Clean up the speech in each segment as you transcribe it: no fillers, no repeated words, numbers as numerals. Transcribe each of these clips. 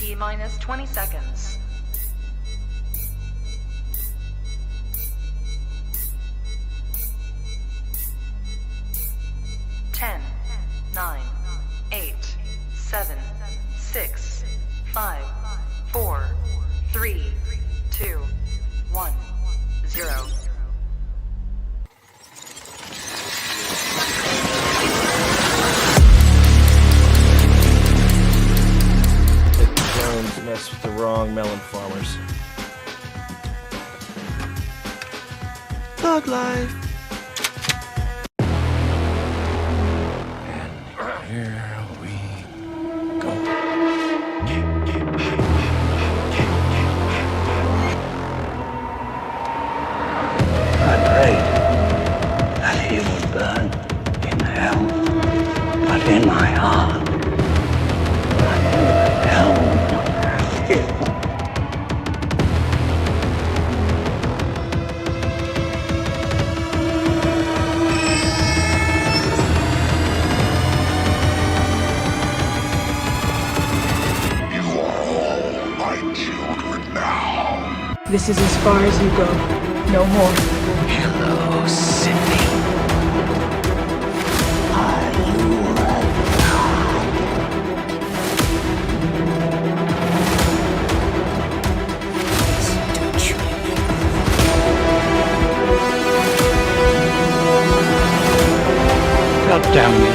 T-minus 20 seconds. 10, 9, 8, 7, 6, 5, 4, 3, 2, 1, 0. Mess with the wrong melon farmers. Thug life. And here we go. I prayed that he would burn in hell, but in my heart, I knew hell. This is as far as you go. No more. Hello, Cindy. Are you God damn you.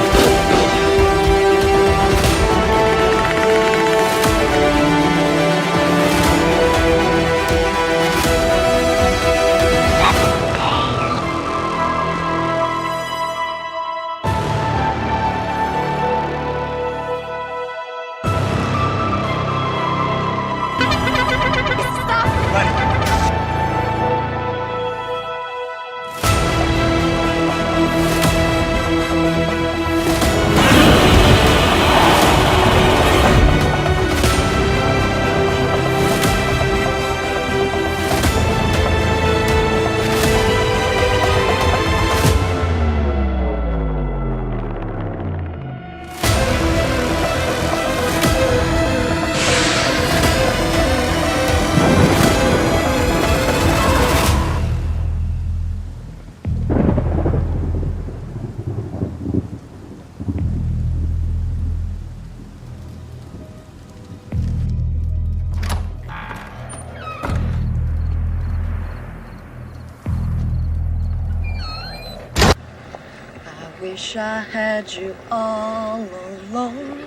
Wish I had you all alone,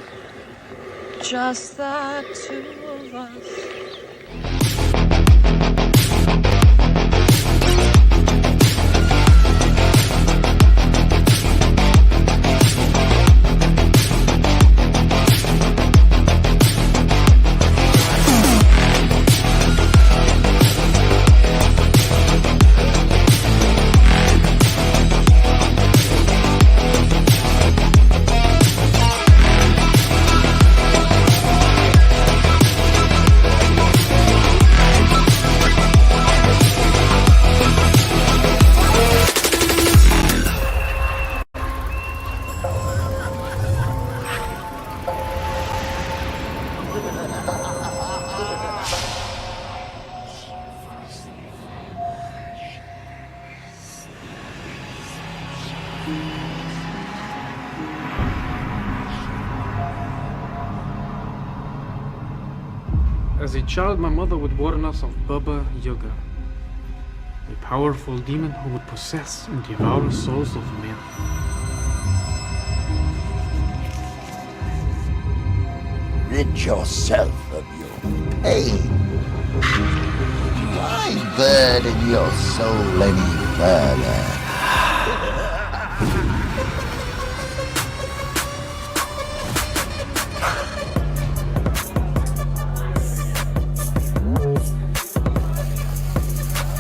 just the two of us. As a child, my mother would warn us of Baba Yaga, a powerful demon who would possess and devour souls of men. Rid yourself of your pain. Why burden your soul any further?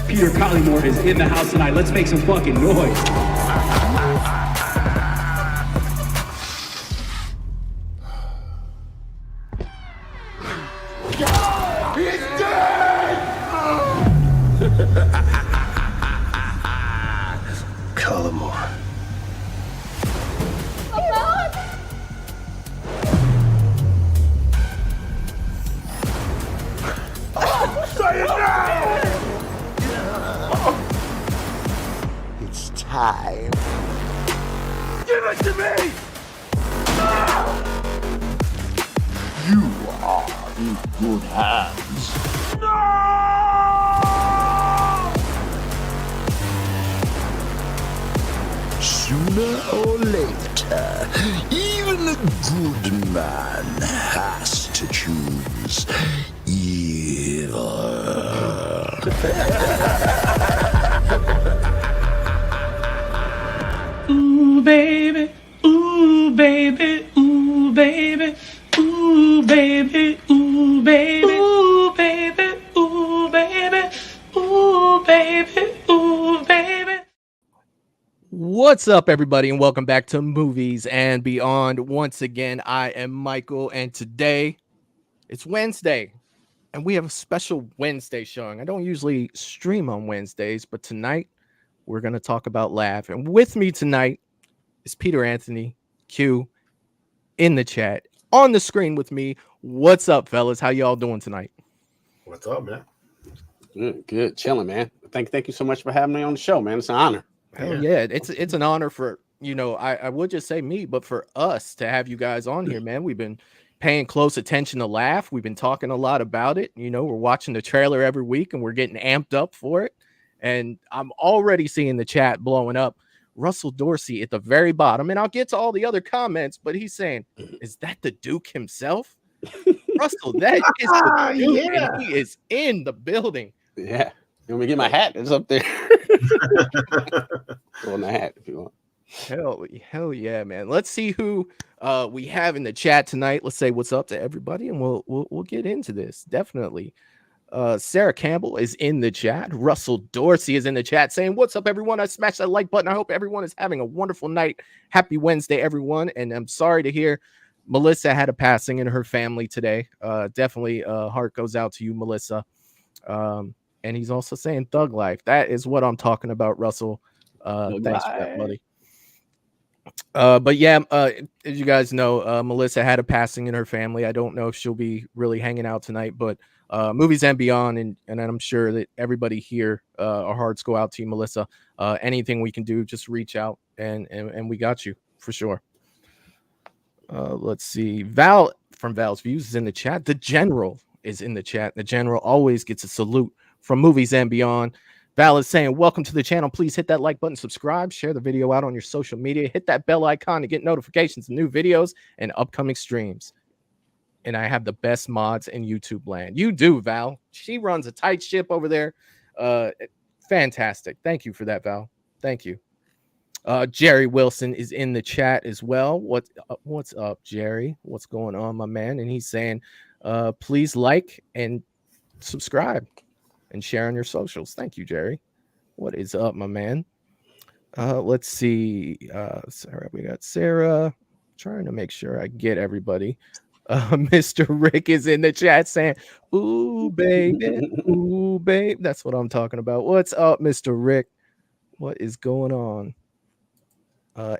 Peter Collymore is in the house tonight. Let's make some fucking noise. He's dead! Collymore. to me! You are in good hands. Sooner or later, even a good man has to choose evil. Ooh, baby. Ooh, baby. Ooh, baby. Ooh, baby. Ooh, baby. Ooh, baby. Ooh, baby. Ooh, baby. Ooh, baby. What's up, everybody, and welcome back to Movies and Beyond. Once again, I am Michael, and today it's Wednesday, and we have a special Wednesday showing. I don't usually stream on Wednesdays, but tonight we're going to talk about Laugh. And with me tonight is Peter Anthony Q in the chat. On the screen with me, what's up, fellas? How y'all doing tonight? What's up, man? Good, chilling, man. Thank you so much for having me on the show, man. It's an honor. Hell yeah, it's an honor for, I would just say me, but for us to have you guys on here, man. We've been paying close attention to Laugh. We've been talking a lot about it. We're watching the trailer every week and we're getting amped up for it. And I'm already seeing the chat blowing up. Russell Dorsey at the very bottom, and I'll get to all the other comments, but he's saying, is that the Duke himself? Russell, that is the Duke, Yeah. and he is in the building. Yeah. You want me to get my hat? It's up there. Throw in the hat if you want. Hell yeah, man. Let's see who we have in the chat tonight. Let's say what's up to everybody, and we'll get into this. Definitely. Sarah Campbell is in the chat. Russell Dorsey is in the chat saying, what's up, everyone? I smashed that like button. I hope everyone is having a wonderful night. Happy Wednesday, everyone. And I'm sorry to hear Melissa had a passing in her family today. Definitely heart goes out to you, Melissa. And he's also saying thug life. That is what I'm talking about, Russell. Thanks for that, buddy. But yeah, as you guys know, Melissa had a passing in her family. I don't know if she'll be really hanging out tonight, but Movies and Beyond, and I'm sure that everybody here, our hearts go out to you, Melissa. Anything we can do, just reach out, and we got you for sure. Let's see. Val from Val's Views is in the chat. The General is in the chat. The General always gets a salute from Movies and Beyond. Val is saying, welcome to the channel. Please hit that like button, subscribe, share the video out on your social media, hit that bell icon to get notifications of new videos and upcoming streams. And I have the best mods in YouTube land. You do, Val. She runs a tight ship over there. Fantastic. Thank you for that, Val. Thank you. Jerry Wilson is in the chat as well. What's up, Jerry? What's going on, my man? And he's saying, please like and subscribe and share on your socials. Thank you, Jerry. What is up, my man? Let's see. Sarah, we got Sarah. Trying to make sure I get everybody. Mr. Rick is in the chat saying, ooh, baby. Ooh, babe. That's what I'm talking about. What's up, Mr. Rick? What is going on?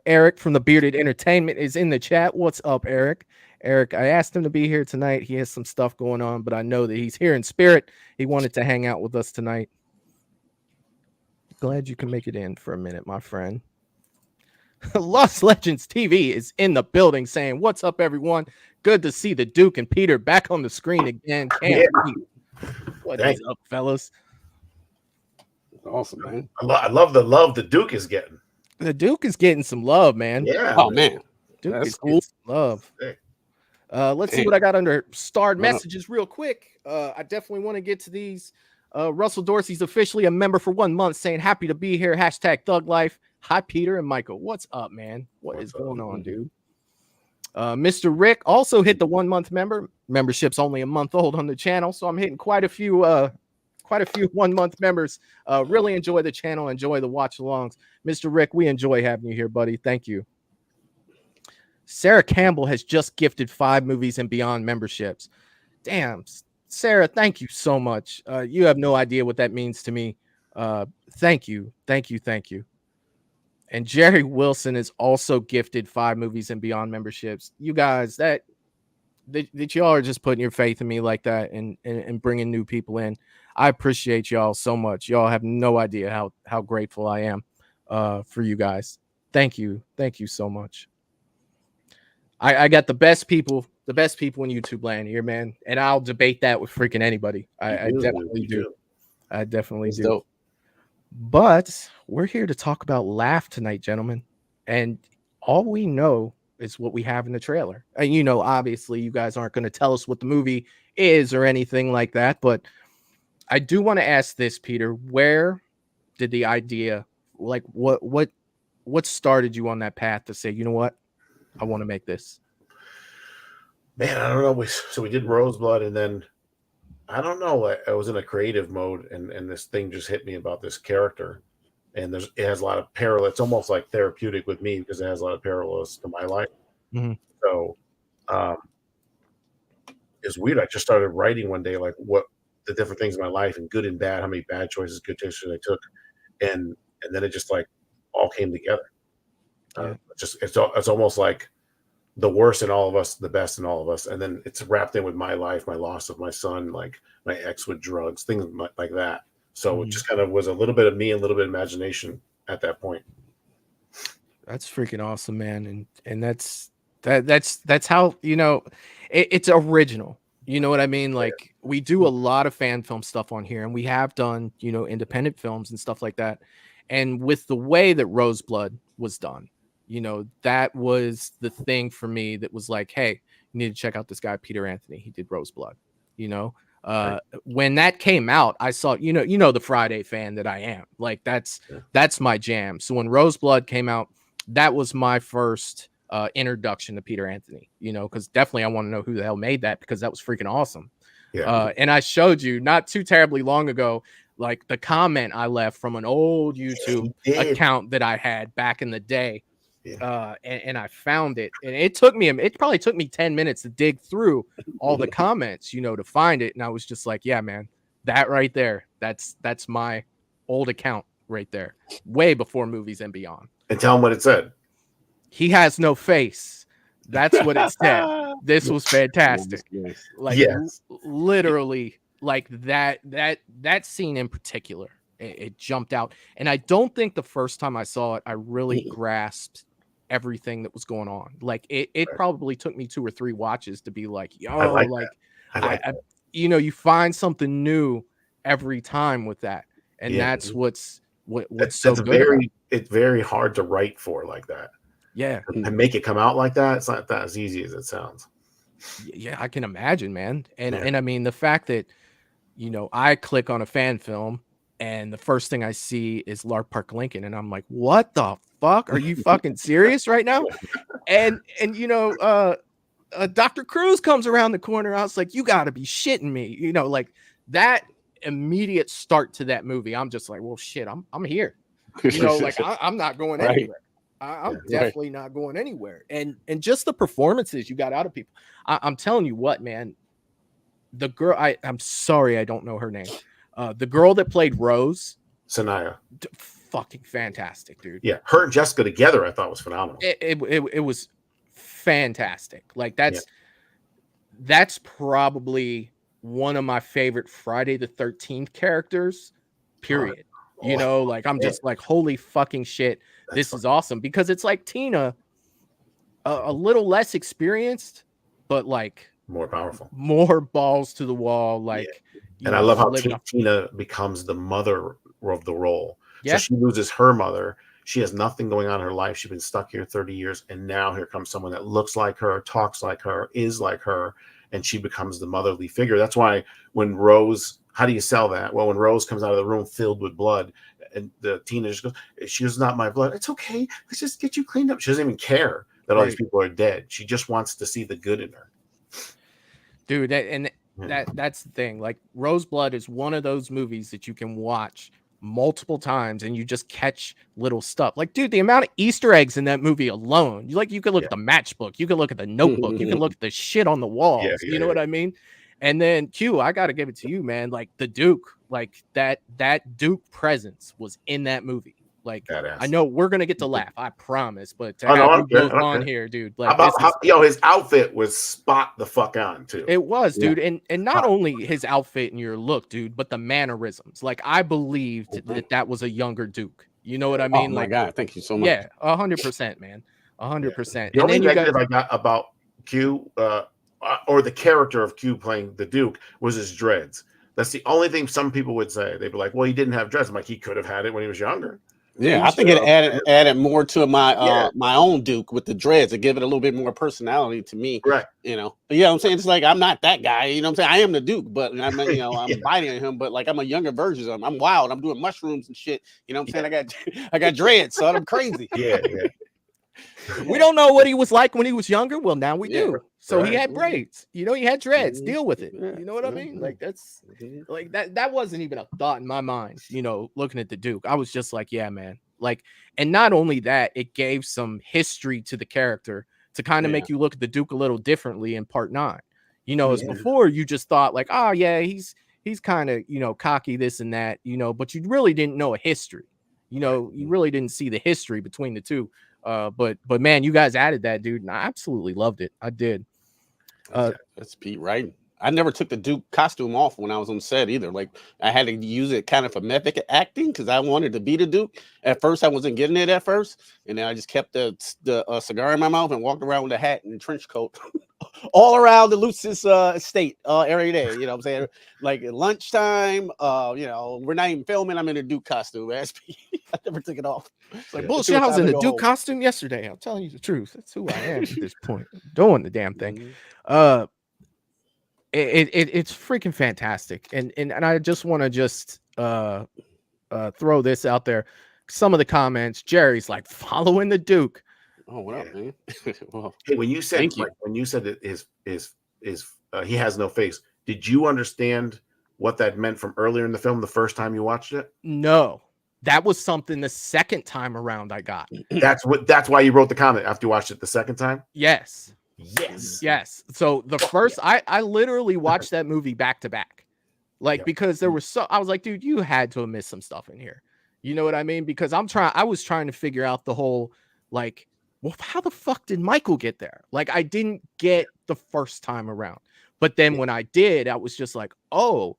Eric from the Bearded Entertainment is in the chat. What's up, Eric? Eric, I asked him to be here tonight. He has some stuff going on, but I know that he's here in spirit. He wanted to hang out with us tonight. Glad you can make it in for a minute, my friend. Lost Legends TV is in the building saying, what's up, everyone? Good to see the Duke and Peter back on the screen again. Can't wait. What is up, fellas? Awesome, man. I love the love the Duke is getting. The Duke is getting some love, man. Yeah. Oh, man. Duke That's is cool. getting some love. Let's see what I got under starred messages real quick. I definitely want to get to these. Russell Dorsey's officially a member for 1 month saying happy to be here. Hashtag Thug Life. Hi, Peter and Michael. What's up, man? What's is going on, dude? Mr. Rick also hit the 1 month membership's only a month old on the channel, so I'm hitting quite a few 1 month members. Really enjoy the channel, enjoy the watch alongs. Mr. Rick, we enjoy having you here, buddy. Thank you. Sarah Campbell has just gifted 5 Movies and Beyond memberships. Damn, Sarah, thank you so much. You have no idea what that means to me. Thank you. And Jerry Wilson is also gifted 5 Movies and Beyond memberships. You guys, that y'all are just putting your faith in me like that and bringing new people in. I appreciate y'all so much. Y'all have no idea how grateful I am for you guys. Thank you so much. I got the best people in YouTube land here, man, and I'll debate that with freaking anybody. I definitely do. I definitely do. Dope. But we're here to talk about Laugh tonight, gentlemen, and all we know is what we have in the trailer. And you know, obviously, you guys aren't going to tell us what the movie is or anything like that. But I do want to ask this, Peter: where did the idea, like, what started you on that path to say, you know what, I want to make this? Man, I don't know. We did Roseblood, and then I don't know. I was in a creative mode, and this thing just hit me about this character, and it has a lot of parallel. It's almost like therapeutic with me because it has a lot of parallels to my life. Mm-hmm. So, it's weird. I just started writing one day, like what the different things in my life, and good and bad, how many bad choices, good choices I took, and then it just like all came together. It's almost like the worst in all of us, the best in all of us, and then it's wrapped in with my life, my loss of my son, like my ex with drugs, things like that. So it just kind of was a little bit of me, a little bit of imagination at that point. That's freaking awesome, man, and that's how, you know, it's original. You know what I mean? Like, we do a lot of fan film stuff on here, and we have done, you know, independent films and stuff like that. And with the way that Roseblood was done, you know, that was the thing for me that was like, hey, you need to check out this guy, Peter Anthony. He did Roseblood, you know. When that came out, I saw, you know, the Friday fan that I am. Like, that's my jam. So when Roseblood came out, that was my first introduction to Peter Anthony, you know, because definitely I want to know who the hell made that, because that was freaking awesome. And I showed you not too terribly long ago, like, the comment I left from an old YouTube account that I had back in the day. And I found it, and it probably took me 10 minutes to dig through all the comments, you know, to find it. And I was just like, yeah, man, that right there, that's my old account right there, way before Movies and Beyond. And tell him what it said. He has no face. That's what it said. This was fantastic. Like, literally, like that scene in particular, it jumped out. And I don't think the first time I saw it, I really grasped everything that was going on. Like, it probably took me 2 or 3 watches to be like, yo, I you know, you find something new every time with that. And that's what's so good. It's very hard to write for like that. Yeah. And make it come out like that. It's not that as easy as it sounds. Yeah, I can imagine, man. And I mean, the fact that, you know, I click on a fan film and the first thing I see is Lark Park Lincoln, and I'm like, what the fuck? Are you fucking serious right now? And you know, Dr. Cruz comes around the corner. I was like, you gotta be shitting me. You know, like, that immediate start to that movie, I'm just like, well, shit, I'm here. You know, like, I'm not going anywhere. I'm definitely not going anywhere. And just the performances you got out of people. I'm telling you what, man. The girl, I'm sorry, I don't know her name. The girl that played Rose, Sanaya, fucking fantastic, dude. Yeah, her and Jessica together, I thought was phenomenal. It was fantastic. Like, that's probably one of my favorite Friday the 13th characters. Period. You know, like, I'm just like, holy fucking shit. This is awesome, because it's like Tina, a little less experienced, but like more powerful, more balls to the wall. Like, and I love how Tina becomes the mother of the role. So she loses her mother. She has nothing going on in her life. She's been stuck here 30 years. And now here comes someone that looks like her, talks like her, is like her. And she becomes the motherly figure. That's why when Rose, how do you sell that? Well, when Rose comes out of the room filled with blood, and the Tina just goes, she's not my blood. It's okay. Let's just get you cleaned up. She doesn't even care that all these people are dead. She just wants to see the good in her. Dude, that's the thing. Like, Roseblood is one of those movies that you can watch multiple times and you just catch little stuff. Like, dude, the amount of Easter eggs in that movie alone. You could look at the matchbook, you could look at the notebook, you can look at the shit on the walls. You know what I mean? And then Q, I gotta give it to you, man. Like, the Duke, like that Duke presence was in that movie. Like, I know we're gonna get to laugh, I promise, but to have you both on here, dude. Like, his outfit was spot the fuck on too. It was, dude, and not only his outfit and your look, dude, but the mannerisms. Like, I believed that was a younger Duke. You know what I mean? Oh my God, thank you so much. Yeah, 100%, man. 100%. The And only then you negative got I got about Q, or the character of Q playing the Duke, was his dreads. That's the only thing some people would say. They'd be like, "Well, he didn't have dreads." I'm like, he could have had it when he was younger. Yeah, I think it added more to my my own Duke with the dreads to give it a little bit more personality to me. Right. You know what I'm saying? It's like I'm not that guy. You know what I'm saying? I am the Duke, but I'm I'm biting him, but like I'm a younger version of him. I'm wild. I'm doing mushrooms and shit. You know what I'm saying? I got dreads, son. I'm crazy. Yeah. We don't know what he was like when he was younger. Well, now we do. So right. he had braids. He had dreads. Deal with it. You know what I mean? Like that's like that wasn't even a thought in my mind, looking at the Duke. I was just like, yeah, man. Like, and not only that, it gave some history to the character to kind of make you look at the Duke a little differently in part 9. As before you just thought like, oh yeah, he's kind of, cocky, this and that, but you really didn't know a history. You really didn't see the history between the two. But man, you guys added that, dude, and I absolutely loved it. I did. That's Pete Wright. I never took the Duke costume off when I was on set either. Like I had to use it kind of for method acting because I wanted to be the Duke. At first, I wasn't getting it at first, and then I just kept the cigar in my mouth and walked around with a hat and trench coat all around the Lucis estate every day. You know what I'm saying? Like at lunchtime, we're not even filming. I'm in a Duke costume. I never took it off. It's like bullshit. I was in a Duke costume yesterday. I'm telling you the truth. That's who I am at this point. Doing the damn thing. It's freaking fantastic, and I just want to throw this out there. Some of the comments, Jerry's like following the Duke. Oh, what up, man? Well, hey, when you said that he has no face, did you understand what that meant from earlier in the film the first time you watched it? No, that was something the second time around I got. That's why you wrote the comment after you watched it the second time. Yes. So the first, I literally watched that movie back to back, because there was I was like, dude, you had to have missed some stuff in here. You know what I mean? Because I was trying to figure out the whole, like, well, how the fuck did Michael get there? Like, I didn't get the first time around, but then when I did, I was just like, oh,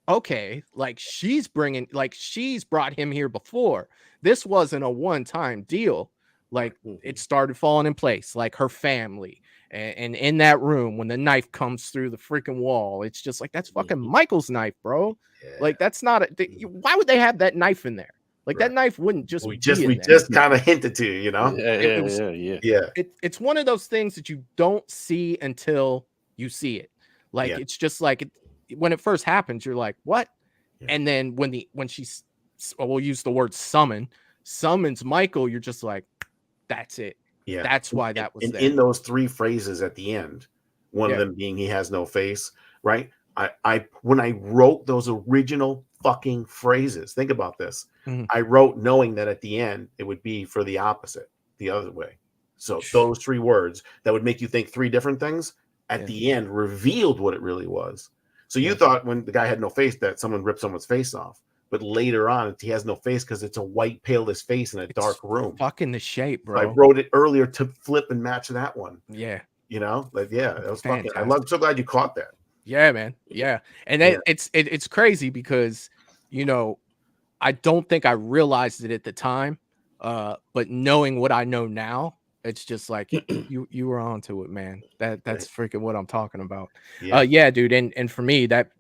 okay. Like she's brought him here before. This wasn't a one-time deal. Like it started falling in place, like her family and in that room when the knife comes through the freaking wall, it's just like, that's fucking Michael's knife, bro. Like that's not why would they have that knife in there? Like that knife wouldn't just we just kind of hinted to you, It's one of those things that you don't see until you see it. Like it's just like when it first happens, you're like, what? And then when we'll use the word summons Michael, you're just like, that's it. Yeah, that's why that was there. In those 3 phrases at the end, one of them being he has no face, right? I when I wrote those original fucking phrases, think about this. I wrote knowing that at the end it would be for the opposite, the other way. So those 3 words that would make you think 3 different things at the end revealed what it really was. So you thought when the guy had no face that someone ripped someone's face off. But later on, he has no face because it's a white, palest face in a dark room. Fucking the shape, bro. I wrote it earlier to flip and match that one. Yeah. That was fucking. I'm so glad you caught that. Yeah, man. Yeah. And it's crazy because, I don't think I realized it at the time. But knowing what I know now, it's just like you were onto it, man. That's freaking what I'm talking about. Yeah, dude. And for me, that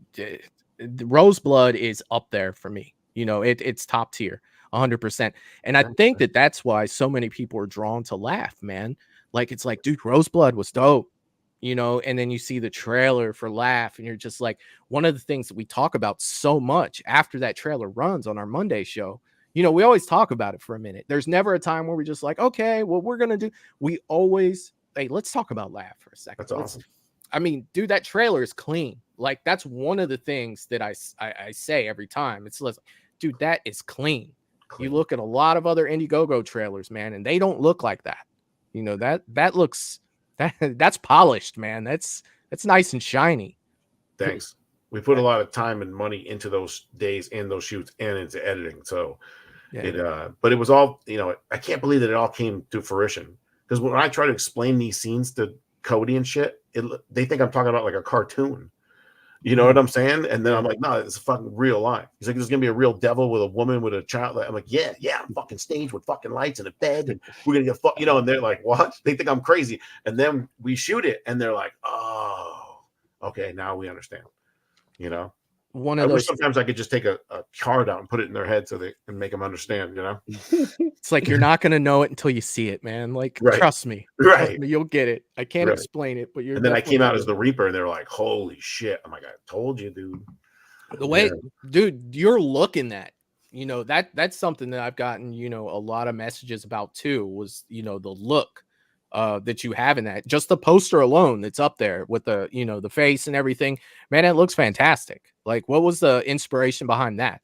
the Roseblood is up there for me. It's top tier, 100%. And I think that's why so many people are drawn to Laugh, man. Like it's like, dude, Roseblood was dope, and then you see the trailer for Laugh, and you're just like, one of the things that we talk about so much after that trailer runs on our Monday show. We always talk about it for a minute. There's never a time where we're just like, okay, well, we always, hey, let's talk about Laugh for a second. That's awesome. I mean, dude, that trailer is clean. Like that's one of the things that I say every time. It's like, dude, that is clean. You look at a lot of other Indiegogo trailers, man, and they don't look like that. That looks that's polished, man. That's nice and shiny. Thanks. We put a lot of time and money into those days and those shoots and into editing. So but it was all, I can't believe that it all came to fruition. Because when I try to explain these scenes to Cody and shit, they think I'm talking about like a cartoon. You know what I'm saying? And then I'm like, no, it's a fucking real life. He's like, there's gonna be a real devil with a woman with a child. I'm like, yeah, I'm fucking stage with fucking lights and a bed, and we're gonna get fucked, you know. And they're like, what? They think I'm crazy. And then we shoot it, and they're like, oh, okay, now we understand. You know, one of those. Sometimes I could just take a card out and put it in their head so they can make them understand. You know, it's like you're not gonna know it until you see it, man. Like, trust me, you'll get it. I can't explain it, but you're. And then I came out as the Reaper, and they're like, "Holy shit!" I'm like, "I told you, dude." The way, dude, you're looking at, you know, that's something that I've gotten, you know, a lot of messages about too. Was, you know, the look that you have in that. Just the poster alone that's up there with the, you know, the face and everything. Man, it looks fantastic. Like, what was the inspiration behind that?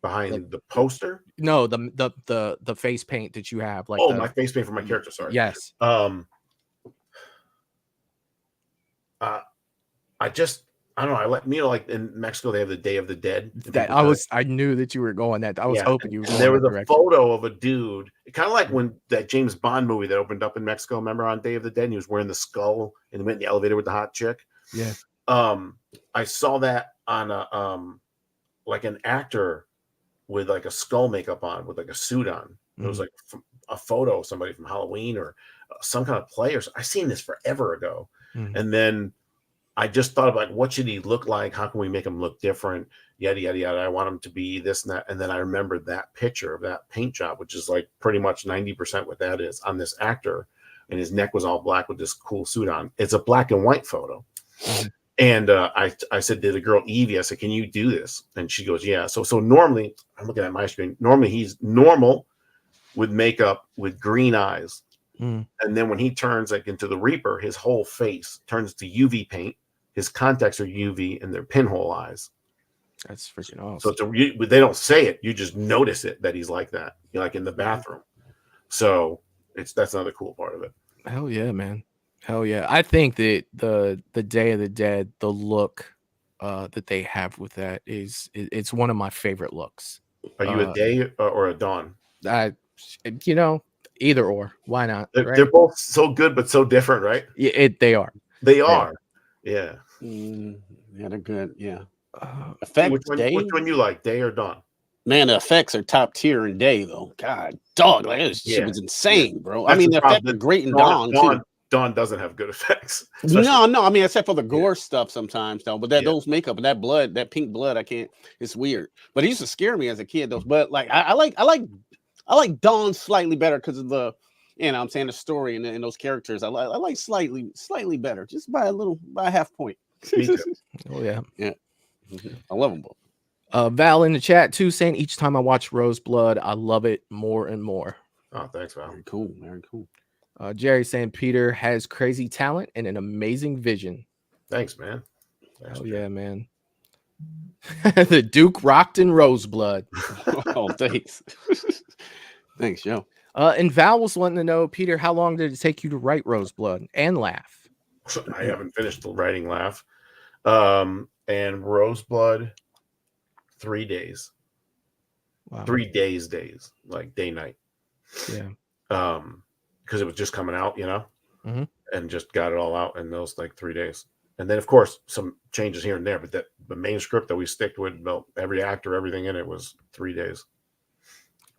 Behind the poster? No, the face paint that you have. Like, my face paint for my character. Sorry. Yes. I don't know. Like in Mexico, they have the Day of the Dead. I knew that you were going that. I was hoping you were going there was a photo of a dude, kind of like when that James Bond movie that opened up in Mexico, remember, on Day of the Dead, and he was wearing the skull and went in the elevator with the hot chick. Yeah. I saw that on a like an actor with like a skull makeup on, with like a suit on. It was like a photo of somebody from Halloween or some kind of play. I seen this forever ago. And then I just thought about, what should he look like? How can we make him look different? Yada, yada, yada. I want him to be this and that. And then I remembered that picture of that paint job, which is like pretty much 90% what that is, on this actor. And his neck was all black with this cool suit on. It's a black and white photo. And I said to the girl, Evie, I said, can you do this? And she goes, yeah. So normally, I'm looking at my screen. Normally he's normal with makeup with green eyes. And then when he turns like into the Reaper, his whole face turns to UV paint. His contacts are UV and they're pinhole eyes. That's freaking awesome. So they don't say it. You just notice it, that he's like that. You're like in the bathroom. So that's another cool part of it. Hell yeah, man. Hell yeah. I think that the Day of the Dead, the look that they have with that it's one of my favorite looks. Are you a day or a dawn? You know, either or. Why not? They're both so good but so different, right? Yeah, they are. They are. Yeah. Yeah, they're good. Yeah. Which one you like, day or dawn? Man, the effects are top tier in day, though. God, dog, like this shit was insane, bro. I mean, the effects are great in dawn too. Dawn doesn't have good effects. No. I mean, except for the gore stuff sometimes, though. But those makeup and that blood, that pink blood, I can't. It's weird. But it used to scare me as a kid, though. But like, I like Dawn slightly better because of the, you know, I'm saying, the story and those characters. I like slightly better, just by a half point. Me too. Oh yeah, yeah. I love them both. Val in the chat too, saying each time I watch Roseblood, I love it more and more. Oh, thanks, Val. Very cool. Very cool. Jerry saying Peter has crazy talent and an amazing vision. Thanks, man. Oh yeah, man. The Duke rocked in Roseblood. Oh, thanks. Thanks, Joe. And Val was wanting to know, Peter, how long did it take you to write Roseblood and Laugh? I haven't finished writing Laugh. And Roseblood, 3 days. Wow. 3 days, like day, night. Yeah. Because it was just coming out, you know, and just got it all out in those like 3 days. And then, of course, some changes here and there, but the main script that we stick with, every actor, everything in it, was 3 days.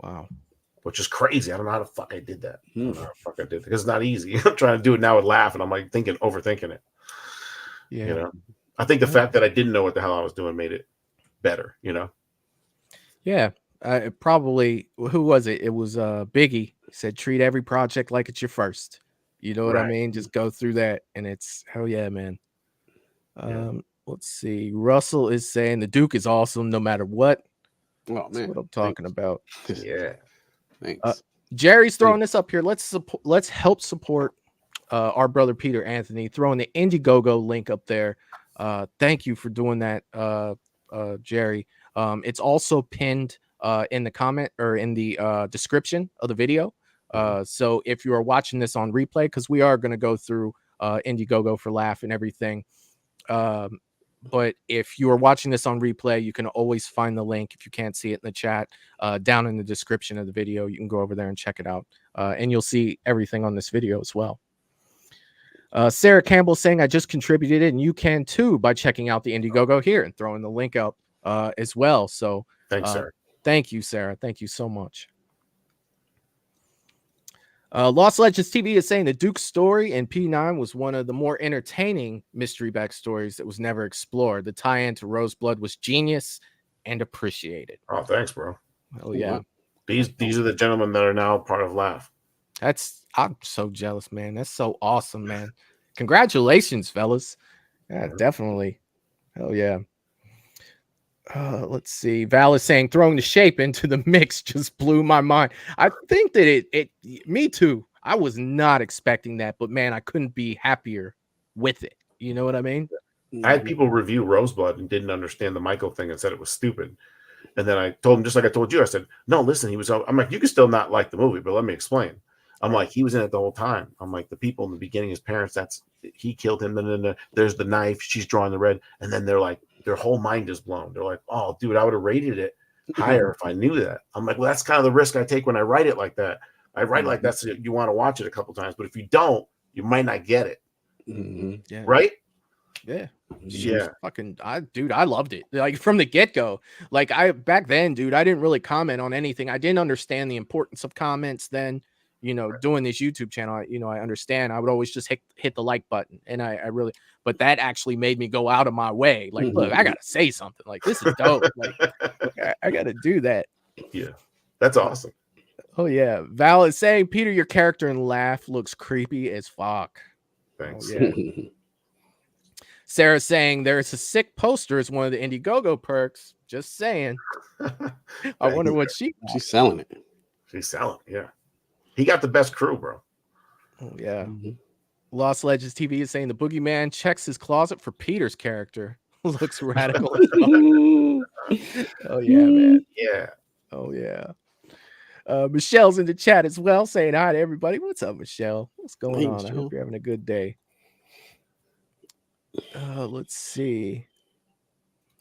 Wow. Which is crazy. I don't know how the fuck I did that. I don't know how the fuck I did it, because it's not easy. I'm trying to do it now with Laugh, and I'm like overthinking it. Yeah. You know, I think the fact that I didn't know what the hell I was doing made it better, you know? Yeah. Probably, who was it? It was Biggie. He said, treat every project like it's your first. You know what I mean? Just go through that, and it's hell yeah, man. Let's see. Russell is saying the Duke is awesome no matter what. Oh man, that's what I'm talking about. Yeah. Thanks. Jerry's throwing this up here. Let's help support our brother Peter Anthony, throwing the Indiegogo link up there. Thank you for doing that, Jerry. It's also pinned in the comment or in the description of the video. So if you are watching this on replay, because we are going to go through Indiegogo for Laugh and everything. But if you are watching this on replay, you can always find the link. If you can't see it in the chat, down in the description of the video, you can go over there and check it out. And you'll see everything on this video as well. Sarah Campbell saying, I just contributed it, and you can too by checking out the Indiegogo here and throwing the link up as well. So Thanks, Sarah. Thank you, Sarah. Thank you so much. Lost Legends TV is saying the Duke's story in P9 was one of the more entertaining mystery backstories that was never explored. The tie-in to Roseblood was genius and appreciated. Oh, thanks, bro. Oh yeah. These are the gentlemen that are now part of Laugh. I'm so jealous, man. That's so awesome, man. Congratulations, fellas. Yeah, definitely. Hell yeah. Let's see. Val is saying throwing the shape into the mix just blew my mind. I think that me too. I was not expecting that, but man, I couldn't be happier with it. You know what I mean? I had people review Roseblood and didn't understand the Michael thing and said it was stupid. And then I told him, just like I told you, I said, no, listen, I'm like, you can still not like the movie, but let me explain. I'm like, he was in it the whole time. I'm like, the people in the beginning, his parents, he killed him. Then there's the knife. She's drawing the red. And then they're like, their whole mind is blown. They're like, oh, dude, I would have rated it higher if I knew that. I'm like, well, that's kind of the risk I take when I write it like that. I write like that so you want to watch it a couple times. But if you don't, you might not get it. Yeah. Right? Yeah. Yeah. I loved it. Like from the get-go. Like back then, dude, I didn't really comment on anything. I didn't understand the importance of comments then. Doing this YouTube channel, I understand. I would always just hit the like button, and I really, but that actually made me go out of my way. Like, look, I gotta say something. Like, this is dope. Like, I gotta do that. Yeah, that's awesome. Oh yeah, Val is saying, Peter, your character in Laugh looks creepy as fuck. Thanks. Oh, yeah. Sarah's saying there's a sick poster as one of the Indiegogo perks. Just saying. I wonder what she's selling it. She's selling, yeah. He got the best crew, bro. Oh, yeah. Lost Legends TV is saying the boogeyman checks his closet for Peter's character. Looks radical. Oh, yeah, man. Yeah. Oh, yeah. Michelle's in the chat as well saying hi to everybody. What's up, Michelle? What's going on? I hope you're having a good day. Let's see.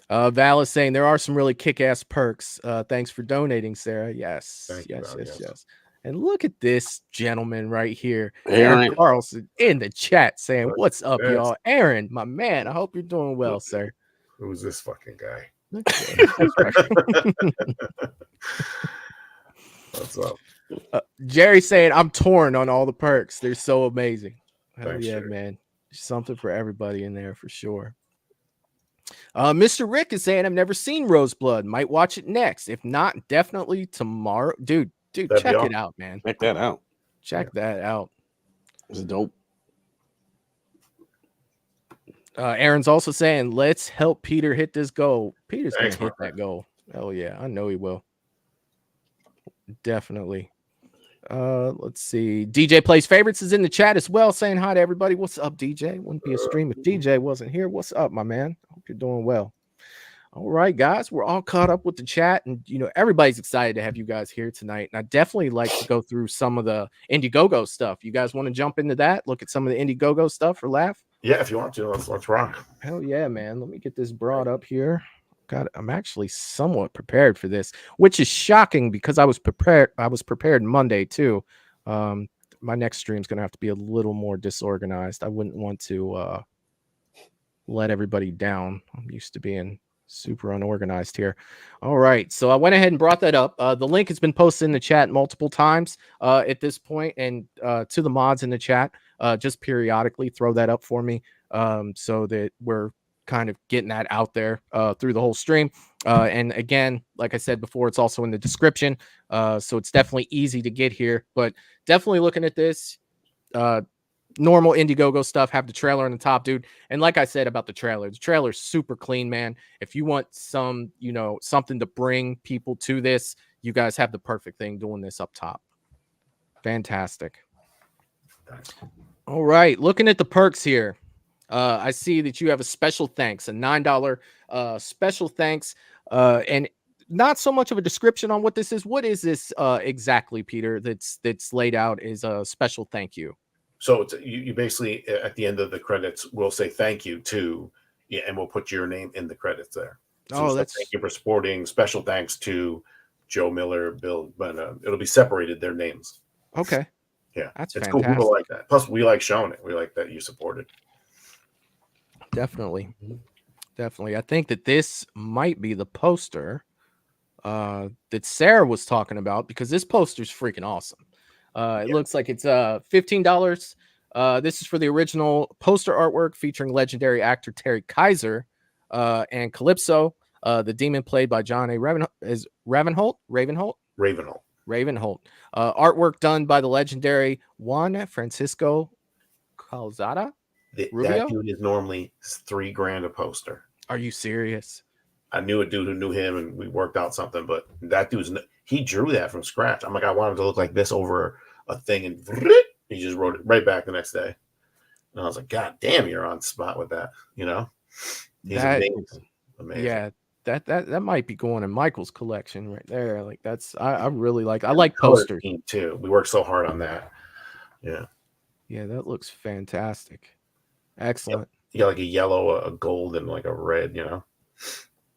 Val is saying there are some really kick-ass perks. Thanks for donating, Sarah. Yes. Yes. And look at this gentleman right here, Aaron Carlson, in the chat saying, "What's up, y'all?" Aaron, my man, I hope you're doing well, sir. Who's this fucking guy? What's up? Jerry saying, "I'm torn on all the perks. They're so amazing." Hell yeah, Jerry. man. There's something for everybody in there for sure. Mr. Rick is saying, "I've never seen Roseblood. Might watch it next. If not, definitely tomorrow, dude." Dude, check it out, man. Check that out. Check that out. It's dope. Aaron's also saying, let's help Peter hit this goal. Peter's going to hit that goal. Oh, yeah. I know he will. Definitely. Let's see. DJ Plays Favorites is in the chat as well, saying hi to everybody. What's up, DJ? Wouldn't be a stream if DJ wasn't here. What's up, my man? Hope you're doing well. All right, guys, we're all caught up with the chat, and everybody's excited to have you guys here tonight. And I definitely like to go through some of the Indiegogo stuff. You guys want to jump into that? Look at some of the Indiegogo stuff for Laugh? Yeah, if you want to, let's rock. Hell yeah, man! Let me get this brought up here. God, I'm actually somewhat prepared for this, which is shocking because I was prepared. I was prepared Monday too. My next stream is going to have to be a little more disorganized. I wouldn't want to let everybody down. I'm used to being super unorganized here. All right, so I went ahead and brought that up. The link has been posted in the chat multiple times at this point, and to the mods in the chat, just periodically throw that up for me so that we're kind of getting that out there through the whole stream. And again, like I said before, it's also in the description, so it's definitely easy to get here. But definitely looking at this, normal Indiegogo stuff, have the trailer on the top, dude. And like I said about the trailer's super clean, man. If you want some, something to bring people to this, you guys have the perfect thing doing this up top. Fantastic. All right, looking at the perks here. I see that you have a special thanks, a $9 special thanks, and not so much of a description on what this is. What is this exactly, Peter, that's laid out as a special thank you? So it's, you basically, at the end of the credits, will say thank you to, and we'll put your name in the credits there. So that's thank you for supporting. Special thanks to Joe Miller, Bill, but it'll be separated, their names. Okay. Yeah, That's it's fantastic. cool. People like that. Plus, we like showing it. We like that you support it. Definitely. Definitely. I think that this might be the poster that Sarah was talking about, because this poster's freaking awesome. It looks like it's $15. This is for the original poster artwork featuring legendary actor Terry Kaiser and Calypso, the demon played by John A. Ravenholt. Artwork done by the legendary Juan Francisco Calzada. That dude is normally $3,000 a poster. Are you serious? I knew a dude who knew him, and we worked out something. But that he drew that from scratch. I'm like, I want him to look like this over a thing, and he just wrote it right back the next day. And I was like, God damn, you're on spot with that. You know, he's amazing. Yeah, that might be going in Michael's collection right there. Like I really like. I like posters too. We worked so hard on that. Yeah, that looks fantastic. Excellent. You got like a yellow, a gold, and like a red. You know.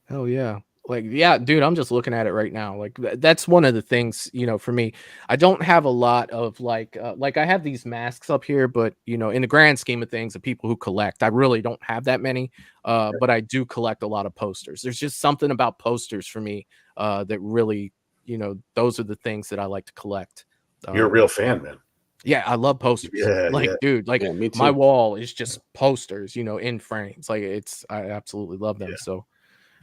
Hell yeah. Like, yeah, dude, I'm just looking at it right now. Like, that's one of the things, for me. I don't have a lot of like I have these masks up here, but in the grand scheme of things, the people who collect, I really don't have that many. But I do collect a lot of posters. There's just something about posters for me that really, those are the things that I like to collect. You're a real fan, man. Yeah, I love posters. Dude, my wall is just posters, in frames. Like I absolutely love them. So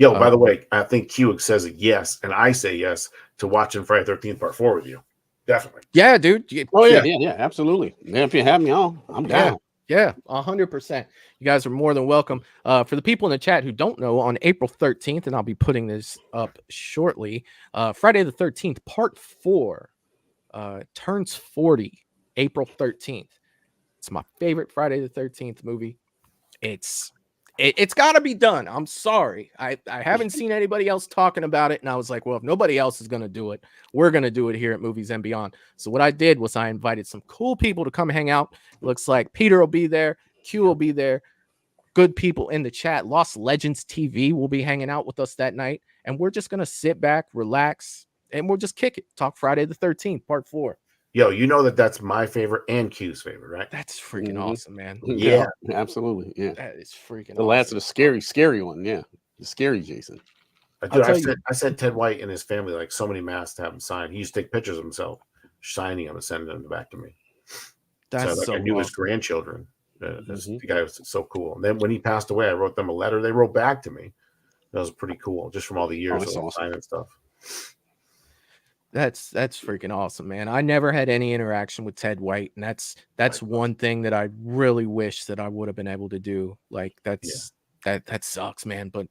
yo, by the way, I think Q says yes, and I say yes to watching Friday 13th Part 4 with you. Definitely. Yeah, dude. Oh yeah, absolutely. Man, if you have me on, I'm down. Yeah, 100%. You guys are more than welcome. For the people in the chat who don't know, on April 13th, and I'll be putting this up shortly, Friday the 13th, Part 4 turns 40, April 13th. It's my favorite Friday the 13th movie. It's got to be done. I'm sorry. I haven't seen anybody else talking about it. And I was like, well, if nobody else is going to do it, we're going to do it here at Movies and Beyond. So what I did was I invited some cool people to come hang out. Looks like Peter will be there. Q will be there. Good people in the chat. Lost Legends TV will be hanging out with us that night. And we're just going to sit back, relax, and we'll just kick it. Talk Friday the 13th, Part 4. Yo, you know that's my favorite and Q's favorite, right? That's freaking awesome, man. Yeah, absolutely. Yeah, that is freaking the last of the scary one. Yeah, the scary Jason. I sent Ted White and his family like so many masks to have him sign. He used to take pictures of himself signing them and sending them back to me. That's so I knew his grandchildren. The guy was so cool. And then when he passed away, I wrote them a letter. They wrote back to me. That was pretty cool, just from all the years of signing stuff. That's freaking awesome, man. I never had any interaction with Ted White, and that's one thing that I really wish that I would have been able to do. Like that sucks, man. But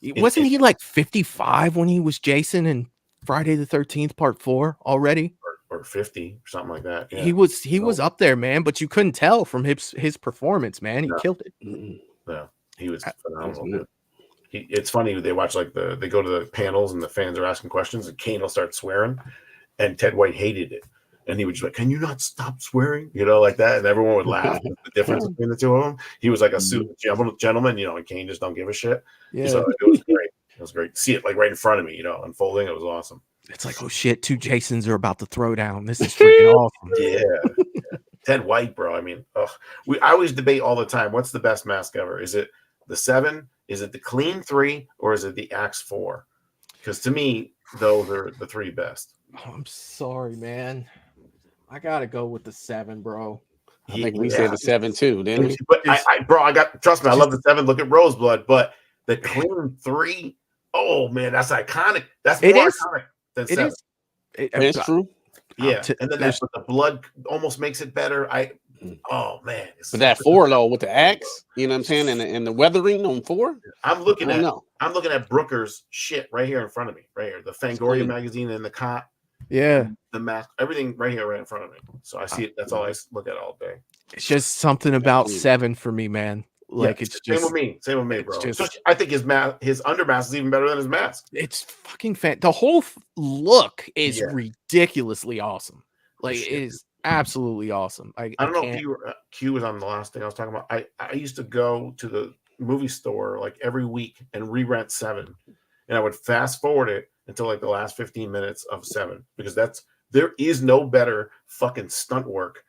wasn't he like 55 when he was Jason in Friday the 13th Part 4 already? Or 50, something like that. Yeah. He was up there, man, but you couldn't tell from his performance, man. He killed it. Yeah, he was phenomenal. It's funny, they watch they go to the panels and the fans are asking questions, and Kane will start swearing, and Ted White hated it, and he would just like, "Can you not stop swearing?" Like that, and everyone would laugh at the difference between the two of them. He was like a super gentleman, and Kane just don't give a shit. Yeah, so it was great. It was great to see it like right in front of me, unfolding. It was awesome. It's like, oh shit, two Jasons are about to throw down. This is freaking awesome. Yeah. Ted White, bro. I mean, I always debate all the time. What's the best mask ever? Is it the 7? Is it the Clean 3? Or is it the Axe 4? Because to me, those are the 3 best. Oh, I'm sorry, man. I gotta go with the 7, bro. I think we said the 7 too, didn't we? But trust me, I love the 7. Look at Roseblood, but the Clean 3. Oh man, that's iconic. That's more iconic than 7. It's true. Yeah, and then the blood almost makes it better. Oh man, but that 4 though with the axe, you know what I'm saying, and the weathering on 4. I'm looking at Brooker's shit right here in front of me, right here. The Fangoria magazine and the cot. Yeah, the mask, everything right here, right in front of me. So I see it. That's all I look at all day. It's just something about 7 for me, man. Like it's just same with me, bro. I think his under mask is even better than his mask. It's fucking the whole look is ridiculously awesome. Like it is absolutely awesome. I don't know if Q was on the last thing I was talking about. I used to go to the movie store like every week and re-rent 7, and I would fast forward it until like the last 15 minutes of 7 because that's There is no better fucking stunt work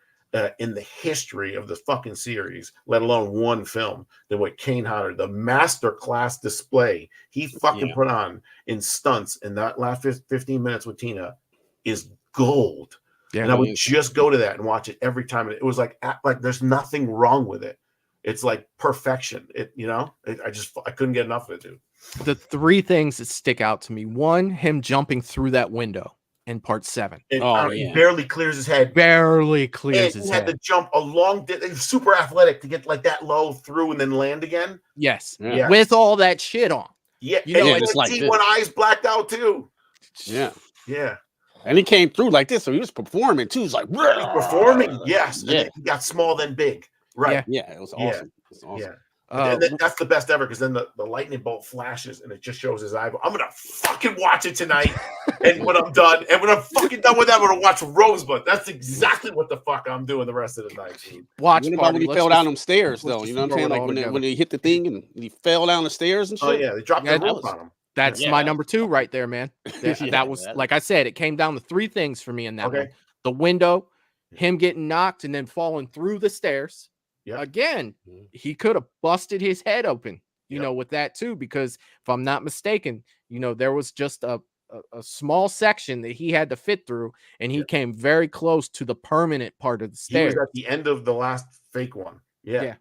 in the history of the fucking series, let alone one film, than what Kane Hodder, the master class display he fucking put on in stunts in that last 15 minutes with Tina is gold. Yeah, and I would just go to that and watch it every time. And it was like there's nothing wrong with it. It's like perfection. I couldn't get enough of it, dude. The three things that stick out to me: one, him jumping through that window in part 7. And he barely clears his head. Barely clears and his he had head. to jump a long distance, super athletic to get like that low through and then land again. Yes. Yeah. With all that shit on. Yeah. You know, and like T1 eyes blacked out too. Yeah. Yeah. And he came through like this, so he was performing too. He's like, he's performing, yes. Yeah. And he got small then big. Right. Yeah, it was awesome. It was awesome. Yeah. And that's the best ever, because then the lightning bolt flashes and it just shows his eyeball. I'm gonna fucking watch it tonight. And when I'm done, fucking done with that, I'm gonna watch Rosebud. That's exactly what the fuck I'm doing the rest of the night, dude. Watch What party. about when he fell down them stairs, though? You know what I'm saying? Like when he hit the thing and he fell down the stairs and shit. Oh yeah, they dropped the rope on him. That's my number 2 right there, man. That was, like I said, it came down to 3 things for me in that one. The window, him getting knocked and then falling through the stairs. Again, he could have busted his head open, you know, with that too, because if I'm not mistaken, you know, there was just a small section that he had to fit through, and he came very close to the permanent part of the stairs. He was at the end of the last fake one. Yeah.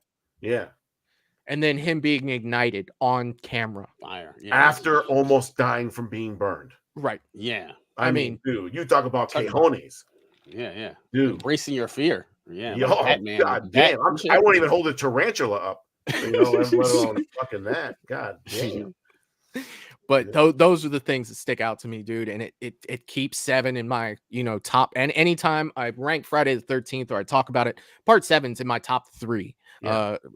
And then him being ignited on camera. Fire. After almost dying from being burned. Right. Yeah. I mean, dude, you talk about cajones. Yeah. Dude. Embracing your fear. Yeah. Yo, Batman. God damn. I won't even hold a tarantula up. You know, let alone fucking that. God damn. But those are the things that stick out to me, dude. And it keeps 7 in my, you know, top. And anytime I rank Friday the 13th or I talk about it, part 7's in my top 3,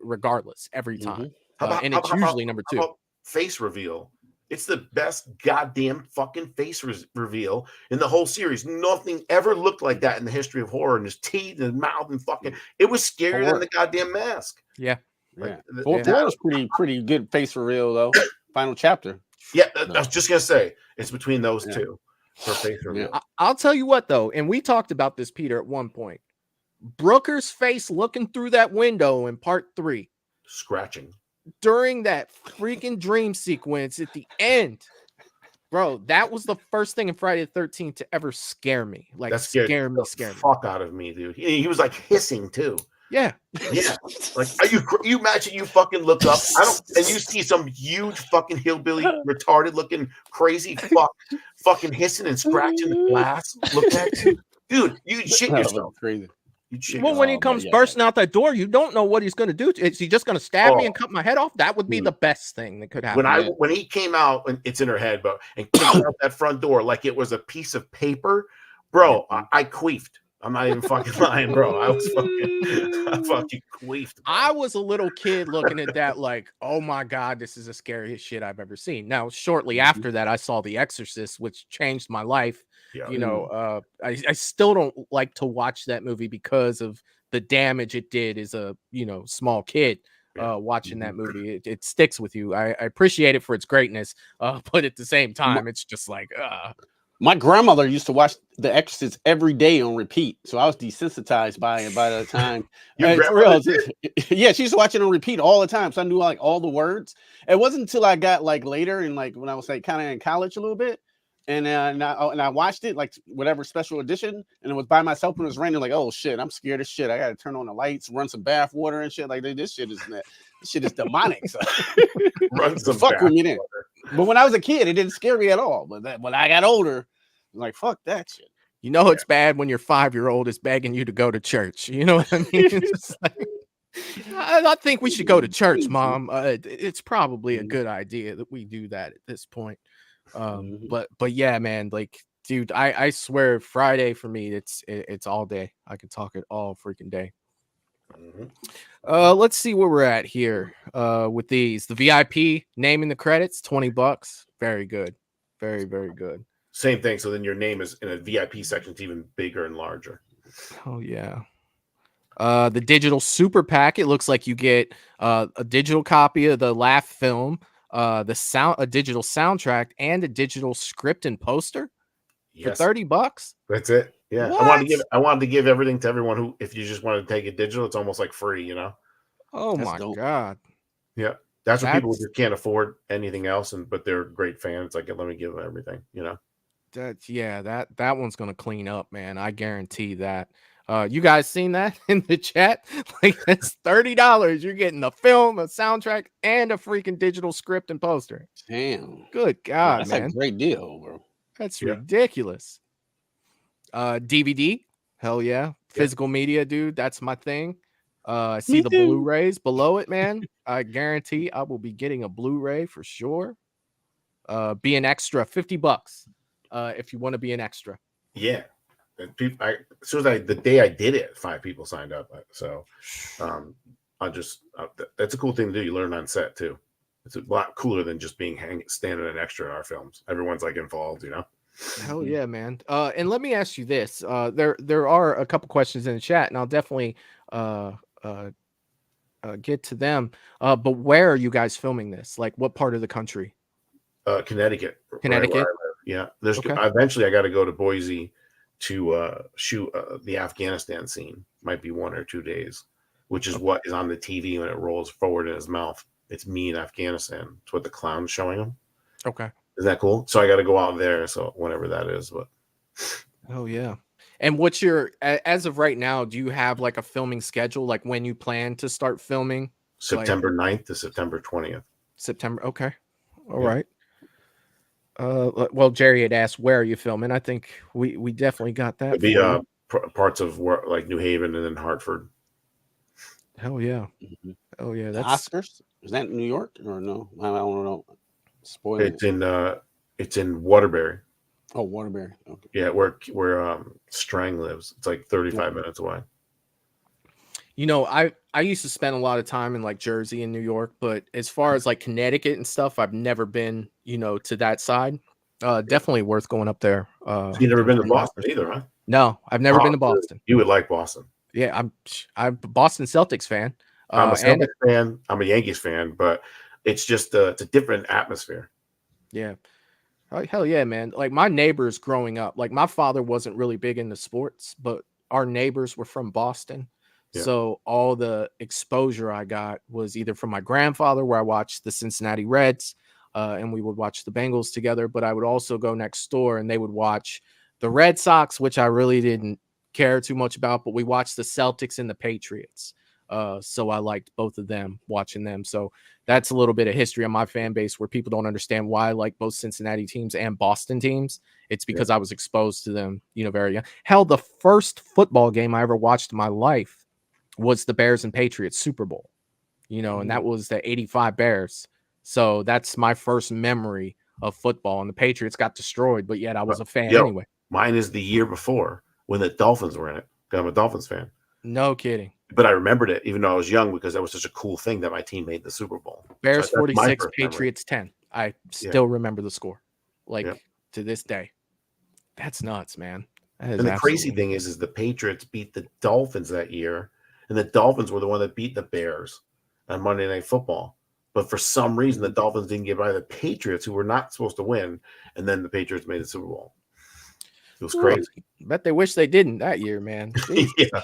regardless, every time. And it's usually number 2. Face reveal. It's the best goddamn fucking face reveal in the whole series. Nothing ever looked like that in the history of horror. And his teeth and his mouth and fucking, it was scarier than the goddamn mask. Yeah. Four was pretty good face reveal though. Final chapter. Yeah, I was just gonna say it's between those two for face reveal. I'll tell you what though, and we talked about this, Peter, at one point. Brooker's face looking through that window in part 3, scratching during that freaking dream sequence at the end, bro. That was the first thing in Friday the 13th to ever scare me. Like that scare me. Fuck out of me, dude. He was like hissing too. Yeah. Like, you imagine you fucking look up, and you see some huge fucking hillbilly, retarded looking crazy fucking hissing and scratching the glass. Look at you, dude. You shit yourself. Crazy. Well, when he comes bursting out that door, you don't know what he's going to do. Is he just going to stab me and cut my head off? That would be the best thing that could happen. When he came out, and it's in her head, and came out that front door like it was a piece of paper, bro, I queefed. I'm not even fucking lying, bro. I fucking queefed. I was a little kid looking at that like, oh my God, this is the scariest shit I've ever seen. Now, shortly after that, I saw The Exorcist, which changed my life. You know, I still don't like to watch that movie because of the damage it did as a, you know, small kid watching that movie. It sticks with you. I appreciate it for its greatness, but at the same time, it's just like, My grandmother used to watch The Exorcist every day on repeat, so I was desensitized by it by the time. Yeah, she used to watch it on repeat all the time, so I knew like all the words. It wasn't until I got like later and like when I was like kind of in college a little bit, and I watched it like whatever special edition, and it was by myself and it was raining. Like, oh shit, I'm scared as shit. I got to turn on the lights, run some bath water and shit. Like this shit is demonic. So. Run some fuck with me then. But when I was a kid, it didn't scare me at all. But when I got older, I'm like, fuck that shit. You know, it's bad when your 5-year-old is begging you to go to church. You know what I mean? It's like, I think we should go to church, Mom. It's probably a good idea that we do that at this point. But yeah, man, like, dude, I swear Friday for me, it's all day. I can talk it all freaking day. Let's see where we're at here with these. The VIP naming the credits, $20. Very good. Very, very good. Same thing. So then your name is in a VIP section. It's even bigger and larger. Oh yeah. The digital super pack. It looks like you get a digital copy of the Laugh film, a digital soundtrack, and a digital script and poster. for $30. That's it. Yeah, What? I wanted to give everything to everyone who, if you just wanted to take it digital, it's almost like free. Oh That's my dope. God. Yeah, that's for people who just can't afford anything else, but they're great fans. Like, let me give them everything. That one's gonna clean up, man. I guarantee that. You guys seen that in the chat? Like, that's $30. You're getting a film, a soundtrack, and a freaking digital script and poster. Damn. Good God, That's man. a great deal, bro. That's ridiculous. DVD, hell yeah. Physical media, dude. That's my thing. I see the Blu-rays below it, man. I guarantee I will be getting a Blu-ray for sure. Be an extra, $50. If you want to be an extra. Yeah. And people, as soon as the day I did it, 5 people signed up. So, that's a cool thing to do. You learn on set too. It's a lot cooler than just being standing an extra in our films. Everyone's like involved, Hell yeah, man. And let me ask you this. There are a couple questions in the chat, and I'll definitely get to them. But where are you guys filming this? Like, what part of the country? Connecticut. Connecticut. Right where I live. Yeah. Eventually I got to go to Boise to shoot the Afghanistan scene. Might be 1 or 2 days, which is what is on the TV when it rolls forward in his mouth. It's me in Afghanistan. It's what the clown's showing him. Okay. Is that cool? So I got to go out there. So whenever that is, but. Oh yeah. And what's your, as of right now, do you have like a filming schedule? Like when you plan to start filming? September 9th to September 20th. September. Okay. All right. Well, Jerry had asked, where are you filming? I think we definitely got that. It'd be parts of like New Haven and then Hartford. Hell yeah. Oh yeah. That's Oscars. Is that New York or no? I don't know. Spoil it. It's in Waterbury. Oh, Waterbury. Okay. Yeah, where Strang lives. It's like 35 minutes away. I used to spend a lot of time in like Jersey and New York, but as far as like Connecticut and stuff, I've never been, to that side. Definitely worth going up there. So you never been to Boston either, huh? No, I've never been to Boston. You would like Boston. Yeah, I'm a Boston Celtics fan. I'm a Celtics fan. I'm a Yankees fan, but it's just it's a different atmosphere. Yeah. Oh, hell yeah, man. Like my neighbors growing up, like my father wasn't really big into sports, but our neighbors were from Boston. Yeah. So all the exposure I got was either from my grandfather, where I watched the Cincinnati Reds, and we would watch the Bengals together, but I would also go next door and they would watch the Red Sox, which I really didn't care too much about, but we watched the Celtics and the Patriots. So I liked both of them, watching them. So that's a little bit of history on my fan base where people don't understand why I like both Cincinnati teams and Boston teams. It's because I was exposed to them, very young. Hell, the first football game I ever watched in my life was the Bears and Patriots Super Bowl, and that was the 85 Bears. So that's my first memory of football, and the Patriots got destroyed, but yet I was a fan anyway. Mine is the year before when the Dolphins were in it. I'm a Dolphins fan. No kidding. But I remembered it, even though I was young, because that was such a cool thing that my team made the Super Bowl. Bears 46, Patriots 10. I still remember the score, to this day. That's nuts, man. And the crazy thing is the Patriots beat the Dolphins that year, and the Dolphins were the one that beat the Bears on Monday Night Football. But for some reason, the Dolphins didn't get by the Patriots, who were not supposed to win, and then the Patriots made the Super Bowl. It was crazy. Bet they wish they didn't that year, man. Yeah,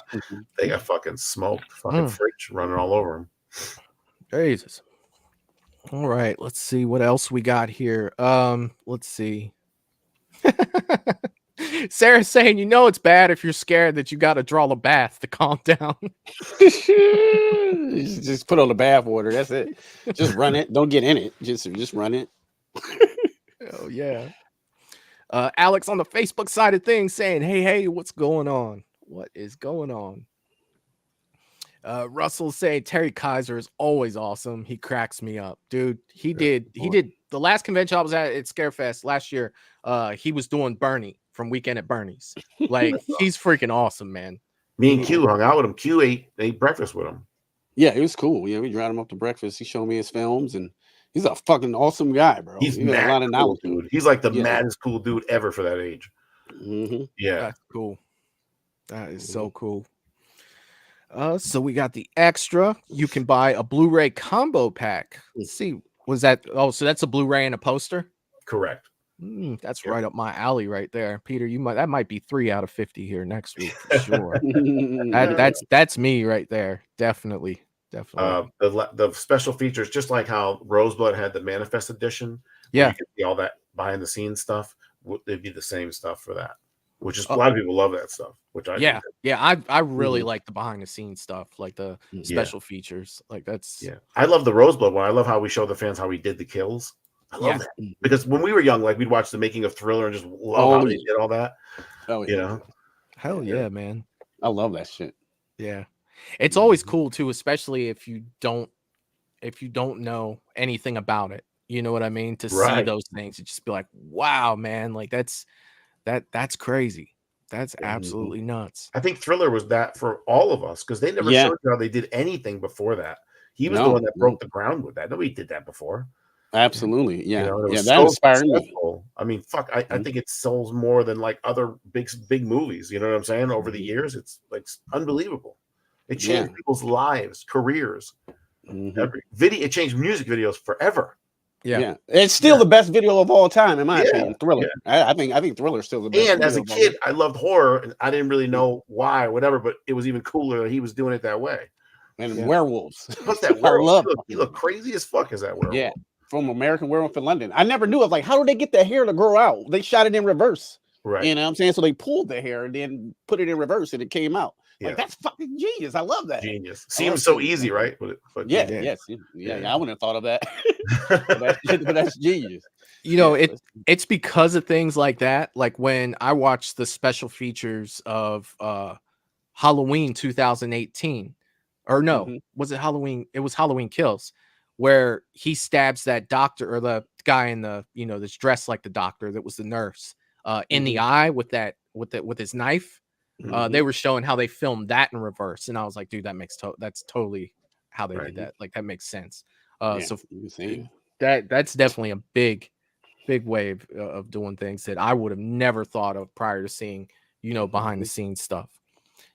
they got fucking smoked. Fucking freaks running all over them. Jesus. All right, let's see what else we got here. Let's see. Sarah's saying, it's bad if you're scared that you got to draw a bath to calm down. Just put on the bath water. That's it. Just run it. Don't get in it. Just run it. Oh yeah. Alex on the Facebook side of things saying, hey, what's going on? What is going on? Russell saying Terry Kaiser is always awesome. He cracks me up, dude. He did the last convention I was at Scarefest last year. He was doing Bernie from Weekend at Bernie's. Like he's freaking awesome, man. Me and Q hung out with him. Q ate breakfast with him. Yeah, it was cool. Yeah, we dragged him up to breakfast. He showed me his films, and he's a fucking awesome guy, bro. He's mad, a lot of knowledge, dude. He's like the maddest cool dude ever for that age. Yeah, that's cool. That is so cool. So we got the extra. You can buy a Blu-ray combo pack. Let's see. Was that? Oh, so that's a Blu-ray and a poster. Correct. That's right up my alley right there, Peter. That might be 3 out of 50 here next week for sure. That's me right there. Definitely. The special features, just like how Roseblood had the Manifest Edition, where you could see all that behind the scenes stuff. It'd be the same stuff for that, which is a lot of people love that stuff. Which I I really like the behind the scenes stuff, like the special features. Like that's I love the Roseblood one. I love how we show the fans how we did the kills. I love that because when we were young, like we'd watch the making of Thriller and just love how they did all that. Oh, you know, hell yeah, man. I love that shit. Yeah, it's always cool too, especially if you don't know anything about it. You know what I mean? To see those things, you just be like, wow, man, like that's crazy. That's absolutely nuts. I think Thriller was that for all of us because they never showed you how they did anything before that. He was the one that broke the ground with that. Nobody did that before. Absolutely, yeah, that so inspired me. I mean, fuck, I think it sells more than like other big movies. You know what I'm saying? Over the years, it's like unbelievable. It changed people's lives, careers. It changed music videos forever. Yeah. It's still the best video of all time, in my opinion. Thriller. I think Thriller is still the best. And as a kid, I loved horror, and I didn't really know why, whatever. But it was even cooler that he was doing it that way. And werewolves. What's that werewolf? He looked crazy as fuck as that werewolf. Yeah. From American Werewolf in London. I never knew of like how did they get the hair to grow out? They shot it in reverse. Right. You know what I'm saying? So they pulled the hair and then put it in reverse and it came out. Like that's fucking genius. I love that. Genius. Seems so easy, right? But I wouldn't have thought of that. but that's genius. You know, it's because of things like that. Like when I watched the special features of Halloween 2018. Or no, was it Halloween? It was Halloween Kills, where he stabs that doctor or the guy in the, that's dressed like the doctor that was the nurse in the eye with his knife. They were showing how they filmed that in reverse, and I was like, dude, that's totally how they did that. Like that makes sense. So that's definitely a big way of doing things that I would have never thought of prior to seeing, behind the scenes stuff.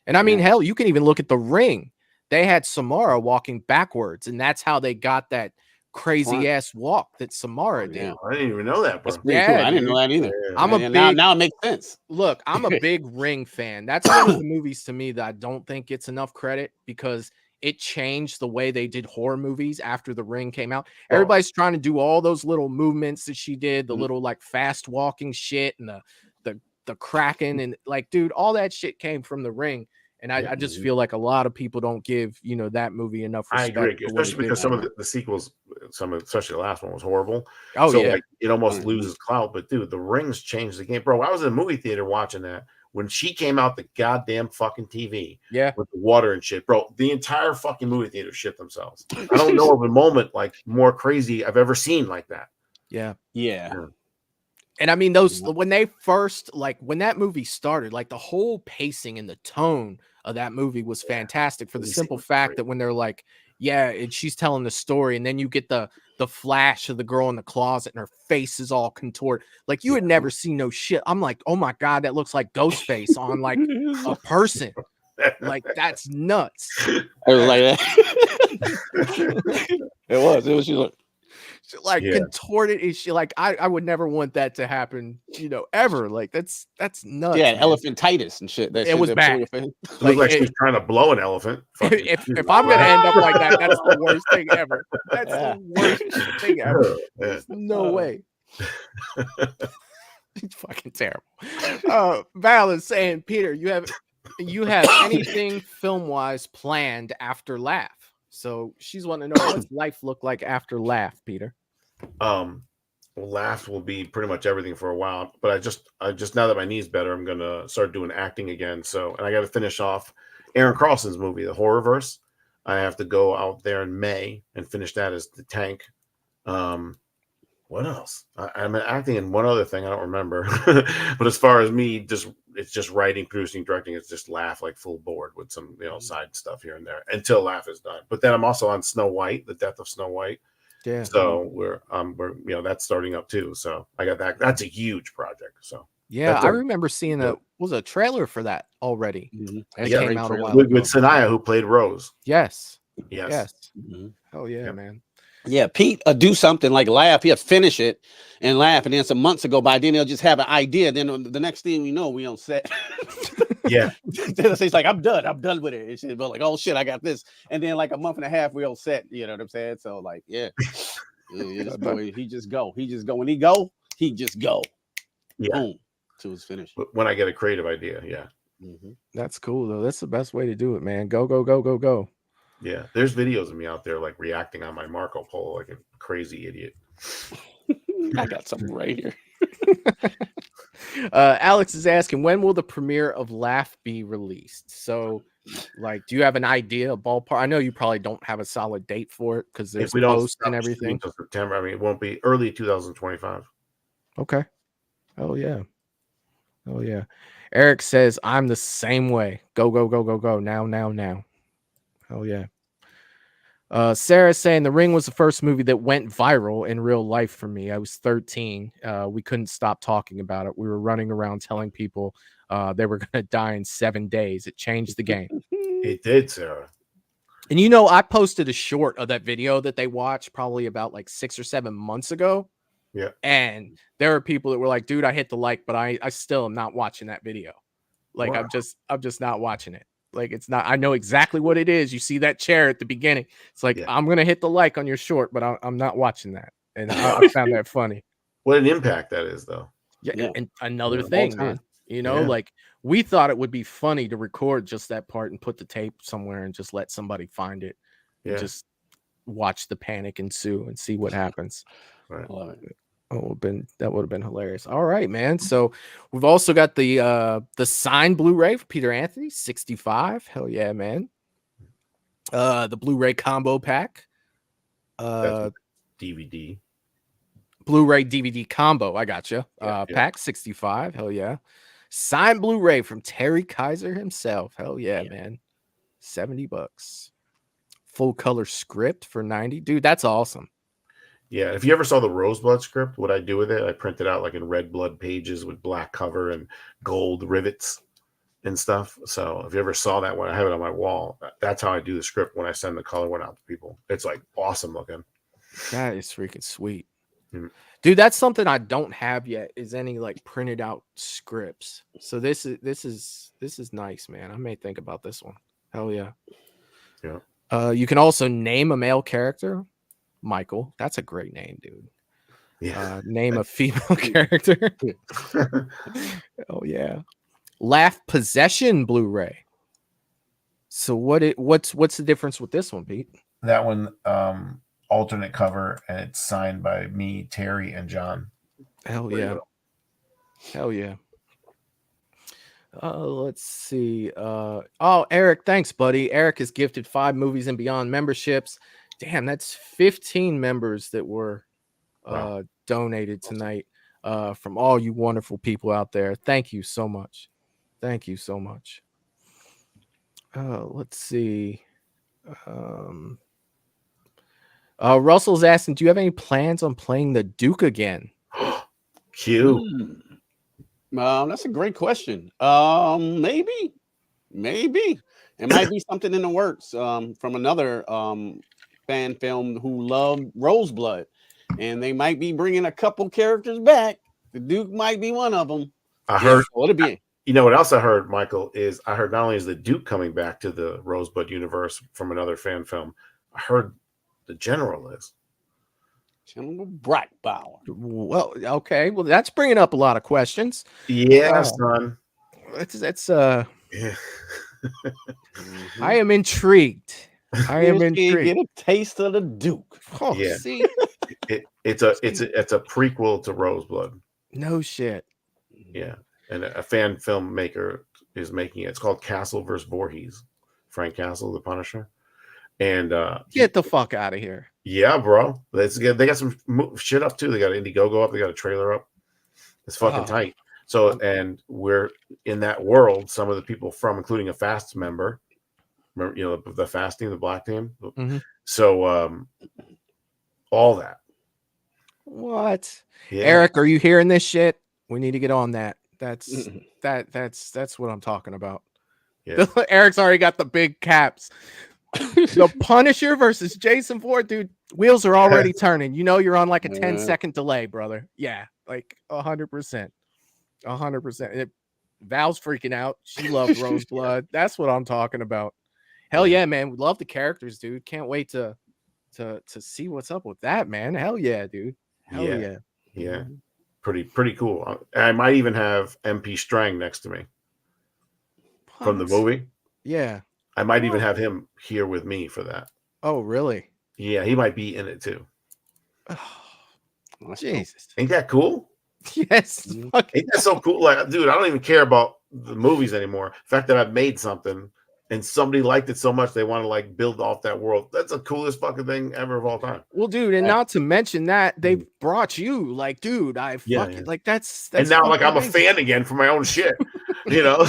And I mean, hell, you can even look at The Ring. They had Samara walking backwards, and that's how they got that crazy ass walk that Samara did. I didn't even know that, bro. That's pretty cool. I didn't know that either. Now it makes sense. Look, I'm a big Ring fan. That's one of the movies to me that I don't think gets enough credit because it changed the way they did horror movies after The Ring came out. Everybody's trying to do all those little movements that she did, the little like fast walking shit and the cracking and like, dude, all that shit came from The Ring. And I just feel like a lot of people don't give, that movie enough respect. I agree, especially because some of the sequels, especially the last one was horrible. Oh, so like, it almost loses clout. But dude, The Ring's changed the game. Bro, I was in a movie theater watching that when she came out the goddamn fucking TV with the water and shit. Bro, the entire fucking movie theater shit themselves. I don't know of a moment like more crazy I've ever seen like that. Yeah. And I mean, when that movie started, like the whole pacing and the tone of that movie was fantastic for the simple fact that when they're like, and she's telling the story, and then you get the flash of the girl in the closet and her face is all contorted. Like you had never seen no shit. I'm like, oh my God, that looks like Ghostface on like a person. Like that's nuts. It was like that. It was. She looked. Contorted is she like I would never want that to happen, ever. Like that's nuts. Yeah, elephantitis and shit. It was bad. Like she was trying to blow an elephant. If I'm gonna end up like that, that's the worst thing ever. That's the worst thing ever. There's no way. It's fucking terrible. Val is saying, Peter, you have anything film wise planned after Laugh? So she's wanting to know what's life look like after Laugh, Peter. Laugh will be pretty much everything for a while, but I just now that my knee's better, I'm gonna start doing acting again. So, and I got to finish off Aaron Carlson's movie, The Horrorverse. I have to go out there in May and finish that as the Tank. What else? I'm acting in one other thing I don't remember, but as far as me, it's just writing, producing, directing. It's just Laugh, like full board with some side stuff here and there until Laugh is done. But then I'm also on Snow White, The Death of Snow White. Yeah. So we're that's starting up too. So I got that. That's a huge project. So I remember seeing a trailer for that already. It came out a while with Sanaya, who played Rose. Yes. Mm-hmm. Hell yeah, man. Yeah, Pete do something like laugh. He'll finish it and laugh, and then some months will go by. Then he'll just have an idea. Then the next thing we know, we on set. Yeah. Then he's like, I'm done with it. And shit, but like, oh shit, I got this. And then like a month and a half, we on set. You know what I'm saying? So like, yeah, this boy, he just go. When he go, he just go. Yeah. Boom. Till it's finished. When I get a creative idea, yeah. That's cool though. That's the best way to do it, man. Go, go, go, go, go. Yeah, there's videos of me out there like reacting on my Marco Polo like a crazy idiot. I got something right here. Alex is asking, when will the premiere of Laugh be released? So, like, do you have an idea, a ballpark? I know you probably don't have a solid date for it because there's post and everything. Until September. I mean, it won't be early 2025. Okay. Oh yeah. Oh yeah. Eric says, I'm the same way. Go, go, go, go, go. Now, now, now. Oh yeah. Sarah's saying The Ring was the first movie that went viral in real life for me. I was 13. We couldn't stop talking about it. We were running around telling people they were going to die in 7 days. It changed the game. It did, Sarah. And you know, I posted a short of that video that they watched probably about like 6 or 7 months ago. Yeah. And there are people that were like, dude, I hit the like, but I still am not watching that video. Like, wow. I'm just not watching it. Like, it's not, I know exactly what it is. You see that chair at the beginning. It's like, I'm going to hit the like on your short, but I'm not watching that. And I found that funny. What an impact that is, though. Yeah. And another thing, man, you know, like we thought it would be funny to record just that part and put the tape somewhere and just let somebody find it. And just watch the panic ensue and see what happens. Right. Love it. That would have been hilarious. All right, man. So we've also got the signed Blu-ray for Peter Anthony, 65. Hell yeah, man. The Blu-ray combo pack. DVD. Blu-ray DVD combo. I gotcha. Pack 65. Hell yeah. Signed Blu-ray from Terry Kaiser himself. Hell yeah, man. $70. Full color script for 90. Dude, that's awesome. Yeah, if you ever saw the Roseblood script, what I do with it, I print it out like in red blood pages with black cover and gold rivets and stuff. So if you ever saw that one, I have it on my wall. That's how I do the script when I send the color one out to people. It's like awesome looking. That is freaking sweet. Dude, that's something I don't have yet, is any like printed out scripts. So this is nice, man. I may think about this one. Hell yeah. Yeah. You can also name a male character. Michael, that's a great name, dude. Yeah. Name a female character. Oh yeah. Laugh Possession Blu-ray. So what's the difference with this one, Pete? That one, alternate cover, and it's signed by me, Terry, and John. Hell yeah. Hell yeah. Let's see. Eric, thanks, buddy. Eric has gifted 5 Movies and Beyond memberships. Damn, that's 15 members that were donated tonight from all you wonderful people out there. Thank you so much. Thank you so much. Let's see. Russell's asking, do you have any plans on playing the Duke again? Q. That's a great question. Maybe. It might be something in the works from another fan film who loved Roseblood, and they might be bringing a couple characters back. The Duke might be one of them. I heard. What it be? You know what else I heard, Michael, is I heard not only is the Duke coming back to the Rosebud universe from another fan film, I heard the General is. General Brightbauer. Well, okay. Well, that's bringing up a lot of questions. Yeah, son. That's yeah. I am intrigued. I am intrigued. Get a taste of the Duke. Oh, yeah. See? It's a prequel to Roseblood. No shit. Yeah. And a fan filmmaker is making it. It's called Castle vs. Voorhees. Frank Castle, the Punisher. And get the fuck out of here. Yeah, bro. They got some shit up too. They got Indiegogo up. They got a trailer up. It's fucking tight. So, and we're in that world. Some of the people from, including a FAST member, remember, you know, the FAST team, the black team. Mm-hmm. So, all that. What? Yeah. Eric, are you hearing this shit? We need to get on that. That's what I'm talking about. Yeah. Eric's already got the big caps. The Punisher versus Jason Ford, dude. Wheels are already turning. You know you're on like a 10-second delay, brother. Yeah, like 100%. 100%. Val's freaking out. She loved Roseblood. That's what I'm talking about. Hell yeah, man. We love the characters, dude. Can't wait to see what's up with that, man. Hell yeah, dude. Hell yeah. Yeah. Pretty cool. I might even have MP Strang next to me from the movie. Yeah. I might even have him here with me for that. Oh, really? Yeah, he might be in it too. Oh, Jesus. Ain't that cool? Yes. Ain't that so cool? Like, dude, I don't even care about the movies anymore. The fact that I've made something and somebody liked it so much they want to like build off that world. That's the coolest fucking thing ever of all time. Well, dude, and not to mention that they brought you, like, dude, like that's and now like I'm a fan again for my own shit, you know.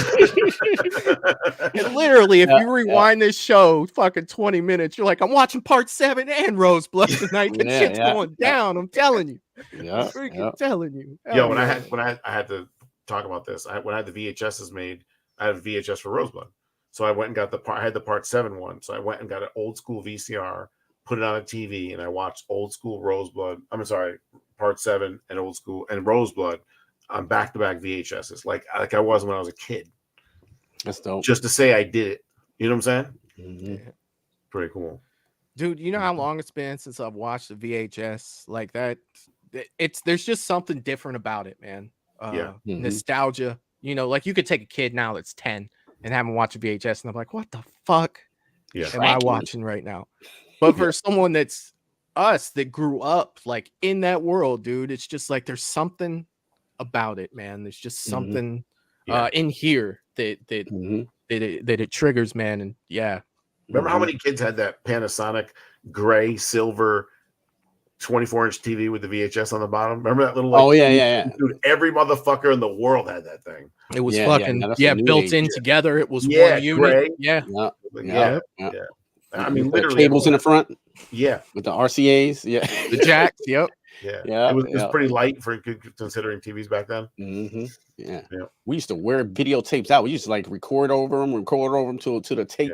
And literally, if you rewind this show fucking 20 minutes, you're like, I'm watching part 7 and Roseblood tonight. That shit's going down. I'm telling you. Yeah, freaking telling you. Yo, when I had to talk about this, when I had the VHSs made, I had a VHS for Roseblood. So I went and got I had the part 7 one. So I went and got an old school VCR, put it on a TV, and I watched old school Roseblood. I'm sorry, part 7 and old school and Roseblood on back-to-back VHSs, like I was when I was a kid. That's dope. Just to say I did it. You know what I'm saying? Mm-hmm. Pretty cool. Dude, you know how long it's been since I've watched a VHS like that? There's just something different about it, man. Nostalgia. You know, like you could take a kid now that's 10 and have him watch a VHS, and I'm like, what the fuck am I watching right now? But for someone that's us that grew up like in that world, dude, it's just like there's something about it, man. There's just something in here that it triggers, man. And remember how many kids had that Panasonic gray silver 24-inch TV with the VHS on the bottom? Remember that little? Like, dude, every motherfucker in the world had that thing. It was built in together. It was one unit. Gray. Yeah. I mean, literally cables in the front. Yeah, with the RCA's. Yeah, the jacks. Yep. Yeah. It was pretty light for considering TVs back then. Mm-hmm. Yeah. We used to wear videotapes out. We used to like record over them till the tape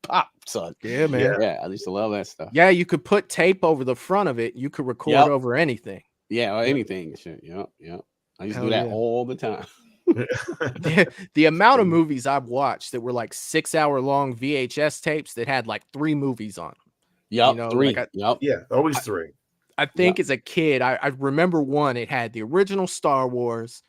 pop, son. Yeah, man. Yeah, I used to love that stuff. Yeah, you could put tape over the front of it. You could record over anything. Yeah, or anything. Shit. Yeah. I used to do that all the time. The amount of movies I've watched that were like 6-hour-long VHS tapes that had like 3 movies on them. Yep, you know, 3. Like always 3. I think as a kid, I remember one. It had the original Star Wars,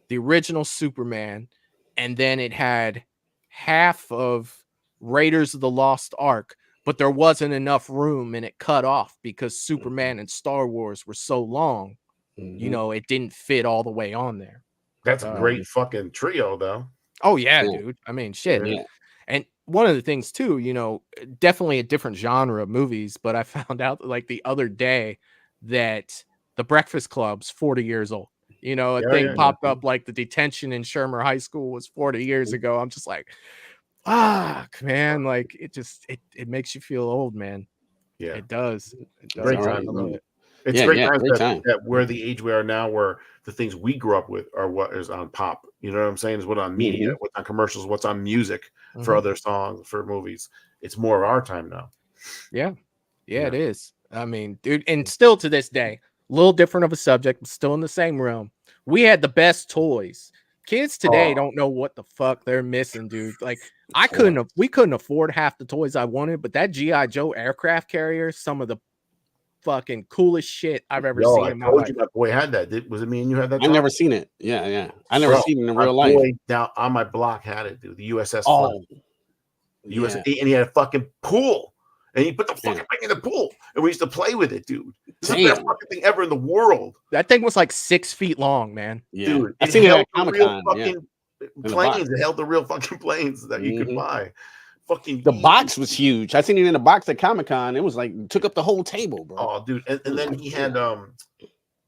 the original Superman, and then it had half of Raiders of the Lost Ark, but there wasn't enough room and it cut off because Superman and Star Wars were so long. You know, it didn't fit all the way on there. That's a great fucking trio, though. Oh, yeah, dude. I mean, shit. Yeah. And one of the things, too, you know, definitely a different genre of movies, but I found out like the other day that The Breakfast Club's 40 years old. You know, a thing popped up like the detention in Shermer High School was 40 years ago. I'm just like, fuck, man. Like, it makes you feel old, man. Yeah. It does. Great time. It's great times that we're the age we are now, where the things we grew up with are what is on pop. You know what I'm saying? Is what on media, what's on commercials, what's on music for other songs, for movies. It's more of our time now. Yeah, it is. I mean, dude, and still to this day, a little different of a subject, but still in the same realm. We had the best toys. Kids today don't know what the fuck they're missing, dude. Like we couldn't afford half the toys I wanted, but that G.I. Joe aircraft carrier, some of the fucking coolest shit I've ever seen in my life. You, my boy had that. Was it me and you had that? I never seen it. Yeah. I never seen it in real life. Boy down on my block had it, dude. The USS. USS, and he had a fucking pool, and he put the fucking thing in the pool, and we used to play with it, dude. It's the best fucking thing ever in the world. That thing was like 6 feet long, man. Yeah. Dude, I seen it at Comic-Con. Planes. It held the real fucking planes that you could buy. Fucking the box was huge. I seen it in a box at Comic-Con. It was like took up the whole table, bro. Oh, dude. And then he had the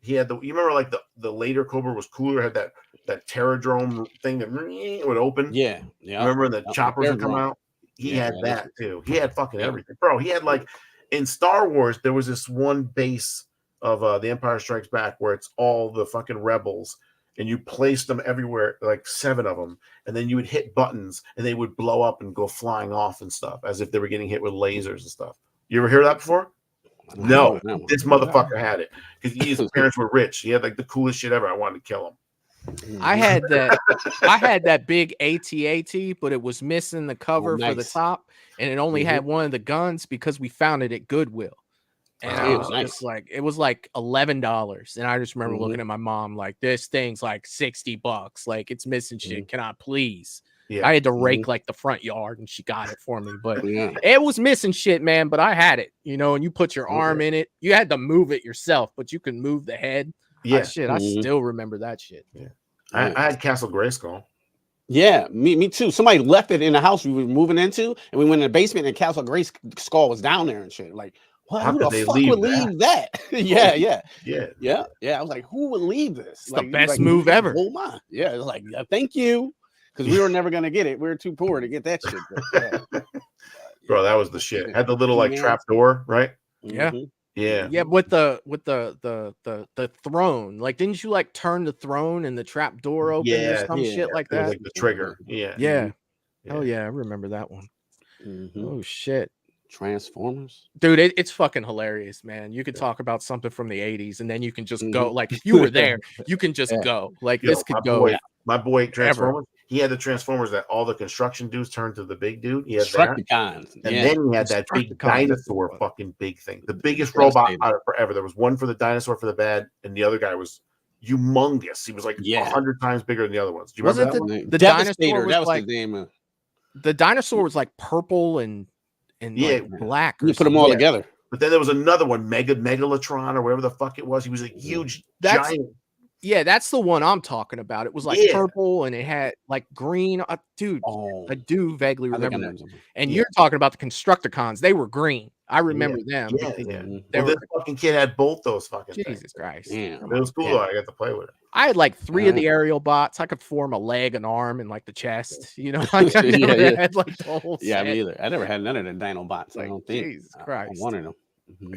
you remember like the later Cobra was cooler, had that Terradrome thing that would open. Yeah. Remember the choppers would come out? He had that too. He had fucking everything. Bro, he had like in Star Wars, there was this one base of The Empire Strikes Back where it's all the fucking rebels. and you placed them everywhere, like 7 of them, and then you would hit buttons and they would blow up and go flying off and stuff as if they were getting hit with lasers and stuff. You ever hear that before? No, this motherfucker had it because his parents were rich. He had like the coolest shit ever. I wanted to kill him. I had that big AT-AT, but it was missing the cover for the top, and it only had one of the guns because we found it at Goodwill. And I was just like, it was like $11. And I just remember looking at my mom like, this thing's like $60. Like, it's missing shit. Can I please? Yeah. I had to rake like the front yard and she got it for me. But it was missing shit, man. But I had it, you know, and you put your arm in it. You had to move it yourself, but you can move the head. Yeah. I still remember that shit. Yeah. I had Castle Grayskull. Yeah, me too. Somebody left it in the house we were moving into, and we went in the basement, and Castle Grayskull was down there and shit. Like, what? Who the fuck would leave that? yeah. I was like, who would leave this? It's like, the best move ever. Oh my! Yeah, it's like, thank you, because we were never gonna get it. We were too poor to get that shit. But, bro, that was the shit. Had the little like trap door, right? Yeah. Yeah, with the throne. Like, didn't you like turn the throne and the trap door open or some shit like that? Like the trigger. Yeah. Hell yeah, I remember that one. Oh shit. Transformers, dude, it's fucking hilarious, man. You could talk about something from the 80s and then you can just go like you were there. You can just go like this could go. My boy Transformers. He had the Transformers that all the construction dudes turned to the big dude. He had that. And then he had that big dinosaur fucking big thing. The biggest robot out of forever. There was one for the dinosaur for the bad, and the other guy was humongous. He was like 100 times bigger than the other ones. Do you remember that one? The dinosaur was like, the dinosaur was like purple and like black. You put them all together. But then there was another one, Megalotron or whatever the fuck it was. He was a huge giant. Yeah, that's the one I'm talking about. It was like purple and it had like green. Dude, I do vaguely remember that. And you're talking about the Constructicons. They were green. I remember them. Well, this fucking kid had both those fucking Jesus things. Christ. It was cool though. I got to play with it. I had like 3 of the aerial bots. I could form a leg, an arm, and like the chest. You know, I had like the whole set. Me either. I never had none of the Dino bots. Like, I don't think. Jesus Christ. I wanted them.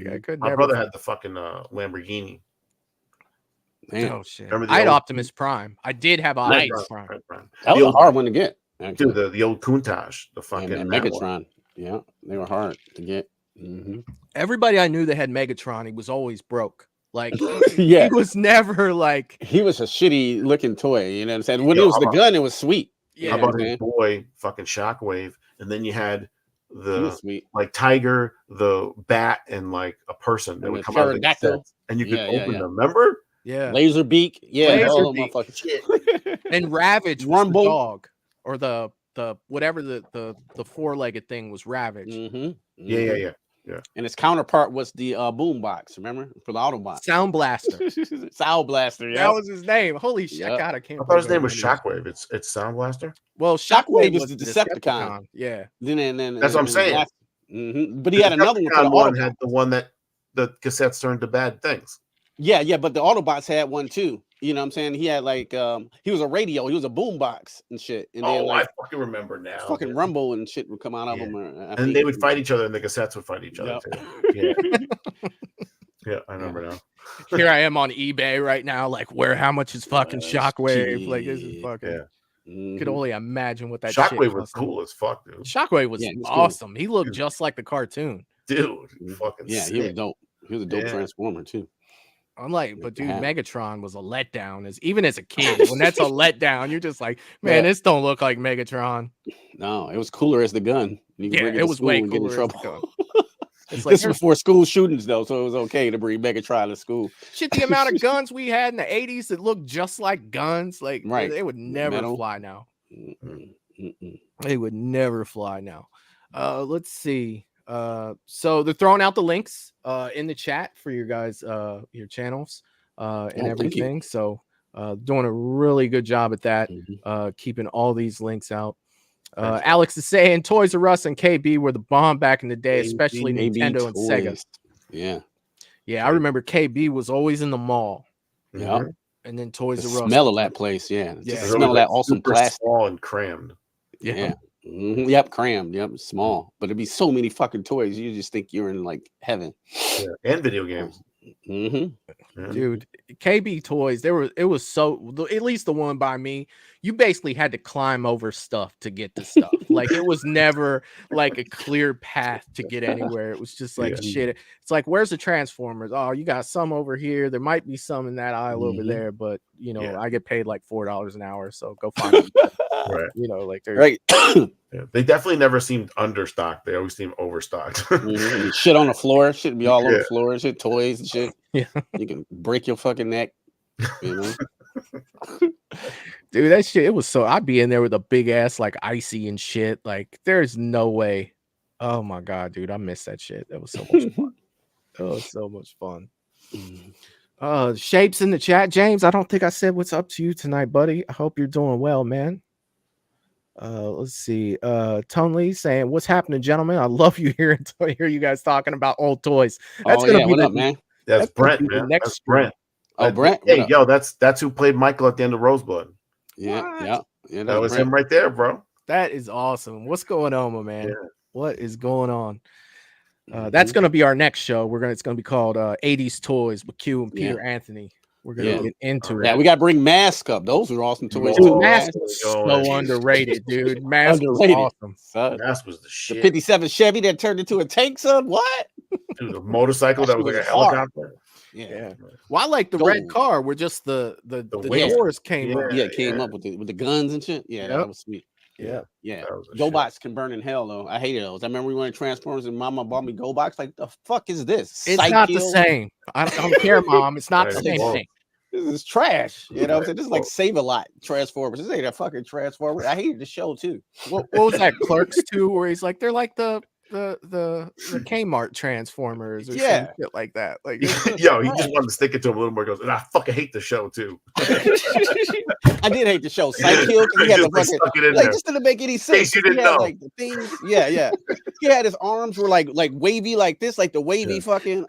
I could My brother had the fucking Lamborghini. Man. Oh shit! I had Optimus Prime. I did have Optimus Prime. That was a hard one to get. Dude, the old Countach, the fucking Megatron. Yeah, they were hard to get. Everybody I knew that had Megatron, he was always broke. Like, he was never like. He was a shitty looking toy. You know what I'm saying? When it was the gun, it was sweet. Yeah, how about his boy, fucking Shockwave, and then you had the like Tiger, the Bat, and like a person that would come out of the sets, and you could open them. Remember? Yeah, Laser Beak, and Ravage was the dog, or the whatever the 4-legged thing was Ravage. Yeah. And its counterpart was the boom box. Remember, for the Autobot, Sound Blaster. Sound Blaster. Yeah, that was his name. Holy shit! God, I can't. I thought his name was Shockwave. It's Sound Blaster. Well, Shockwave was the Decepticon. Yeah. Then that's what I'm saying. But he had another one. Had the one that the cassettes turned to bad things. Yeah, but the Autobots had one too. You know what I'm saying? He had like he was a radio, he was a boom box and shit. And then, like, I fucking remember now. Fucking Rumble and shit would come out of them. And they would fight each other, and the cassettes would fight each other too. Yeah, I remember now. Here I am on eBay right now, like, how much is fucking Shockwave? Like, this is fucking could only imagine what that Shockwave was cool as fuck, dude. Shockwave was awesome. Cool. He looked just like the cartoon. Dude, fucking sick. He was dope. He was a dope Transformer too. I'm like, but dude, Megatron was a letdown. Even as a kid, when that's a letdown, you're just like, man, this don't look like Megatron. No, it was cooler as the gun. It was way cooler as the gun. It's like, this was before school shootings though, so it was okay to bring Megatron to school. Shit, the amount of guns we had in the 80s that looked just like guns, like they would never fly now. They would never fly now. Let's see. So they're throwing out the links in the chat for your guys your channels and everything. So doing a really good job at that, keeping all these links out. Alex is saying Toys R Us and KB were the bomb back in the day, especially Nintendo and Sega. I remember KB was always in the mall. And then Toys R Us. Smell of that place, smell of that awesome plastic, small and crammed. Yep, crammed. Yep, small, but it'd be so many fucking toys. You just think you're in like heaven. And video games. Dude, KB Toys, it was so, at least the one by me, you basically had to climb over stuff to get to stuff. Like it was never like a clear path to get anywhere. It was just like shit. It's like, where's the Transformers? Oh, you got some over here. There might be some in that aisle over there, but you know, I get paid like $4 an hour, so go find them. Right. You know, like they're Right. They definitely never seemed understocked. They always seemed overstocked. Shit on the floor. Shit be all on the floor. Shit, toys and shit. Yeah. You can break your fucking neck. You know. Dude, that shit, it was so, I'd be in there with a big ass like icy and shit. Like, there's no way. Oh my god, dude, I miss that shit. That was so much fun. That was so much fun. Shapes in the chat. James, I don't think I said what's up to you tonight, buddy. I hope you're doing well, man. Let's see. Tone Lee saying, what's happening, gentlemen? I love you hear you guys talking about old toys. That's gonna be what up, man? That's Brent, man. That's Brent. Oh, Brent. Hey, yo, that's who played Michael at the end of Rosebud. Yeah. That was him right there, bro. That is awesome. What's going on, my man? What is going on? That's gonna be our next show. It's gonna be called 80s Toys with Q and Peter Anthony. We're gonna get into it. Yeah, we gotta bring Mask up. Those are awesome toys. Dude, Mask was so underrated, dude. Mask was awesome. Mask was the shit. The 57 Chevy that turned into a tank, son. What? Dude, the motorcycle that was like a helicopter. Yeah. Well, I like the red car where just the doors came up. Yeah, came up with the guns and shit. Yeah, that was sweet. Yeah. GoBots can burn in hell though. I hated those. I remember we went to Transformers and Mama bought me GoBots. Like, the fuck is this? It's not the same. I don't care, Mom. It's not the same thing. This is trash. You know what I'm saying? This is like Save-A-Lot Transformers. This ain't a fucking Transformer. I hated the show too. What was that Clerks 2 where he's like, they're like the Kmart Transformers or some shit like that. Like, yo, he just wanted to stick it to him a little more. He goes, and I fucking hate the show too. I did hate the show. Psych Hill, because he had the fucking like, this didn't make any sense. You didn't know. Like the things, he had his arms were like wavy like this, like the wavy fucking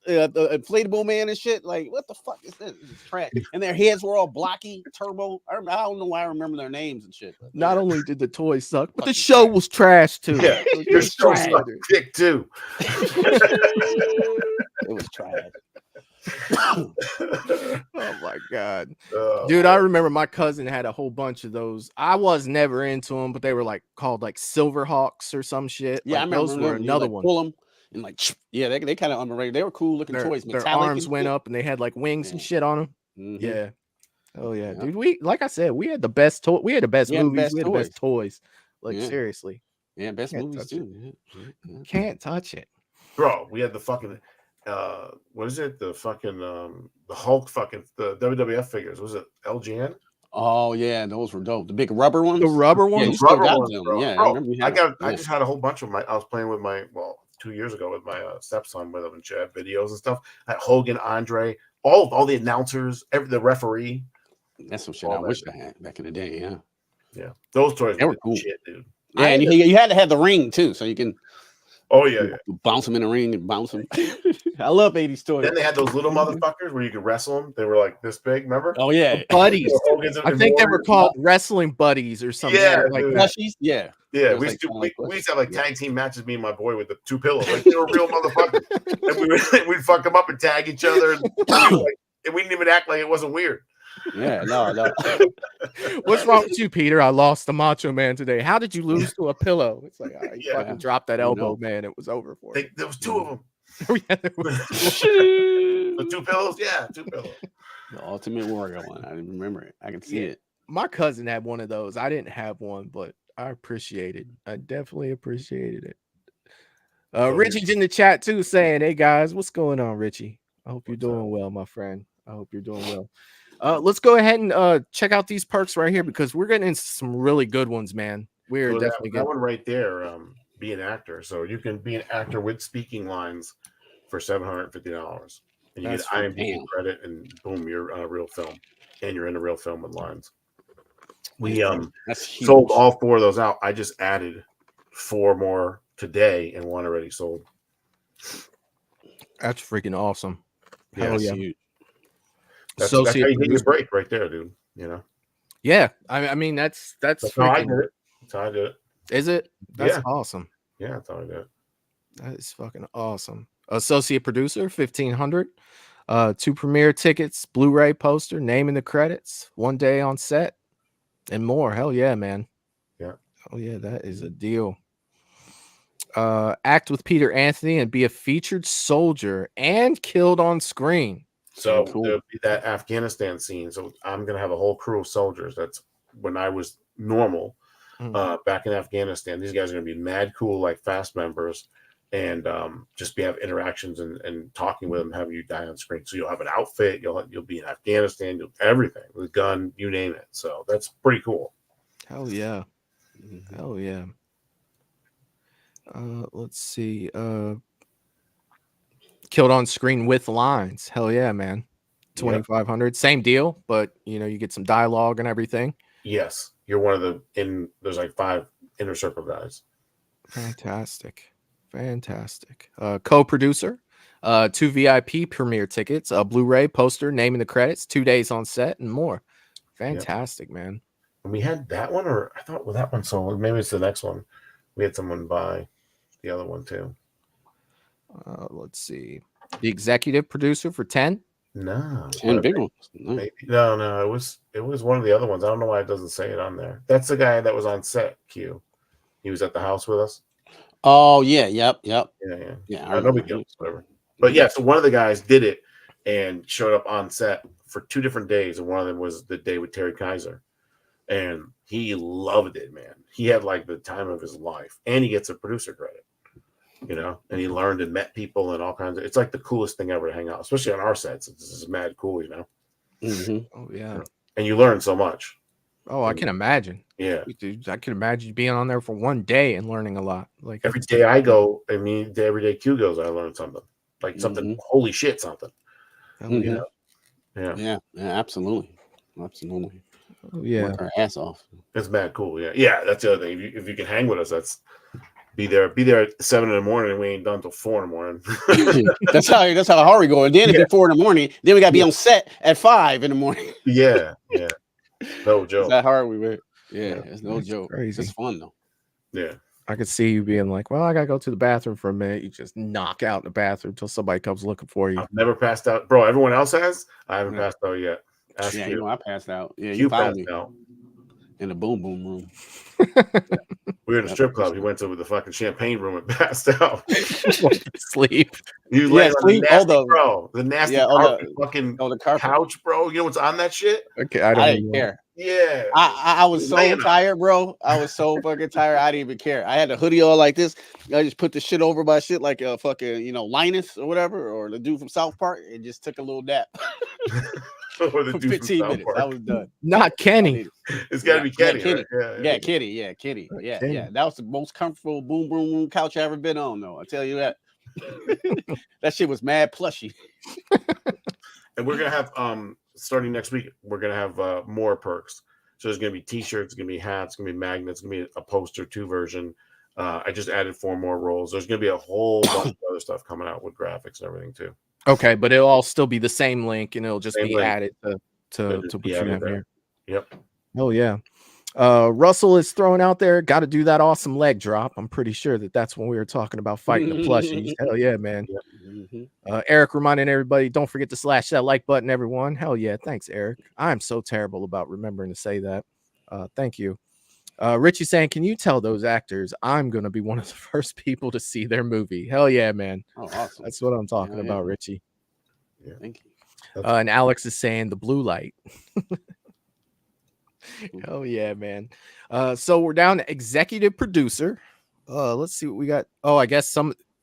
the inflatable man and shit. Like, what the fuck is this? This is trash. And their heads were all blocky, turbo. I don't know why I remember their names and shit. Not only did the toys suck, but the show was trash too. Yeah, your show sucked dick too. It was trash. Oh my god, dude! I remember my cousin had a whole bunch of those. I was never into them, but they were like called like Silverhawks or some shit. Yeah, like, I remember those were another one. Pull them. And like, they kind of underrated. They were cool looking toys. Their arms went up and they had like wings and shit on them. Yeah. Oh yeah, dude. We, like I said, we had the best toy. We had the best movies. We had the best toys. Like seriously. Yeah, best movies too. Can't touch it, bro. We had the fucking what is it? The fucking the Hulk fucking the WWF figures. Was it LGN? Oh yeah, those were dope. The big rubber ones. The rubber ones. Yeah, you still got them. Bro. Yeah, bro, I just had a whole bunch of my. I was playing with my 2 years ago with my stepson with him and Chad videos and stuff. I had Hogan, Andre, all the announcers, the referee. That's some shit I wish I had back in the day. Yeah. Those toys were cool, shit, dude. Yeah, and you had to have the ring too, so you can. Oh yeah. Bounce them in the ring and bounce them. I love 80s toys. Then they had those little motherfuckers where you could wrestle them. They were like this big, remember? Oh yeah, buddies. I think they were called wrestling buddies or something. Yeah, like plushies. Yeah. Yeah, we used to have like tag team matches, me and my boy with the two pillows. Like, they were real motherfuckers. And we'd fuck them up and tag each other. And we didn't even act like it wasn't weird. Yeah, no. What's wrong with you, Peter? I lost the Macho Man today. How did you lose to a pillow? It's like, you fucking dropped that elbow, man. It was over for you. There was two of them. The two pillows? Yeah, two pillows. The Ultimate Warrior one. I didn't remember it. I can see it. My cousin had one of those. I didn't have one, but I appreciated it. I definitely appreciated it. Richie's in the chat too, saying, "Hey guys, what's going on, Richie? I hope you're doing well, my friend. I hope you're doing well." Let's go ahead and check out these perks right here because we're getting into some really good ones, man. We're definitely that one right there. Be an actor, so you can be an actor with speaking lines for $750, and you get IMDb credit, and boom, you're on a real film, and you're in a real film with lines. We sold all 4 of those out. I just added 4 more today, and 1 already sold. That's freaking awesome. Hell yeah. That's how you get your break right there, dude. You know? Yeah. I mean, that's how I did it. That's how I did it. Is it? That's awesome. Yeah, that's how I did it. That is fucking awesome. Associate producer, 1,500. 2 premiere tickets, Blu-ray poster, name in the credits, 1 day on set, and more. Hell yeah, man. Yeah. Oh yeah, that is a deal. Act with Peter Anthony and be a featured soldier and killed on screen. So Cool. there'll be that Afghanistan scene. So I'm gonna have a whole crew of soldiers. That's when I was normal back in Afghanistan. These guys are gonna be mad cool, like fast members, and just have interactions and talking with them, having you die on screen. So you'll have an outfit, you'll be in Afghanistan, everything, the gun, you name it. So that's pretty cool. Hell yeah. Hell yeah. Let's see. Killed on screen with lines. Hell yeah, man. 2,500. Yep. Same deal, but you get some dialogue and everything. Yes, you're one of there's like 5 inner circle guys. Fantastic. Co-producer, 2 VIP premiere tickets, a Blu-ray poster, name in the credits, 2 days on set, and more. Fantastic, man. And we had that one, or I thought that one sold. Maybe it's the next one. We had someone buy the other one too. Let's see. The executive producer for 10. No, 10 big ones. No, it was one of the other ones. I don't know why it doesn't say it on there. That's the guy that was on set. Q. He was at the house with us. Oh yeah, yep. Yeah. I know whatever. But yeah, so one of the guys did it and showed up on set for 2 different days, and one of them was the day with Terry Kaiser, and he loved it, man. He had like the time of his life, and he gets a producer credit, and he learned and met people and all kinds of. It's like the coolest thing ever to hang out, especially on our sets. It's just mad cool, Oh yeah, and you learn so much. Oh, I can imagine. Yeah, dude, I can imagine being on there for 1 day and learning a lot. Like every day I go, every day Q goes, I learn something. Like something, holy shit, something. Yeah, absolutely. Oh, yeah, work our ass off. It's mad cool. Yeah. That's the other thing. If you can hang with us, that's be there at 7 in the morning, and we ain't done till 4 in the morning. that's how hard we go. And then it'd be 4 in the morning. Then we got to be on set at 5 in the morning. Yeah. No joke. That's how hard we went. Yeah, it's no joke. Crazy. It's fun though. Yeah. I could see you being like, well, I gotta go to the bathroom for a minute. You just knock out in the bathroom until somebody comes looking for you. I've never passed out, bro. Everyone else has. I haven't passed out yet. I passed out. Yeah, you passed out in the boom room. We were in a strip club. He went to the fucking champagne room and passed out. Sleep. He was laying on the nasty fucking couch, bro. You know what's on that shit? Okay, I didn't care. Yeah, I was so tired, bro. I was so fucking tired. I didn't even care. I had a hoodie on like this. I just put the shit over my shit like a fucking Linus or whatever, or the dude from South Park, and just took a little nap. Or the for dude 15 from minutes. South Park. I was done. Not Kenny. It's got to be Kenny. Kitty. Right? Kitty. Yeah, Kitty. Yeah. That was the most comfortable boom room couch I ever been on, though. I tell you that. That shit was mad plushy. And we're gonna have starting next week, we're gonna have more perks. So there's gonna be t-shirts, gonna be hats, gonna be magnets, gonna be a poster 2 version. I just added 4 more roles. There's gonna be a whole bunch of other stuff coming out with graphics and everything too. Okay, but it'll all still be the same link, and it'll just be added to what you have here. Yep. Oh yeah. Russell is throwing out there, got to do that awesome leg drop. I'm pretty sure that's when we were talking about fighting the plushies. Hell yeah, man. Eric reminding everybody, don't forget to slash that like button, everyone. Hell yeah. Thanks, Eric. I'm so terrible about remembering to say that. Thank you. Richie saying, can you tell those actors I'm going to be one of the first people to see their movie? Hell yeah, man. Oh, awesome. That's what I'm talking about, Richie. Yeah. Thank you. And Alex is saying the blue light. Oh yeah, man. So we're down to executive producer. Let's see what we got. Oh, I guess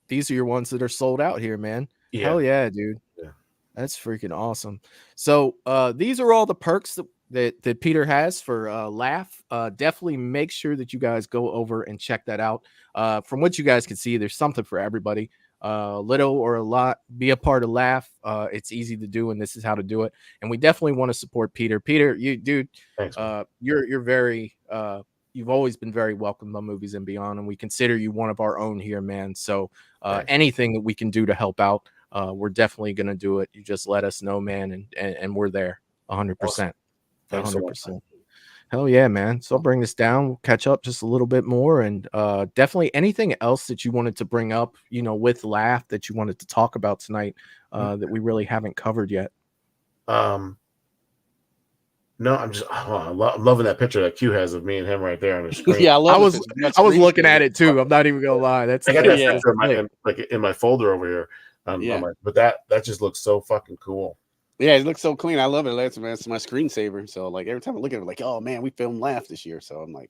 these are your ones that are sold out here, man. Yeah. Hell yeah, dude. Yeah. That's freaking awesome. So these are all the perks that Peter has for Laugh. Definitely make sure that you guys go over and check that out. From what you guys can see, there's something for everybody. Little or a lot, be a part of Laugh. It's easy to do, and this is how to do it. And we definitely want to support Peter. Peter, you dude, thanks, you're very you've always been very welcome on Movies and Beyond, and we consider you one of our own here, man. So anything that we can do to help out, we're definitely gonna do it. You just let us know, man, and we're there 100%. 100%. Hell yeah, man. So I'll bring this down. We'll catch up just a little bit more, and definitely anything else that you wanted to bring up, with Laugh that you wanted to talk about tonight that we really haven't covered yet. No, I'm just I'm loving that picture that Q has of me and him right there on the screen. Yeah, I was looking at it too. I'm not even gonna lie. That's I got that yeah. picture in my folder over here. But that just looks so fucking cool. Yeah, it looks so clean. I love it. That's my screensaver. So like every time I look at it, like, oh man, we filmed Laugh this year. So I'm like,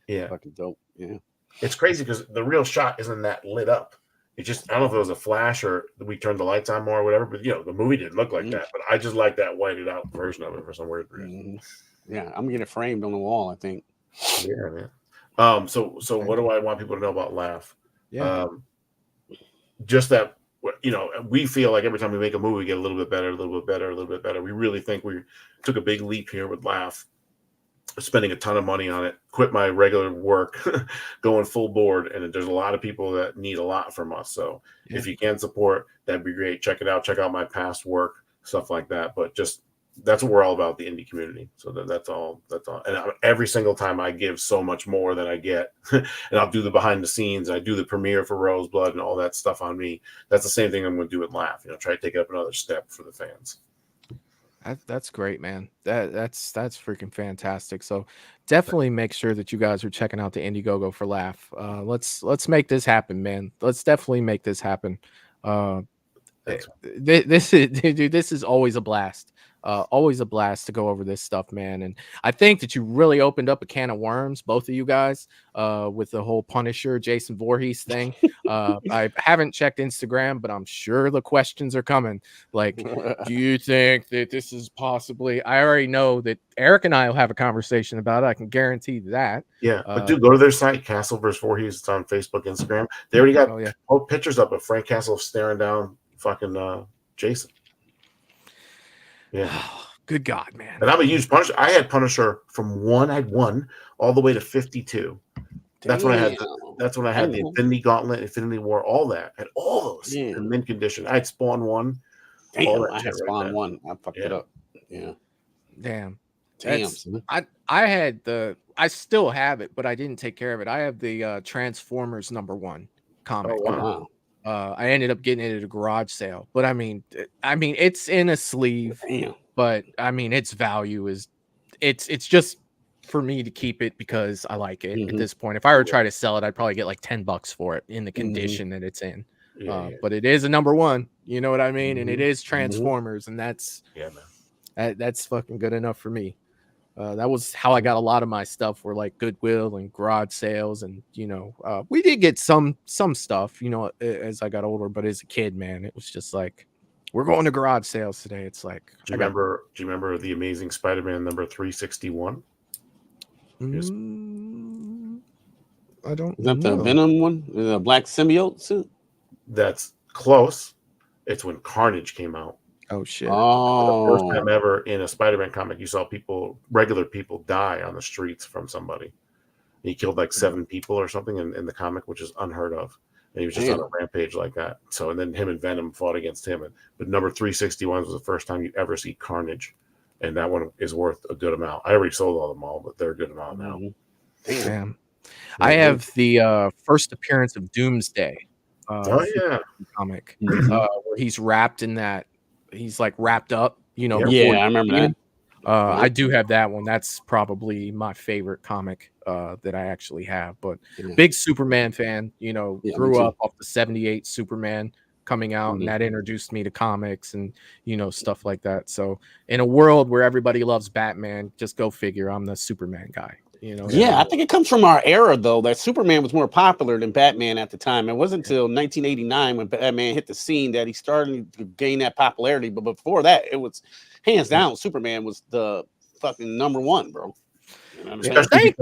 yeah, fucking dope. Yeah, it's crazy because the real shot isn't that lit up. It just, I don't know if it was a flash or we turned the lights on more or whatever, but the movie didn't look like that. But I just like that whited out version of it for some weird reason. Yeah, I'm gonna get it framed on the wall, I think. Yeah, man. So what do I want people to know about Laugh? Yeah. Just that, we feel like every time we make a movie, we get a little bit better, a little bit better, a little bit better. We really think we took a big leap here with Laugh, spending a ton of money on it, quit my regular work, going full board. And there's a lot of people that need a lot from us. So if you can support, that'd be great. Check it out. Check out my past work, stuff like that. But just, that's what we're all about, the indie community. So that's all. And every single time I give so much more than I get, and I'll do the behind the scenes. I do the premiere for Roseblood and all that stuff on me. That's the same thing I'm going to do with Laugh. Try to take it up another step for the fans. That's great, man. That's freaking fantastic. So definitely make sure that you guys are checking out the Indiegogo for Laugh. Let's make this happen, man. Let's definitely make this happen. This is always a blast. Always a blast to go over this stuff, man. And I think that you really opened up a can of worms, both of you guys, with the whole Punisher Jason Voorhees thing. I haven't checked Instagram, but I'm sure the questions are coming. Like, do you think that this is possibly? I already know that Eric and I will have a conversation about it. I can guarantee that. Yeah, but dude, go to their site, Castle vs. Voorhees. It's on Facebook, Instagram. They already got pictures up of Frank Castle staring down fucking Jason. Yeah. Good God, man. And I'm a huge Punisher. I had Punisher from 1 all the way to 52. That's when I had the Infinity Gauntlet, Infinity War, all that. I had all those in mint condition. I had Spawn 1. Damn, I had Spawn 1. I fucked it up. Yeah. Damn. I still have it, but I didn't take care of it. I have the Transformers #1 comic. Oh, wow. I ended up getting it at a garage sale, but I mean, it's in a sleeve. Damn. But I mean, its value is, it's just for me to keep it because I like it at this point. If I were to try to sell it, I'd probably get like $10 for it in the condition that it's in. But it is a #1, you know what I mean? And it is Transformers, and that's that's fucking good enough for me. That was how I got a lot of my stuff, were like Goodwill and garage sales, and we did get some stuff, as I got older. But as a kid, man, it was just like, we're going to garage sales today. It's like, do you remember the Amazing Spider-Man number 361? I don't. Is that the Venom one? The black symbiote suit? That's close. It's when Carnage came out. Oh shit! Oh, the first time ever in a Spider-Man comic, you saw regular people die on the streets from somebody. He killed like 7 people or something in the comic, which is unheard of. And he was just on a rampage like that. So, and then him and Venom fought against him. But number 361 was the first time you ever see Carnage, and that one is worth a good amount. I already sold all of them all, but they're a good amount now. Damn. I have the first appearance of Doomsday. Comic where he's wrapped in that. He's like wrapped up, Yeah, I remember that. I do have that one. That's probably my favorite comic that I actually have. But big Superman fan, grew up off the 78 Superman coming out, and that introduced me to comics and stuff like that. So in a world where everybody loves Batman, just go figure, I'm the Superman guy. I think it comes from our era, though, that Superman was more popular than Batman at the time. It wasn't until 1989 when Batman hit the scene that he started to gain that popularity. But before that, it was hands down, Superman was the fucking #1, bro. Thank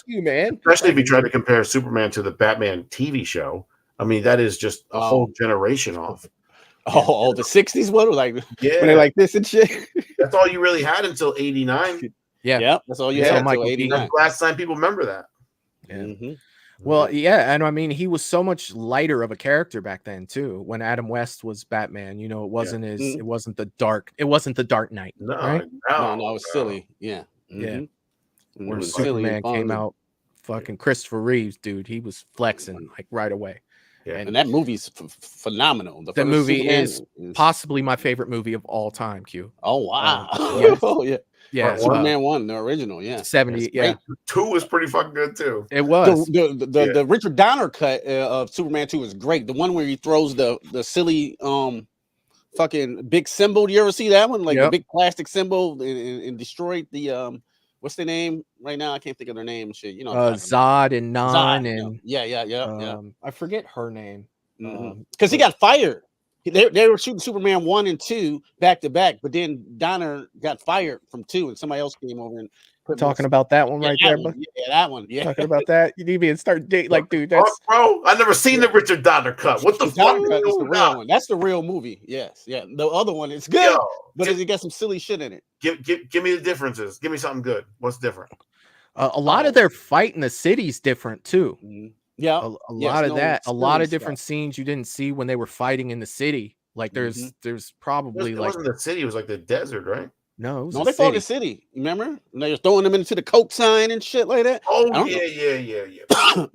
you, man. Especially if you try to compare Superman to the Batman TV show. I mean, that is just a whole generation off. Oh, the 60s one? Like, when they like this and shit? That's all you really had until 89. Yeah, that's all you had until 89. Last time people remember that. Yeah. Well, and I mean, he was so much lighter of a character back then too. When Adam West was Batman, it wasn't it wasn't the Dark Knight. No, right? No, it was silly. Yeah. Yeah. where was silly Superman and fun. came out. Fucking Christopher Reeves, dude, he was flexing like right away. Yeah. And that movie's phenomenal. The movie is possibly my favorite movie of all time. Q. Oh wow! Yes. Oh yeah, yeah. Superman 1, the original, yeah, 70. Yeah, 2 was pretty fucking good too. It was the Richard Donner cut of Superman 2 is great. The one where he throws the silly fucking big symbol. Do you ever see that one? Like the big plastic symbol and destroyed the what's the name right now? I can't think of their name. Shit, you know, Zod and Nan and yeah. I forget her name because he got fired. They were shooting Superman 1 and 2 back to back, but then Donner got fired from 2, and somebody else came over and put talking about that one right there. But yeah, that one. Yeah, talking about that. You need me to start date like, dude. That's bro. I never seen the Richard Donner cut. What the fuck? That's the real one. That's the real movie. Yes, yeah. The other one is good, but it got some silly shit in it. Give me the differences. Give me something good. What's different? A lot of their fight in the city's different too. Yeah, a lot of that. A lot of different scenes you didn't see when they were fighting in the city. Like there's probably it like wasn't the city. It was like the desert, right? No, they fought the city. Remember? And they were throwing them into the Coke sign and shit like that. Oh yeah.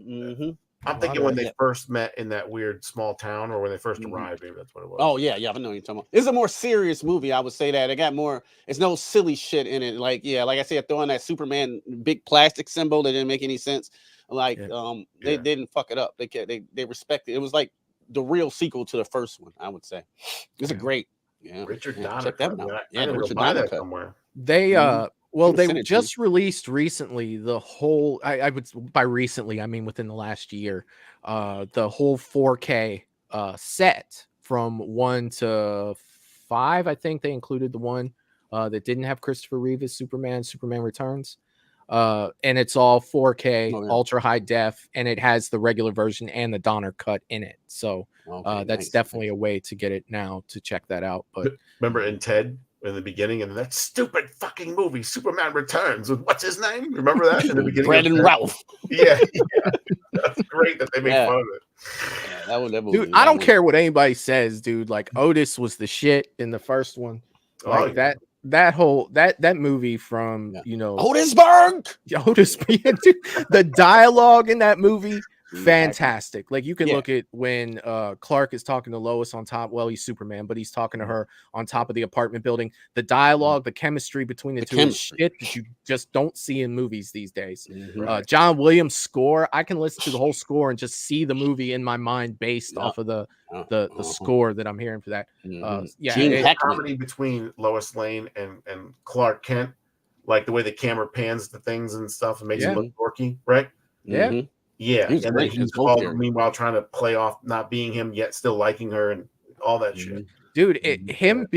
I'm thinking when they first met in that weird small town, or when they first arrived. Maybe that's what it was. Oh yeah, I know what you're talking about. It's a more serious movie. I would say that it got more. It's no silly shit in it. Like like I said, throwing that Superman big plastic symbol that didn't make any sense. Like they didn't fuck it up. They respected. It was like the real sequel to the first one. I would say it's a great. Yeah, Richard Donner. Check that one out. Yeah, the Richard buy Donner that cut. somewhere. They well, they just released recently the whole. I would by recently I mean within the last year, the whole 4K set from 1 to 5. I think they included the one that didn't have Christopher Reeve as Superman Returns. And it's all 4K ultra high def, and it has the regular version and the Donner cut in it. So that's definitely a way to get it now to check that out. But remember in Ted in the beginning, and that stupid fucking movie Superman Returns with what's his name? Remember that in the beginning? Brandon Ralph. Yeah, that's great that they make fun of it. Yeah, that dude, I don't care what anybody says, dude. Like Otis was the shit in the first one. Like that whole movie from Otisburg. Dude, the dialogue in that movie, fantastic. Like you can look at when Clark is talking to Lois on top. Well, he's Superman, but he's talking to her on top of the apartment building. The dialogue, the chemistry between the two is shit that you just don't see in movies these days. John Williams' score, I can listen to the whole score and just see the movie in my mind based off of the score that I'm hearing for that. Comedy between Lois Lane and Clark Kent, like the way the camera pans the things and stuff and makes it look dorky, right? Yeah, and then he's meanwhile trying to play off not being him yet still liking her and all that shit. Dude, him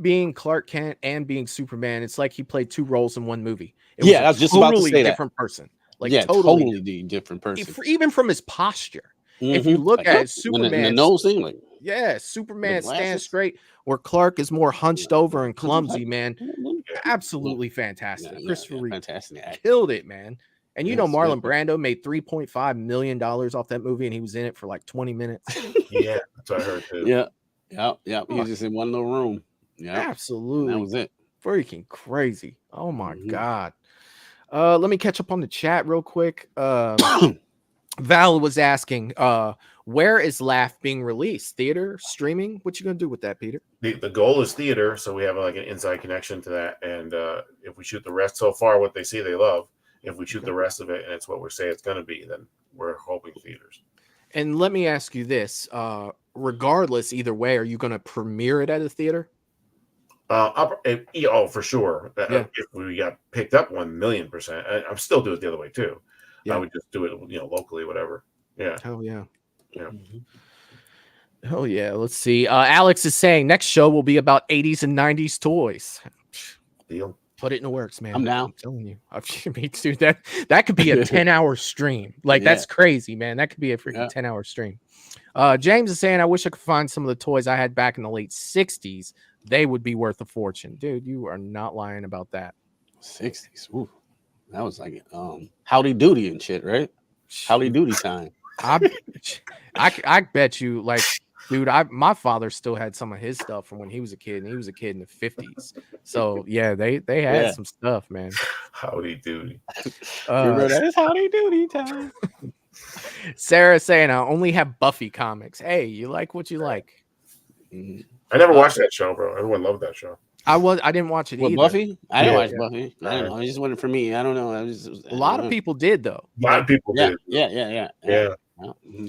being Clark Kent and being Superman, it's like he played 2 roles in one movie. I was just about to say different person. Like totally different person. Even from his posture. If you look at Superman, the nose thing, like Superman stands straight, where Clark is more hunched over and clumsy. Man, absolutely fantastic. Christopher Reeve fantastic, killed it, man. And Marlon Brando made $3.5 million off that movie, and he was in it for like 20 minutes. Yeah, that's what I heard too. Yeah. He was just in one little room. Yeah, absolutely. That was it. Freaking crazy. Oh my god. Let me catch up on the chat real quick. Val was asking, where is Laugh being released? Theater, streaming? What you gonna do with that, Peter? The goal is theater, so we have like an inside connection to that. And if we shoot the rest so far, what they see they love. If we shoot the rest of it and it's what we're saying it's going to be, then we're hoping theaters. And let me ask you this: regardless, either way, are you going to premiere it at a theater? For sure. If we got picked up 1,000,000%, I'm still do it the other way too. I would just do it, locally, whatever. Yeah. Hell yeah. Yeah. Oh yeah. Let's see. Alex is saying next show will be about 80s and 90s toys. Deal. Put it in the works, man. I'm down. I'm telling you. Me too. That could be a 10-hour stream. Like that's crazy, man. That could be a freaking 10-hour stream. James is saying, I wish I could find some of the toys I had back in the late 60s. They would be worth a fortune. Dude, you are not lying about that. 60s. Ooh. That was like Howdy Doody and shit, right? Howdy Doody time. I bet you like Dude, my father still had some of his stuff from when he was a kid, and he was a kid in the 50s. So yeah, they had some stuff, man. Howdy doody. It's howdy doody time. Sarah saying I only have Buffy comics. Hey, you like what you like. I never watched that show, bro. Everyone loved that show. I didn't watch it either. Buffy? I didn't watch Buffy. I don't know. It just wasn't for me. I don't know. A lot of people did though. A lot of people did. Yeah.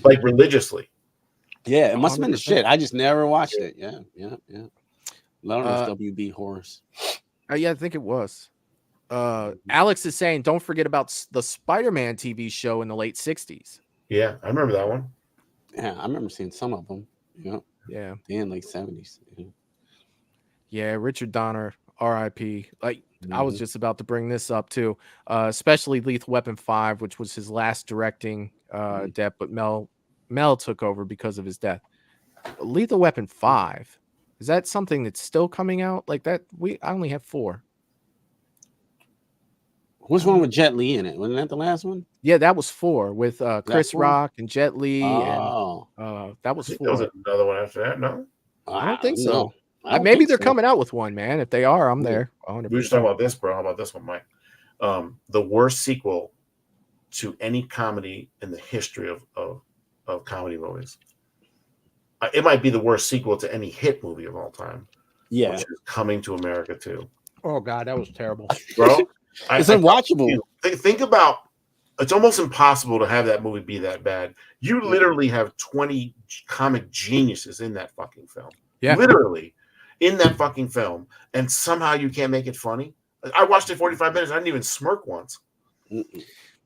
Like religiously. Yeah, it must have been the shit. I just never watched it. Yeah. A lot of WB horrors. Yeah, I think it was. Alex is saying, don't forget about the Spider-Man TV show in the late 60s. Yeah, I remember that one. Yeah, I remember seeing some of them. Yeah. In late 70s. Yeah, Richard Donner, R.I.P. Like I was just about to bring this up too, especially Lethal Weapon 5, which was his last directing death, but Mel took over because of his death. Lethal Weapon 5, is that something that's still coming out like that? I only have 4. Which one with Jet Li in it? Wasn't that the last one? Yeah, that was 4 with Chris Rock and Jet Li, Oh. and that was 4. There was another one after that. No, I don't think so. No, I don't Maybe think they're so. coming out with one, man. If they are, I'm there. 100%. we were just talking about this, bro. How about this one, Mike? The worst sequel to any comedy in the history of comedy movies. It might be the worst sequel to any hit movie of all time. Yeah. Which is Coming to America 2. Oh God, that was terrible, bro. It's unwatchable. Think about. It's almost impossible to have that movie be that bad. You literally have 20 comic geniuses in that fucking film. Yeah, literally in that fucking film, and somehow you can't make it funny. I watched it 45 minutes. I didn't even smirk once.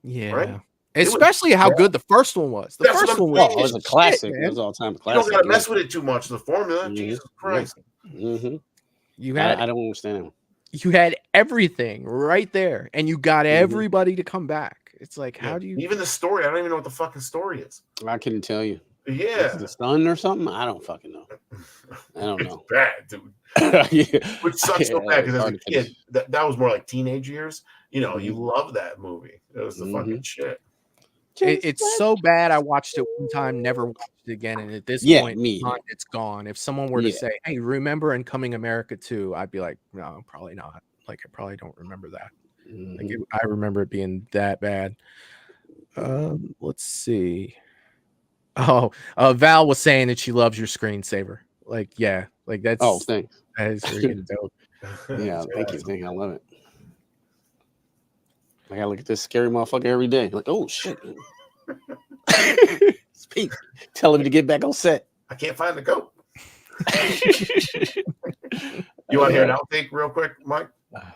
Yeah, right? Especially how good the first one was. The first one was a classic. It was all time classic. You don't gotta mess with it too much. The formula, Jesus Christ. You had. I don't understand. You had everything right there, and you got everybody to come back. It's like, how do you even the story? I don't even know what the fucking story is. I couldn't tell you. Yeah, the son or something. I don't fucking know. I don't know. It's bad, dude. Which sucks so bad because as a kid, that was more like teenage years. You know, you love that movie. It was the fucking shit. It's so bad. I watched it one time, never watched it again, and at this point, it's gone. If someone were to say, "Hey, remember Incoming America 2," I'd be like, "No, probably not. Like, I probably don't remember that. Like, I remember it being that bad." Let's see. Oh, Val was saying that she loves your screensaver. Like, yeah, like that's. Oh, thanks. That is freaking dope. Yeah, thank you. I love it. I gotta look at this scary motherfucker every day. Like, oh shit. Speak. Telling me to get back on set. I can't find the goat. You want to hear an outtake real quick, Mike?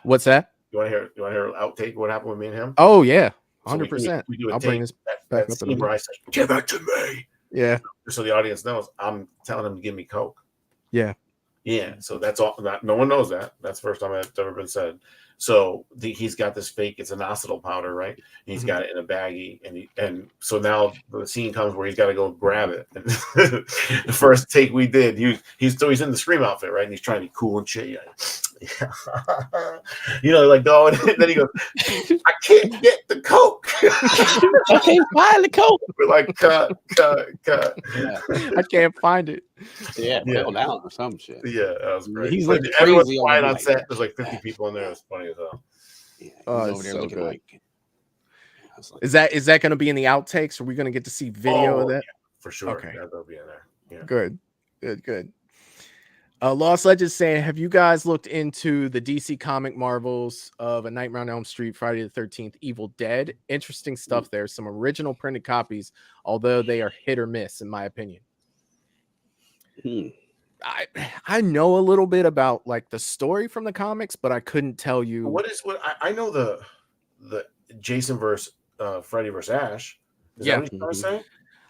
What's that? You want to hear an outtake? What happened with me and him? Oh yeah, 100%. I'll bring this back up. Scene where I said, "Give it to me." Yeah. So the audience knows I'm telling him to give me Coke. Yeah. Yeah. So that's all. No one knows that. That's the first time it's ever been said. So he's got this fake. It's an acetyl powder, right? And he's got it in a baggie, and so now the scene comes where he's got to go grab it. And the first take we did, he's in the Scream outfit, right? And he's trying to be cool and shit. Yeah. You know, like, oh, and then he goes, "I can't get the Coke. I can't find the Coke." We're like, cut. Yeah. I can't find it. Yeah, fell down or some shit. Yeah, that was great. He's like everyone's crazy quiet on like set. There's like 50 people in there. It's funny as hell. Yeah, Oh, over it's there so looking good. like. Is that going to be in the outtakes? Are we going to get to see video of that? Yeah, for sure. Okay. Yeah, that'll be in there. Yeah. Good. Lost Legends saying, have you guys looked into the DC comic marvels of A Nightmare on Elm Street, Friday the 13th, Evil Dead? Interesting stuff there. Some original printed copies, although they are hit or miss, in my opinion. I know a little bit about like the story from the comics, but I couldn't tell you what I know the Jason versus Freddy versus Ash. Is that what you're trying to say?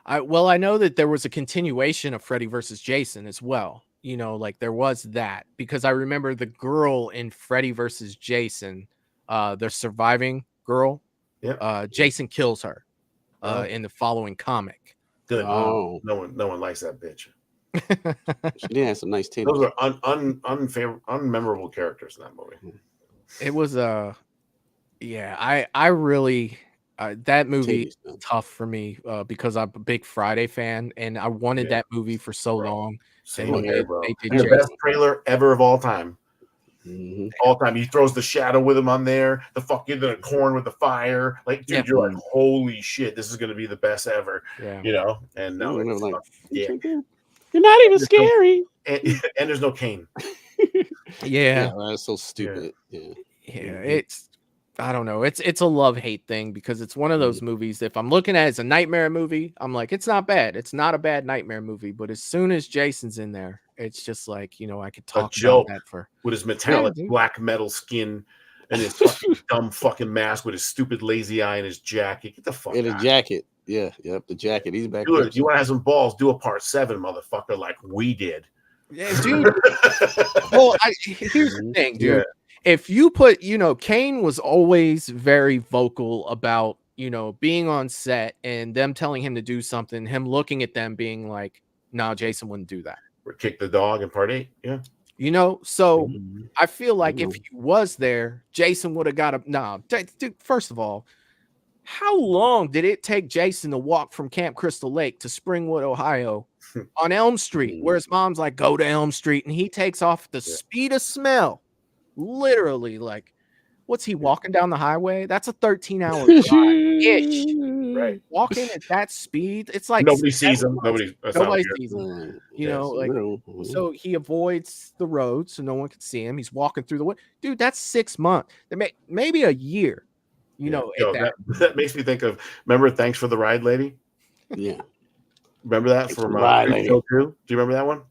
I know that there was a continuation of Freddy versus Jason as well. You know, like there was that, because I remember the girl in Freddy versus Jason, the surviving girl. Yeah. Jason kills her in the following comic. Good. No one likes that bitch. She did have some nice titties. Those are unmemorable characters in that movie. It was I really That movie is tough for me because I'm a big Friday fan, and I wanted that movie for so long. Same And here, bro. they did And the best trailer ever of all time. All time. He throws the shadow with him on there. The fucking the corn with the fire. Like, dude, you're like, holy shit, this is gonna be the best ever. Yeah. You know, and no, it's like, you're not even scary. And there's no Kane. Yeah, that's so stupid. Yeah. It's I don't know. It's a love-hate thing because it's one of those movies. If I'm looking at it as a nightmare movie, I'm like, it's not bad. It's not a bad nightmare movie. But as soon as Jason's in there, it's just like, I could talk about that for with his metallic black metal skin and his fucking dumb fucking mask with his stupid lazy eye and his jacket. Get the fuck out. And his jacket. Yeah, the jacket. He's back. Dude, you want to have some balls? Do a part 7, motherfucker, like we did. Yeah, dude. Well, here's the thing, dude. Yeah. If you put, Kane was always very vocal about, being on set and them telling him to do something, him looking at them being like, no, Jason wouldn't do that. Or kick the dog in part 8. Yeah. So I feel like if he was there, Jason would have got a dude, first of all, how long did it take Jason to walk from Camp Crystal Lake to Springwood, Ohio on Elm Street, where his mom's like, go to Elm Street, and he takes off the speed of smell? Literally, like, what's he walking down the highway? That's a 13-hour drive-ish. Right. Walking at that speed, it's like nobody sees him. Nobody sees him. So he avoids the road so no one can see him. He's walking through the wood. Dude, that's 6 months. Maybe a year. That makes me think of, remember Thanks for the Ride Lady? Yeah. Remember that from Creep Show 2? Do you remember that one?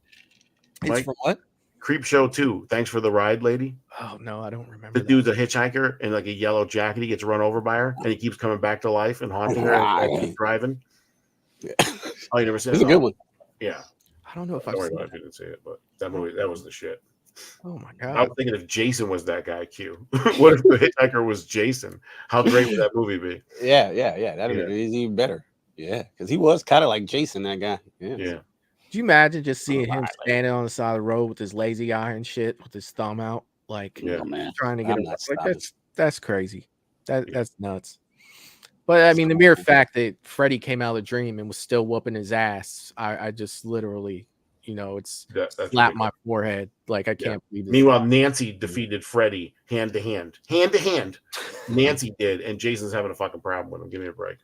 It's from what? Creep Show 2, Thanks for the Ride Lady. Oh, no, I don't remember. The dude's a hitchhiker in like a yellow jacket. He gets run over by her, and he keeps coming back to life and haunting her and keep driving. Yeah. Oh, you never seen it? It's a good one. Yeah. I don't know if I didn't see it, but that movie, that was the shit. Oh my god! I was thinking if Jason was that guy, Q. What if the hitchhiker was Jason? How great would that movie be? Yeah. That'd be even better. Yeah, because he was kind of like Jason, that guy. Yeah. Do you imagine just seeing him standing on the side of the road with his lazy eye and shit, with his thumb out, like trying to get him? Like, that's crazy. That's nuts. But I mean, the mere fact that Freddy came out of the dream and was still whooping his ass, I just literally, it's slapped my forehead. Like, I can't believe this. Meanwhile, Nancy defeated Freddy hand to hand. Nancy did, and Jason's having a fucking problem with him. Give me a break.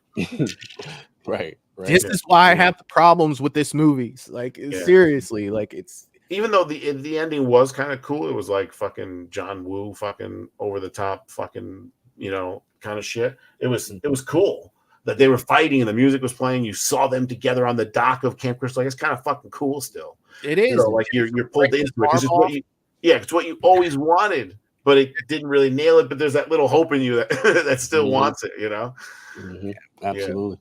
Right. This is why I have the problems with this movie. Like, seriously, like, it's, even though the ending was kind of cool, it was like fucking John Woo, fucking over the top, fucking kind of shit. It was cool that they were fighting and the music was playing. You saw them together on the dock of Camp Crystal Lake. It's kind of fucking cool still. It is. Like you're pulled into it because it's what you always wanted, but it didn't really nail it. But there's that little hope in you that still wants it. Absolutely.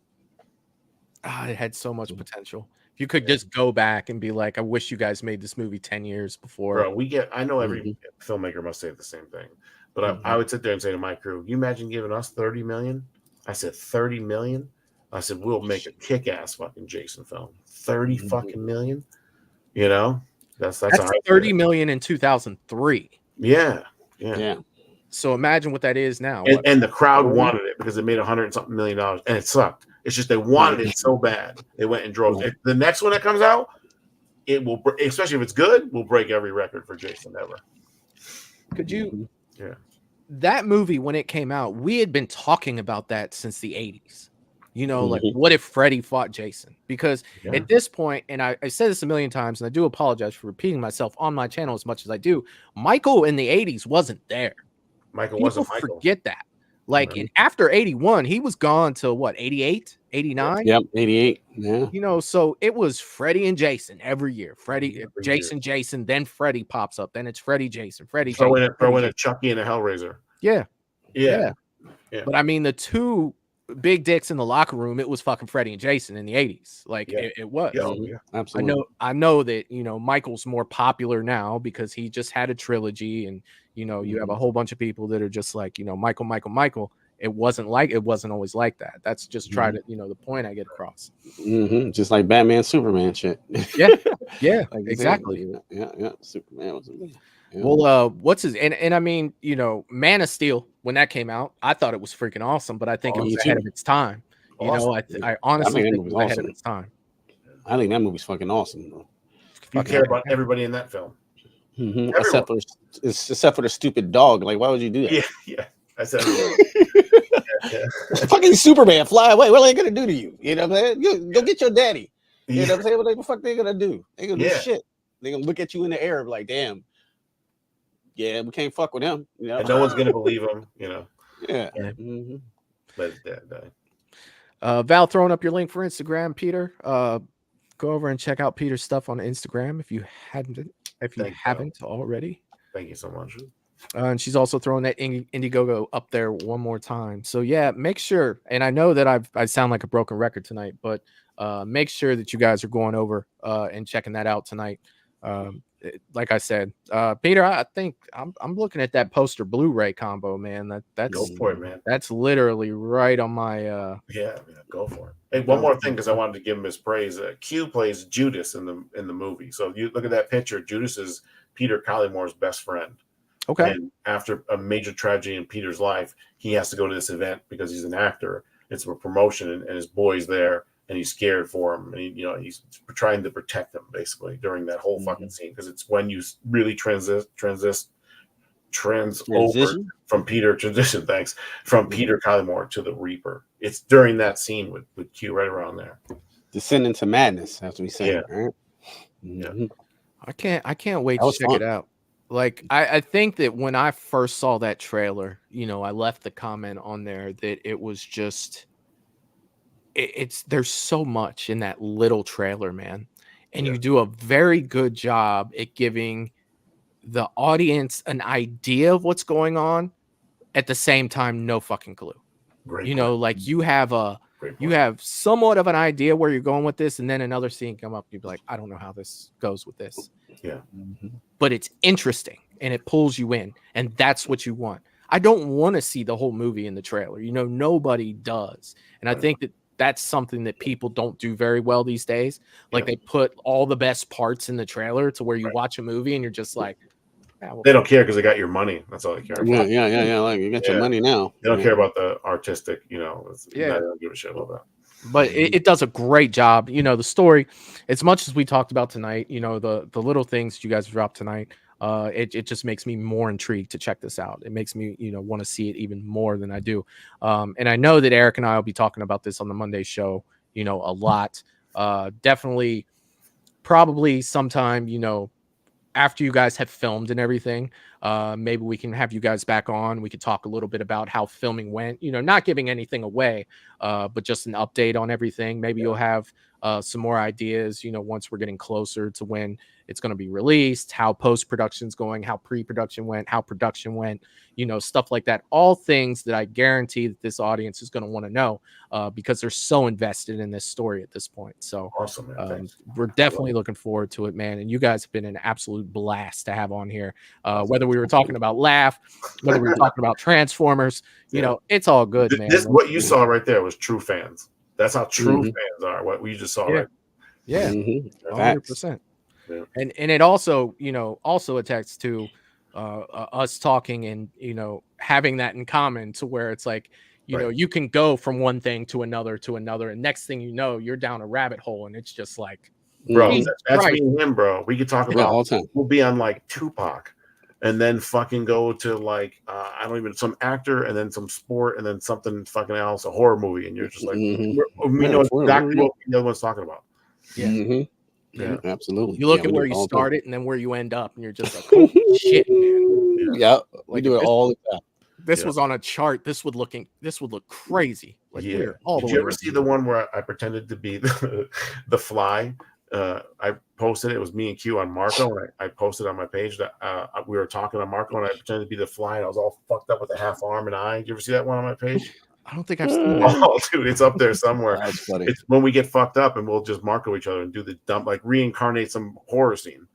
It had so much potential. If you could just go back and be like, I wish you guys made this movie 10 years before. Bro, I know every filmmaker must say the same thing, but I would sit there and say to my crew, you imagine giving us 30 million? I said 30 million. I said, we'll make a kick-ass fucking Jason film. 30 fucking million. That's 30 million in 2003. Yeah. So imagine what that is now. And the crowd wanted it because it made $100 and something million, and it sucked. It's just they wanted it so bad they went and drove it. The next one that comes out, it will, especially if it's good, will break every record for Jason ever. Could you? Yeah. That movie, when it came out, we had been talking about that since the 80s. Like, what if Freddy fought Jason? Because at this point, and I said this a million times, and I do apologize for repeating myself on my channel as much as I do, Michael in the 80s wasn't there. People forget that. Like, after 81, he was gone till what, 88, 89? Yep, 88. Yeah. So it was Freddy and Jason every year. Jason, then Freddy pops up. Then it's Freddy, Jason, Freddy. Throw in a Chucky and a Hellraiser. Yeah. But I mean, the two big dicks in the locker room, it was fucking Freddy and Jason in the 80s. Like, it was. Yeah, absolutely. I know that, Michael's more popular now because he just had a trilogy, and you have a whole bunch of people that are just like, Michael. it wasn't always like that. That's just try to, the point I get across. Just like Batman, Superman shit. Yeah, like exactly. Yeah. Superman was. Well, what's his and I mean, Man of Steel, when that came out, I thought it was freaking awesome, but I think it was ahead of its time. I honestly think it was ahead of its time. I think that movie's fucking awesome, bro. You care about everybody in that film, except for the stupid dog. Like, why would you do that? Yeah. I said, fucking Superman, fly away. What are they gonna do to you? You know what I'm saying? Go get your daddy. You know what I'm saying? What the fuck they gonna do? They gonna do shit. They gonna look at you in the air like, damn. Yeah, we can't fuck with him. And no one's gonna believe him. Yeah. Let his dad die. Val throwing up your link for Instagram, Peter. Go over and check out Peter's stuff on Instagram if you haven't already. Thank you so much. And she's also throwing that Indiegogo up there one more time. So yeah, make sure. And I know that I sound like a broken record tonight, but make sure that you guys are going over and checking that out tonight. Like I said, Peter, I think I'm looking at that poster Blu-ray combo, man. That's go for it, man. That's literally right on my go for it. Hey, one more thing, because I wanted to give him his praise. Q plays Judas in the movie. So you look at that picture. Judas is Peter Collymore's best friend. Okay. And after a major tragedy in Peter's life, he has to go to this event because he's an actor. It's a promotion, and his boy's there. And he's scared for him, and he's trying to protect him basically during that whole fucking scene, because it's when you really transition from Peter Collymore to the Reaper. It's during that scene with Q right around there. Descend into madness, as we say. Right? I can't wait to check it out. Like I think that when I first saw that trailer, I left the comment on there that it was just. There's so much in that little trailer, man, and you do a very good job at giving the audience an idea of what's going on, at the same time no fucking clue. Like you have somewhat of an idea where you're going with this, and then another scene come up, you'd be like, I don't know how this goes with this. But it's interesting and it pulls you in, and that's what you want. I don't want to see the whole movie in the trailer. Nobody does, and I think that that's something that people don't do very well these days. Like they put all the best parts in the trailer to where you watch a movie and you're just like, they don't care because they got your money. That's all they care about. Yeah. Like you got your money now. They don't care about the artistic, they don't give a shit about that. But it does a great job. The story, as much as we talked about tonight, the little things you guys dropped tonight, it just makes me more intrigued to check this out. It makes me, want to see it even more than I do. And I know that Eric and I will be talking about this on the Monday show, a lot. Definitely, probably sometime, after you guys have filmed and everything, maybe we can have you guys back on. We could talk a little bit about how filming went, not giving anything away, but just an update on everything. Maybe you'll have some more ideas, once we're getting closer to when it's going to be released, how post-production's going, how pre-production went, how production went, stuff like that. All things that I guarantee that this audience is going to want to know because they're so invested in this story at this point. So awesome, man. We're definitely looking forward to it, man. And you guys have been an absolute blast to have on here. Whether we were talking about Laugh, whether we were talking about Transformers, it's all good, man. What you saw right there was true fans. That's how true fans are. What we just saw, right? Yeah, 100%. Yeah. And it also, also attached to us talking and, having that in common, to where it's like, you can go from one thing to another, and next thing you know, you're down a rabbit hole, and it's just like, bro, that's me and him, bro. We could talk about all the time. We'll be on like Tupac, and then fucking go to like some actor, and then some sport, and then something fucking else, a horror movie, and you're just like, we know exactly what the other one's talking about. Yeah, absolutely. You look at where you started and then where you end up, and you're just like, holy shit, man. Yeah, we do it all the time. This was on a chart. This would look crazy. Like Did you ever see the one where I pretended to be the Fly? I posted it. It was me and Q on Marco, and I posted on my page that we were talking on Marco, and I pretended to be the Fly, and I was all fucked up with a half arm and eye. Did you ever see that one on my page? I don't think I've seen that. Oh, dude, it's up there somewhere. That's funny. It's when we get fucked up and we'll just Marco each other and do the dump, like reincarnate some horror scene.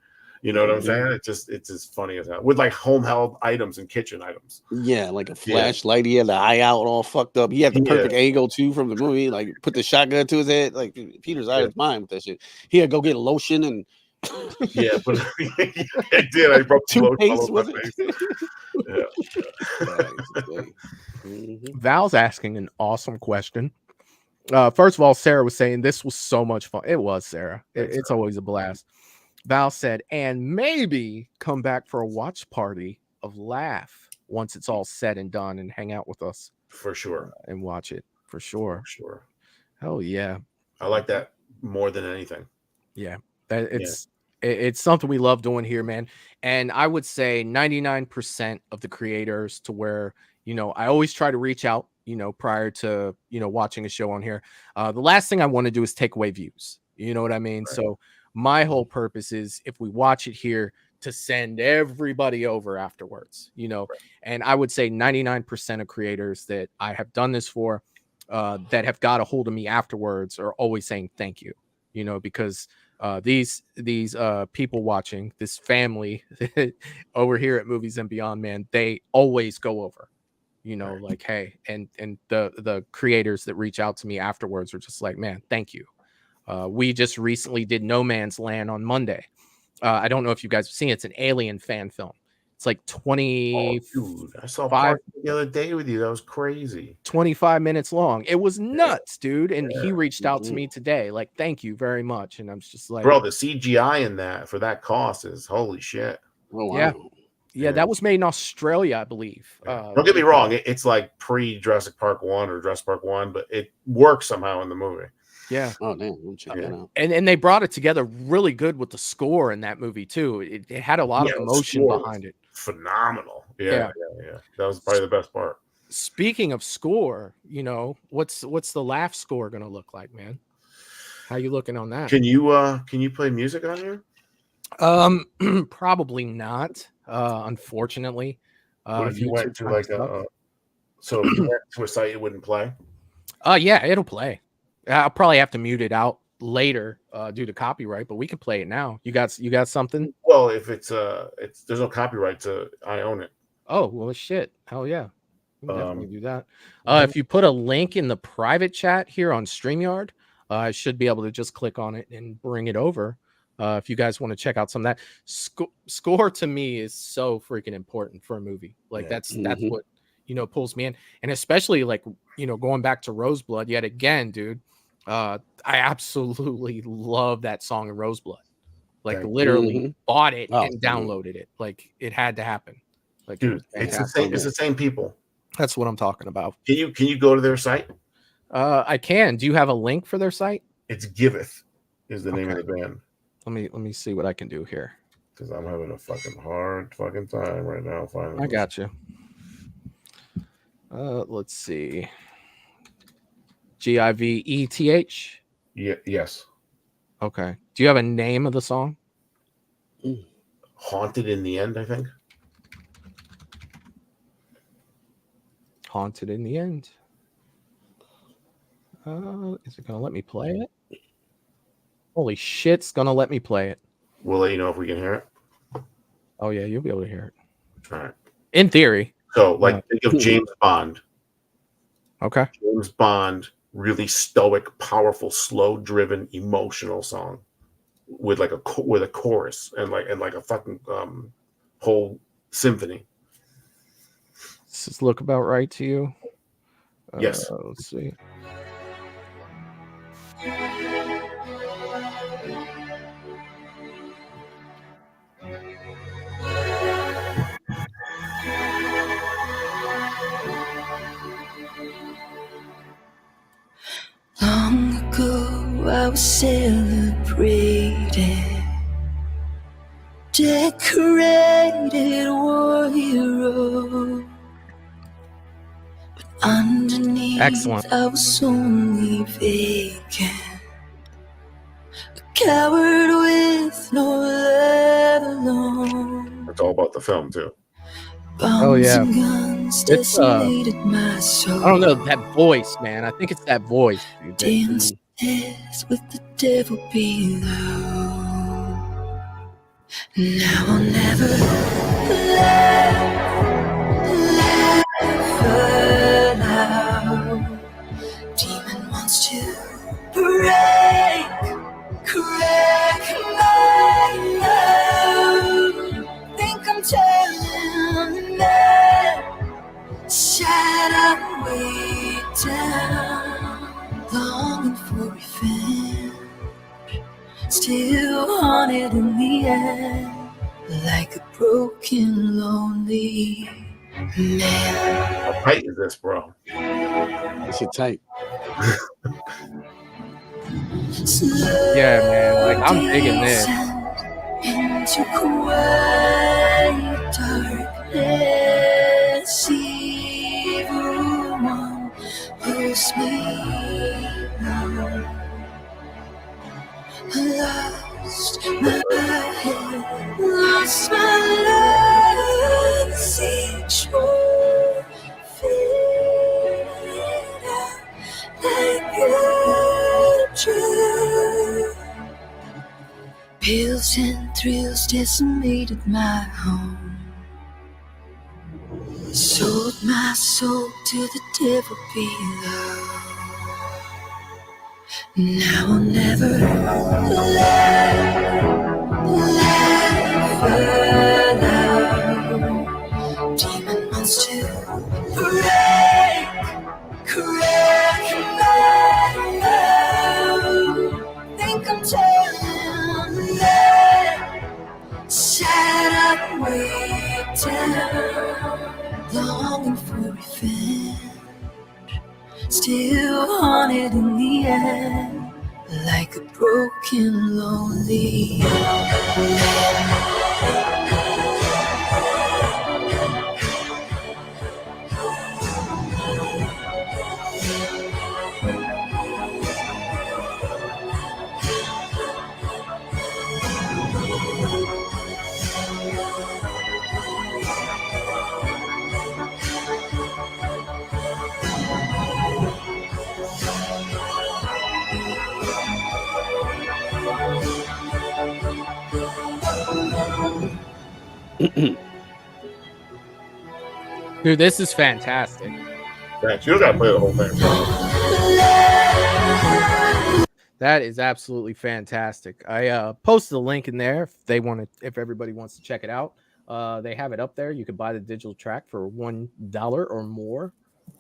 You know what I'm saying? It's just funny as hell. With like home held items and kitchen items. Yeah, like a flashlight. He had the eye out all fucked up. He had the perfect angle too from the movie. Like put the shotgun to his head. Like Peter's out of his mind with that shit. He had to go get lotion and but I did. I broke toothpaste with it. Val's asking an awesome question. First of all, Sarah was saying this was so much fun. It was, Sarah. It's always a blast. Val said, and maybe come back for a watch party of Laugh once it's all said and done and hang out with us. For sure. And watch it. For sure. For sure. Hell yeah. I like that more than anything. Yeah. It's something we love doing here, man. And I would say 99% of the creators to where, you know, I always try to reach out, you know, prior to, you know, watching a show on here. The last thing I want to do is take away views. You know what I mean? Right. So my whole purpose is if we watch it here to send everybody over afterwards, you know, right. And I would say 99% of creators that I have done this for that have got a hold of me afterwards are always saying thank you, you know, because these people watching, this family over here at Movies and Beyond, man, they always go over, you know, right. Like, hey, and the creators that reach out to me afterwards are just like, man, thank you. We just recently did No Man's Land on Monday. I don't know if you guys have seen it. It's an Alien fan film. It's like 20. Oh, dude, I saw part the other day with you. That was crazy. 25 minutes long. It was nuts, dude. And he reached out to me today. Like, thank you very much. And I'm just like, bro, the CGI in that for that cost is holy shit. Oh, wow. Yeah, that was made in Australia, I believe. Don't get me wrong. It's like pre-Jurassic Park 1 or Jurassic Park 1, but it works somehow in the movie. Yeah. Oh, damn. We'll check that out. And they brought it together really good with the score in that movie, too. It had a lot of emotion behind it. Phenomenal. Yeah. That was probably the best part. Speaking of score, you know, what's the Laugh score going to look like, man? How you looking on that? Can you play music on here? Probably not. Unfortunately. What if you went to like so if you went to a site it wouldn't play? Yeah, it'll play. I'll probably have to mute it out later due to copyright, but we can play it now. You got something? Well, if it's there's no copyright, so I own it. Oh well, shit! Hell yeah, we can definitely do that. If you put a link in the private chat here on StreamYard, I should be able to just click on it and bring it over. If you guys want to check out some of that score, to me is so freaking important for a movie. Like that's what, you know, pulls me in, and especially like, you know, going back to Roseblood yet again, dude. I absolutely love that song in Roseblood. Like literally bought it and downloaded it. Like it had to happen. Like, dude, it's the same people. That's what I'm talking about. Can you go to their site? I can. Do you have a link for their site? It's Giveth is the name of the band. Let me see what I can do here. Because I'm having a fucking hard fucking time right now. I got you. Let's see. Giveth? Yeah. Yes. Okay. Do you have a name of the song? Haunted in the End, I think. Haunted in the End. Is it gonna let me play it? Holy shit, it's gonna let me play it. We'll let you know if we can hear it. Oh yeah, you'll be able to hear it. All right. In theory. So, like, think of James Bond. Okay. James Bond, really stoic, powerful, slow-driven, emotional song with like a chorus and like a fucking whole symphony. Does this look about right to you? Yes. Let's see. Long ago, I was celebrated, decorated war hero. But underneath, excellent. I was only vacant, a coward with no love alone. It's all about the film too. Oh yeah, it's I don't know, that voice, man. I think it's that voice. Downstairs with the devil below. Now I'll never laugh aloud. Demon wants to crack my love. Think I'm turning that shadow way down, longing for revenge, still haunted in the end, like a broken, lonely man. How tight is this, bro? This shit tight. Yeah, man. Like, I'm digging this. Into quiet darkness, evil one pulls me down. Lost my head, lost my lungs, each one faded out like a dream. Pills and thrills decimated my home. Sold my soul to the devil below. Now I'll never laugh aloud. Demon wants to crack my love. Think I'm turning that shadow way down, longing for revenge, still haunted in the end, like a broken, lonely man. Dude, this is fantastic. Yeah, you gotta play the whole thing, bro. That is absolutely fantastic. I posted a link in there if they want to, if everybody wants to check it out. They have it up there. You can buy the digital track for $1 or more.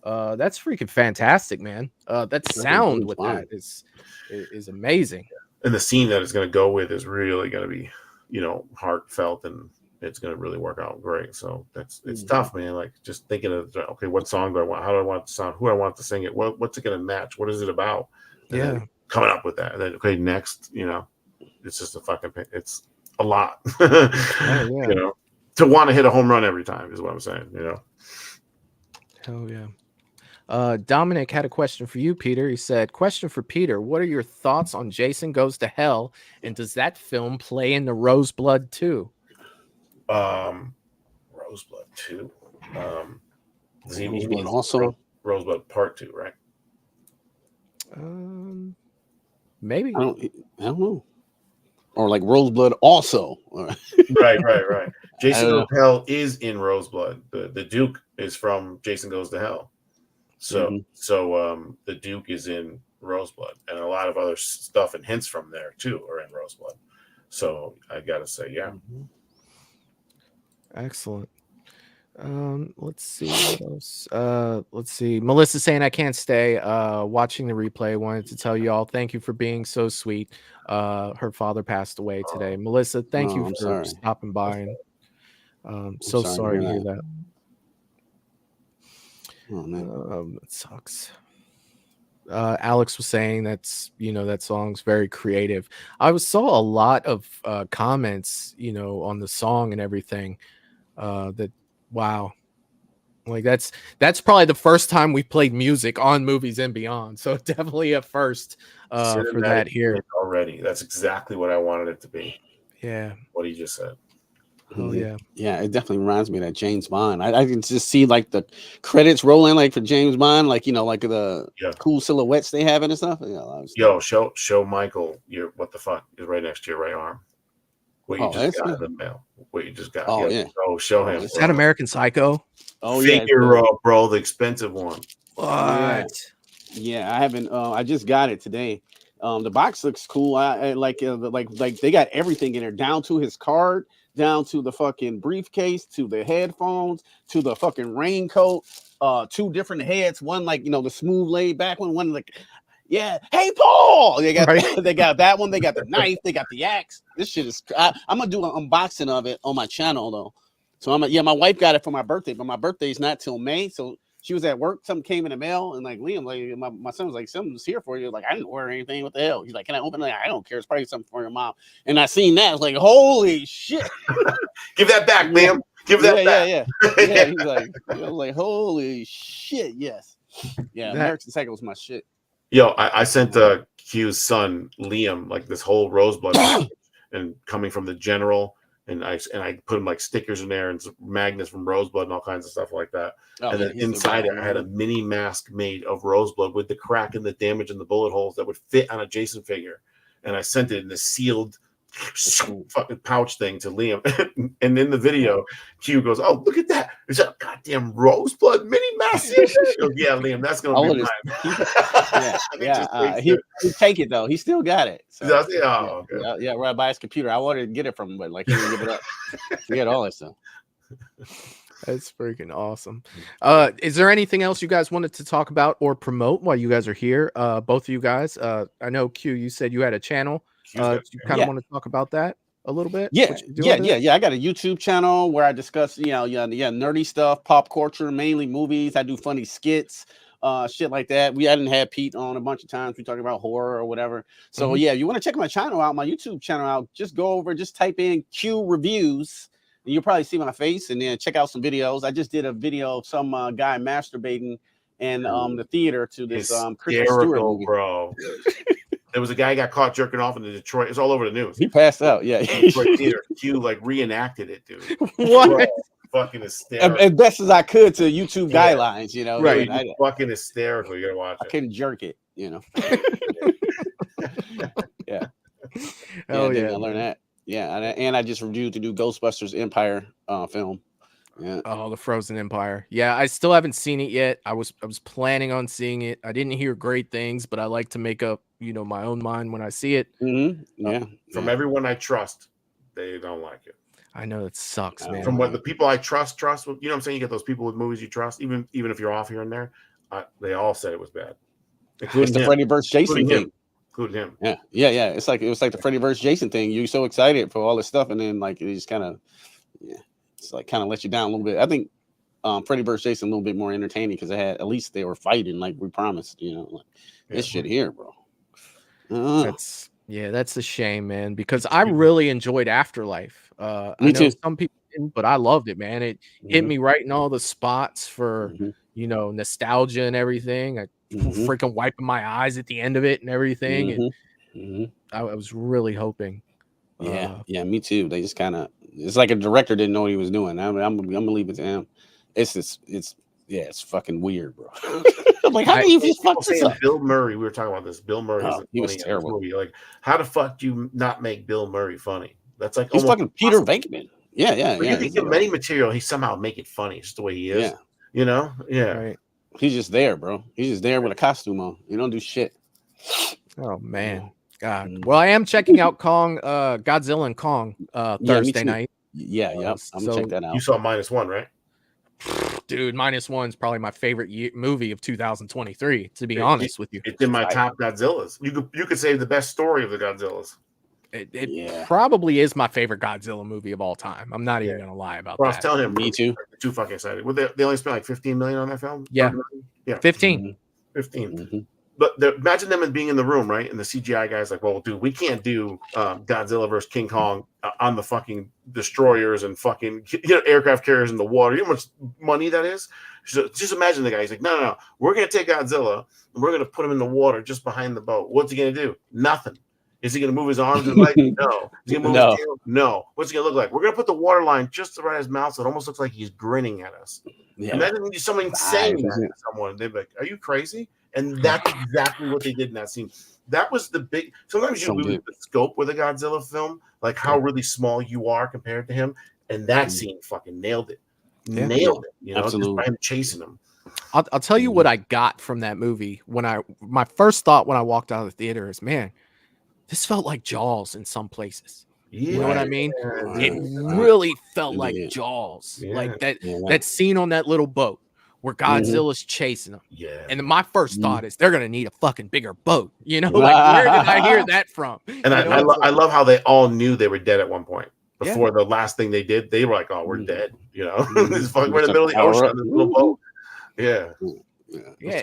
That's freaking fantastic, man. That sound with that is amazing. And the scene that it's going to go with is really going to be, heartfelt, and it's going to really work out great. So it's tough, man. Like, just thinking of, okay, what song do I want? How do I want it to sound? Who do I want to sing it? What's it going to match? What is it about? And then coming up with that. And then, okay, next, it's just it's a lot. To want to hit a home run every time is what I'm saying. Hell yeah. Dominic had a question for you, Peter. He said, question for Peter, what are your thoughts on Jason Goes to Hell, and does that film play in the Roseblood 2? Roseblood 2. Does he mean also Roseblood Part 2, right? Maybe. I don't know. Or like Roseblood also. Right. Jason Goes to Hell is in Roseblood. The Duke is from Jason Goes to Hell. So the Duke is in Roseblood, and a lot of other stuff and hints from there too are in Roseblood. So I gotta say, yeah. Excellent. Let's see what else. Let's see. Melissa saying I can't stay. Watching the replay. Wanted to tell you all thank you for being so sweet. Her father passed away today. Melissa, thank you for stopping by. And so sorry to hear that. Oh man, it sucks. Alex was saying that song's very creative. I saw a lot of comments, on the song and everything. That wow, like that's probably the first time we played music on Movies and Beyond. So definitely a first for that here already. That's exactly what I wanted it to be. Yeah, what he just said. Oh yeah, it definitely reminds me of that James Bond. I can just see like the credits rolling, like for James Bond, like like the cool silhouettes they have and stuff. Show Michael what the fuck is right next to your right arm. What you just got in the mail. What you just got. Oh, yeah. Oh, show him. Is that American Psycho? Oh, Figure out, bro, the expensive one. What? Yeah, I haven't. I just got it today. The box looks cool. I like they got everything in there, down to his card, down to the fucking briefcase, to the headphones, to the fucking raincoat. 2 different heads. One like the smooth laid back one. One like, yeah, hey Paul. They got they got that one. They got the knife. They got the axe. This shit is. I'm gonna do an unboxing of it on my channel though. So my wife got it for my birthday, but my birthday is not till May. So she was at work. Something came in the mail, and like Liam, like my son was like, "Something's here for you." Like I didn't order anything. What the hell? He's like, "Can I open it?" Like, I don't care. It's probably something for your mom. And I seen that. I was like, "Holy shit!" Give that back, Liam. Give that back. Yeah. He's like, I was like, "Holy shit!" Yes. Yeah. American Psycho was my shit. Yo, I sent Q's son Liam like this whole Rosebud package, and coming from the general. And I put him like stickers in there and some magnets from Rosebud and all kinds of stuff like that. And then inside it, I had a mini mask made of Rosebud with the crack and the damage and the bullet holes that would fit on a Jason figure. And I sent it in a sealed fucking pouch thing to Liam. And in the video, Q goes, "Oh, look at that! There's a goddamn Rosebud mini mask." Goes, "Yeah, Liam, that's gonna be mine." He'll take it though. He still got it. So, okay. Right by his computer. I wanted to get it from him, but like he didn't give it up. He had all that stuff. That's freaking awesome. Is there anything else you guys wanted to talk about or promote while you guys are here? Both of you guys. I know Q, you said you had a channel. You kind of want to talk about that a little bit? Yeah. I got a YouTube channel where I discuss, nerdy stuff, pop culture, mainly movies. I do funny skits, shit like that. I didn't have Pete on a bunch of times. We talking about horror or whatever. So you want to check my channel out, my YouTube channel out, just go over, just type in Q reviews. And you'll probably see my face, and then check out some videos. I just did a video of some guy masturbating in the theater to this Kristen Stewart movie. Bro. There was a guy who got caught jerking off in the Detroit. It's all over the news. He passed out. Yeah. Detroit theater. Q like reenacted it, dude. What? Bro, fucking hysterical. As best as I could to YouTube guidelines, Right. Fucking hysterical. You gotta watch it. I couldn't jerk it, Yeah. Oh yeah. I learned that. Yeah, and I just reviewed the new Ghostbusters Empire film. Yeah. Oh, the Frozen Empire. Yeah, I still haven't seen it yet. I was planning on seeing it. I didn't hear great things, but I like to make up, my own mind when I see it. From everyone I trust, they don't like it. I know it sucks, man. From what the people I trust, you know what I'm saying? You get those people with movies you trust, even if you're off here and there, they all said it was bad. It's the Freddy vs. Jason thing. Including him. Yeah. It was like the Freddy vs. Jason thing. You're so excited for all this stuff, and then like it just kind of, it's like kind of let you down a little bit. I think Freddy vs. Jason a little bit more entertaining because at least they were fighting like we promised. This shit here, bro. That's a shame, man. Because I really enjoyed Afterlife. Me too. Some people didn't, but I loved it, man. It hit me right in all the spots for nostalgia and everything. I freaking wiping my eyes at the end of it and everything. And I was really hoping. Yeah, me too. They just kind of, it's like a director didn't know what he was doing. I'm gonna leave it to him. It's fucking weird, bro. I'm like, how do you just fuck this up? Bill Murray, we were talking about this. Bill Murray he was terrible. Movie. Like, how the fuck do you not make Bill Murray funny? That's like he's fucking Peter Venkman. Yeah. You can give him any material, he somehow make it funny. It's just the way he is. Right. He's just there, bro. He's just there with a costume on. You don't do shit. Oh man, God. Well, I am checking out Godzilla and Kong Thursday night. Yeah. I'm gonna check that out. You saw -1, right? Dude, -1 is probably my favorite movie of 2023. To be honest with you, it's in my top Godzillas. You could say the best story of the Godzillas. It probably is my favorite Godzilla movie of all time. I'm not even gonna lie about that. I was telling him, me too. Too fucking excited. They only spent like 15 million on that film. Yeah, 15. 15. But imagine them being in the room, right? And the CGI guy's like, "Well, dude, we can't do Godzilla versus King Kong on the fucking destroyers and fucking aircraft carriers in the water. You know how much money that is? So just imagine the guy. He's like, no, we're gonna take Godzilla and we're gonna put him in the water just behind the boat. What's he gonna do? Nothing. Is he gonna move his arms and legs? No. Is he gonna move his tail? No. What's he gonna look like? We're gonna put the water line just right his mouth, so it almost looks like he's grinning at us. Yeah. Imagine something insane to someone. They'd be like, "Are you crazy?" And that's exactly what they did in that scene. That was the big. Sometimes you lose the scope with a Godzilla film, like how really small you are compared to him. And that scene fucking nailed it. Nailed it. You know, just by him chasing him. I'll tell you what I got from that movie my first thought when I walked out of the theater is, man, this felt like Jaws in some places. Yeah, you know what I mean? It really felt like Jaws. Like that scene on that little boat where Godzilla's chasing them. Yeah. And my first thought is they're gonna need a fucking bigger boat. You know, like where did I hear that from? And I love how they all knew they were dead at one point. Before the last thing they did, they were like, "Oh, we're dead." You know, this fucking we're in the middle of the ocean on this little boat. Yeah.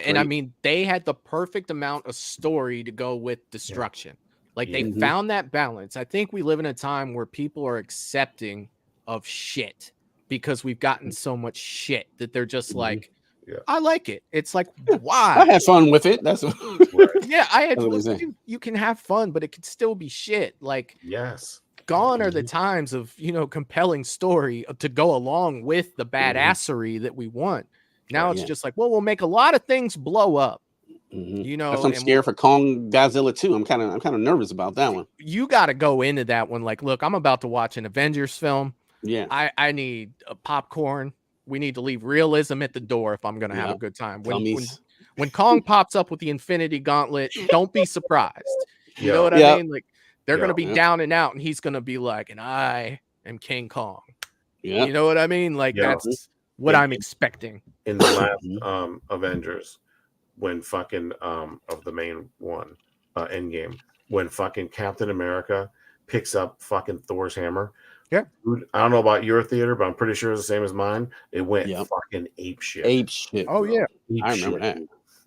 And I mean, they had the perfect amount of story to go with destruction. Like they found that balance. I think we live in a time where people are accepting of shit because we've gotten so much shit that they're just like, I like it. It's like, why? I had fun with it. That's I had you can have fun, but it could still be shit. Like, gone are the times of, you know, compelling story to go along with the badassery that we want. Now it's just like, well, we'll make a lot of things blow up. You know, I'm scared for Kong Godzilla too. I'm kind of nervous about that one. You got to go into that one like, look, I'm about to watch an Avengers film. Yeah, I need a popcorn. We need to leave realism at the door if I'm gonna have a good time. When Kong pops up with the Infinity Gauntlet, don't be surprised. You know what I mean? Like they're gonna be down and out, and he's gonna be like, "And I am King Kong." You know what I mean? Like that's what I'm expecting in the last Avengers. When fucking of the main one, Endgame, when fucking Captain America picks up fucking Thor's hammer. Dude, I don't know about your theater, but I'm pretty sure it's the same as mine. It went fucking ape shit. Oh yeah, I remember that.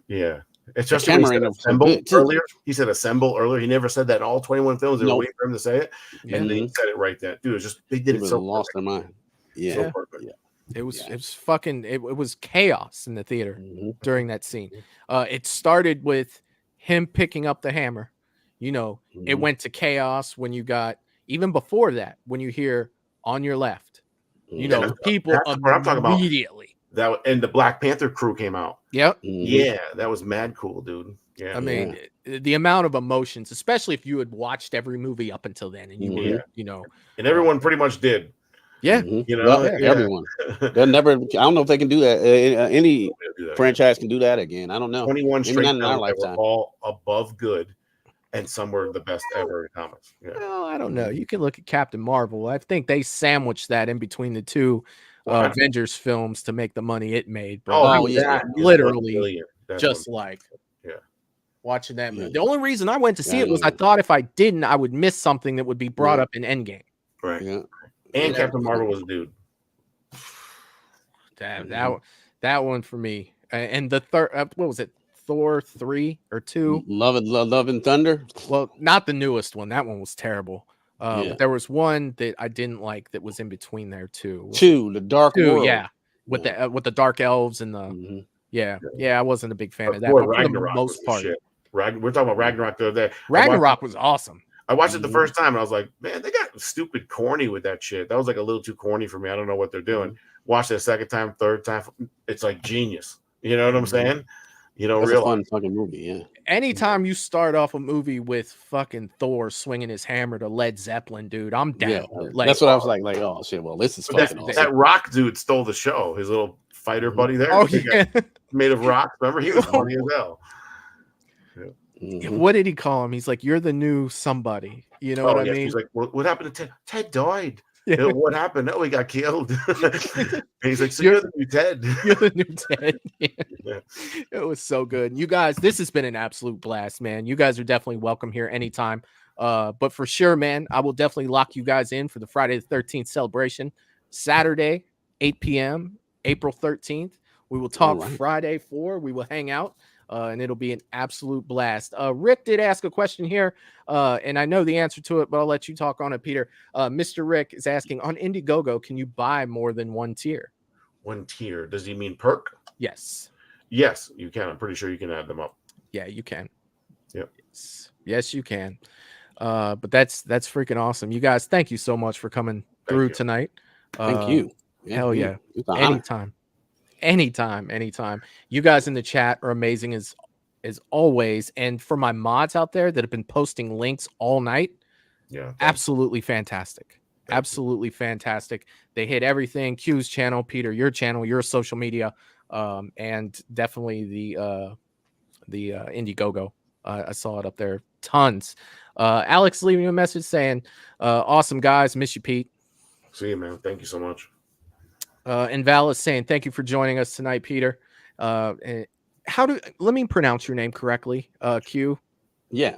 Yeah, it's just assemble earlier. He said assemble earlier. He never said that in all 21 films. They were waiting for him to say it, and they said it right then. Dude, it's just they did it so lost their mind. So perfect. It was fucking it was chaos in the theater during that scene. It started with him picking up the hammer. You know, it went to chaos when you got even before that when you hear on your left. You know, people that's what I'm talking about. Immediately. That and the Black Panther crew came out. Yep. Yeah, that was mad cool, dude. Yeah. I mean, the amount of emotions, especially if you had watched every movie up until then, and you were, you know, and everyone pretty much did. Yeah, you know, everyone. They'll never. I don't know if they can do that. Any franchise can do that again. I don't know. 21 straight films that were all above good, and some were the best ever in comics. Well, I don't know. You can look at Captain Marvel. I think they sandwiched that in between the two Avengers films to make the money it made. Bro. Literally, just like watching that movie. The only reason I went to see it was I thought if I didn't, I would miss something that would be brought up in Endgame. Right. Yeah. And Captain Marvel was a dude. That one for me. And the third, what was it? Thor 3 or 2? Love and Thunder. Well, not the newest one. That one was terrible. But there was one that I didn't like that was in between there too. The Dark World. Yeah, with the dark elves and the I wasn't a big fan of that. But for the most part, we're talking about Ragnarok the other day. Ragnarok was awesome. I watched it the first time and I was like, man, they got stupid corny with that shit. That was like a little too corny for me. I don't know what they're doing. Watched it a second time, third time. It's like genius. You know what I'm saying? You know, real fun fucking movie. Yeah. Anytime you start off a movie with fucking Thor swinging his hammer to Led Zeppelin, dude, I'm down. Yeah, that's what I was like, oh shit. Well, this is fucking awesome. That rock dude stole the show. His little fighter buddy there. Made of rocks. Remember, he was funny as hell. What did he call him? He's like, you're the new somebody. You know what I mean? He's like, what happened to Ted? Ted died. Yeah. What happened? Oh, he got killed. He's like, so you're the new Ted. You're the new Ted. Yeah. It was so good. You guys, this has been an absolute blast, man. You guys are definitely welcome here anytime. But for sure, man, I will definitely lock you guys in for the Friday the 13th celebration. Saturday, 8 p.m., April 13th. We will talk Friday 4. We will hang out. And it'll be an absolute blast. Rick did ask a question here, and I know the answer to it, but I'll let you talk on it, Peter. Mr. Rick is asking, on Indiegogo, can you buy more than one tier? One tier? Does he mean perk? Yes. Yes, you can. I'm pretty sure you can add them up. Yeah, you can. Yep. Yes, you can. But that's freaking awesome. You guys, thank you so much for coming through tonight. Thank you. Hell yeah. Anytime. You guys in the chat are amazing as as always. And for my mods out there that have been posting links all night, absolutely fantastic. Absolutely fantastic. They hit everything. Q's channel, Peter, your channel, your social media, and definitely the Indiegogo. I saw it up there. Tons. Alex leaving a message saying, awesome guys, miss you, Pete. See you, man. Thank you so much. And Val is saying, thank you for joining us tonight, Peter. Let me pronounce your name correctly, Q. Yeah.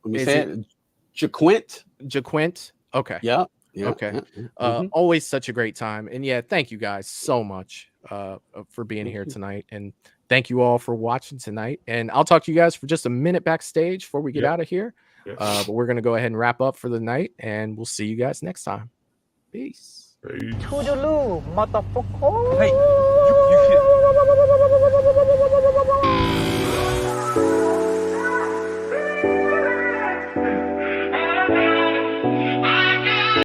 Let me say it. Jequient. Jequient. Okay. Yeah. Okay. Always such a great time. And yeah, thank you guys so much for being here tonight. And thank you all for watching tonight. And I'll talk to you guys for just a minute backstage before we get out of here. But we're going to go ahead and wrap up for the night, and we'll see you guys next time. Peace. Toodaloo, motherfucker. Hey.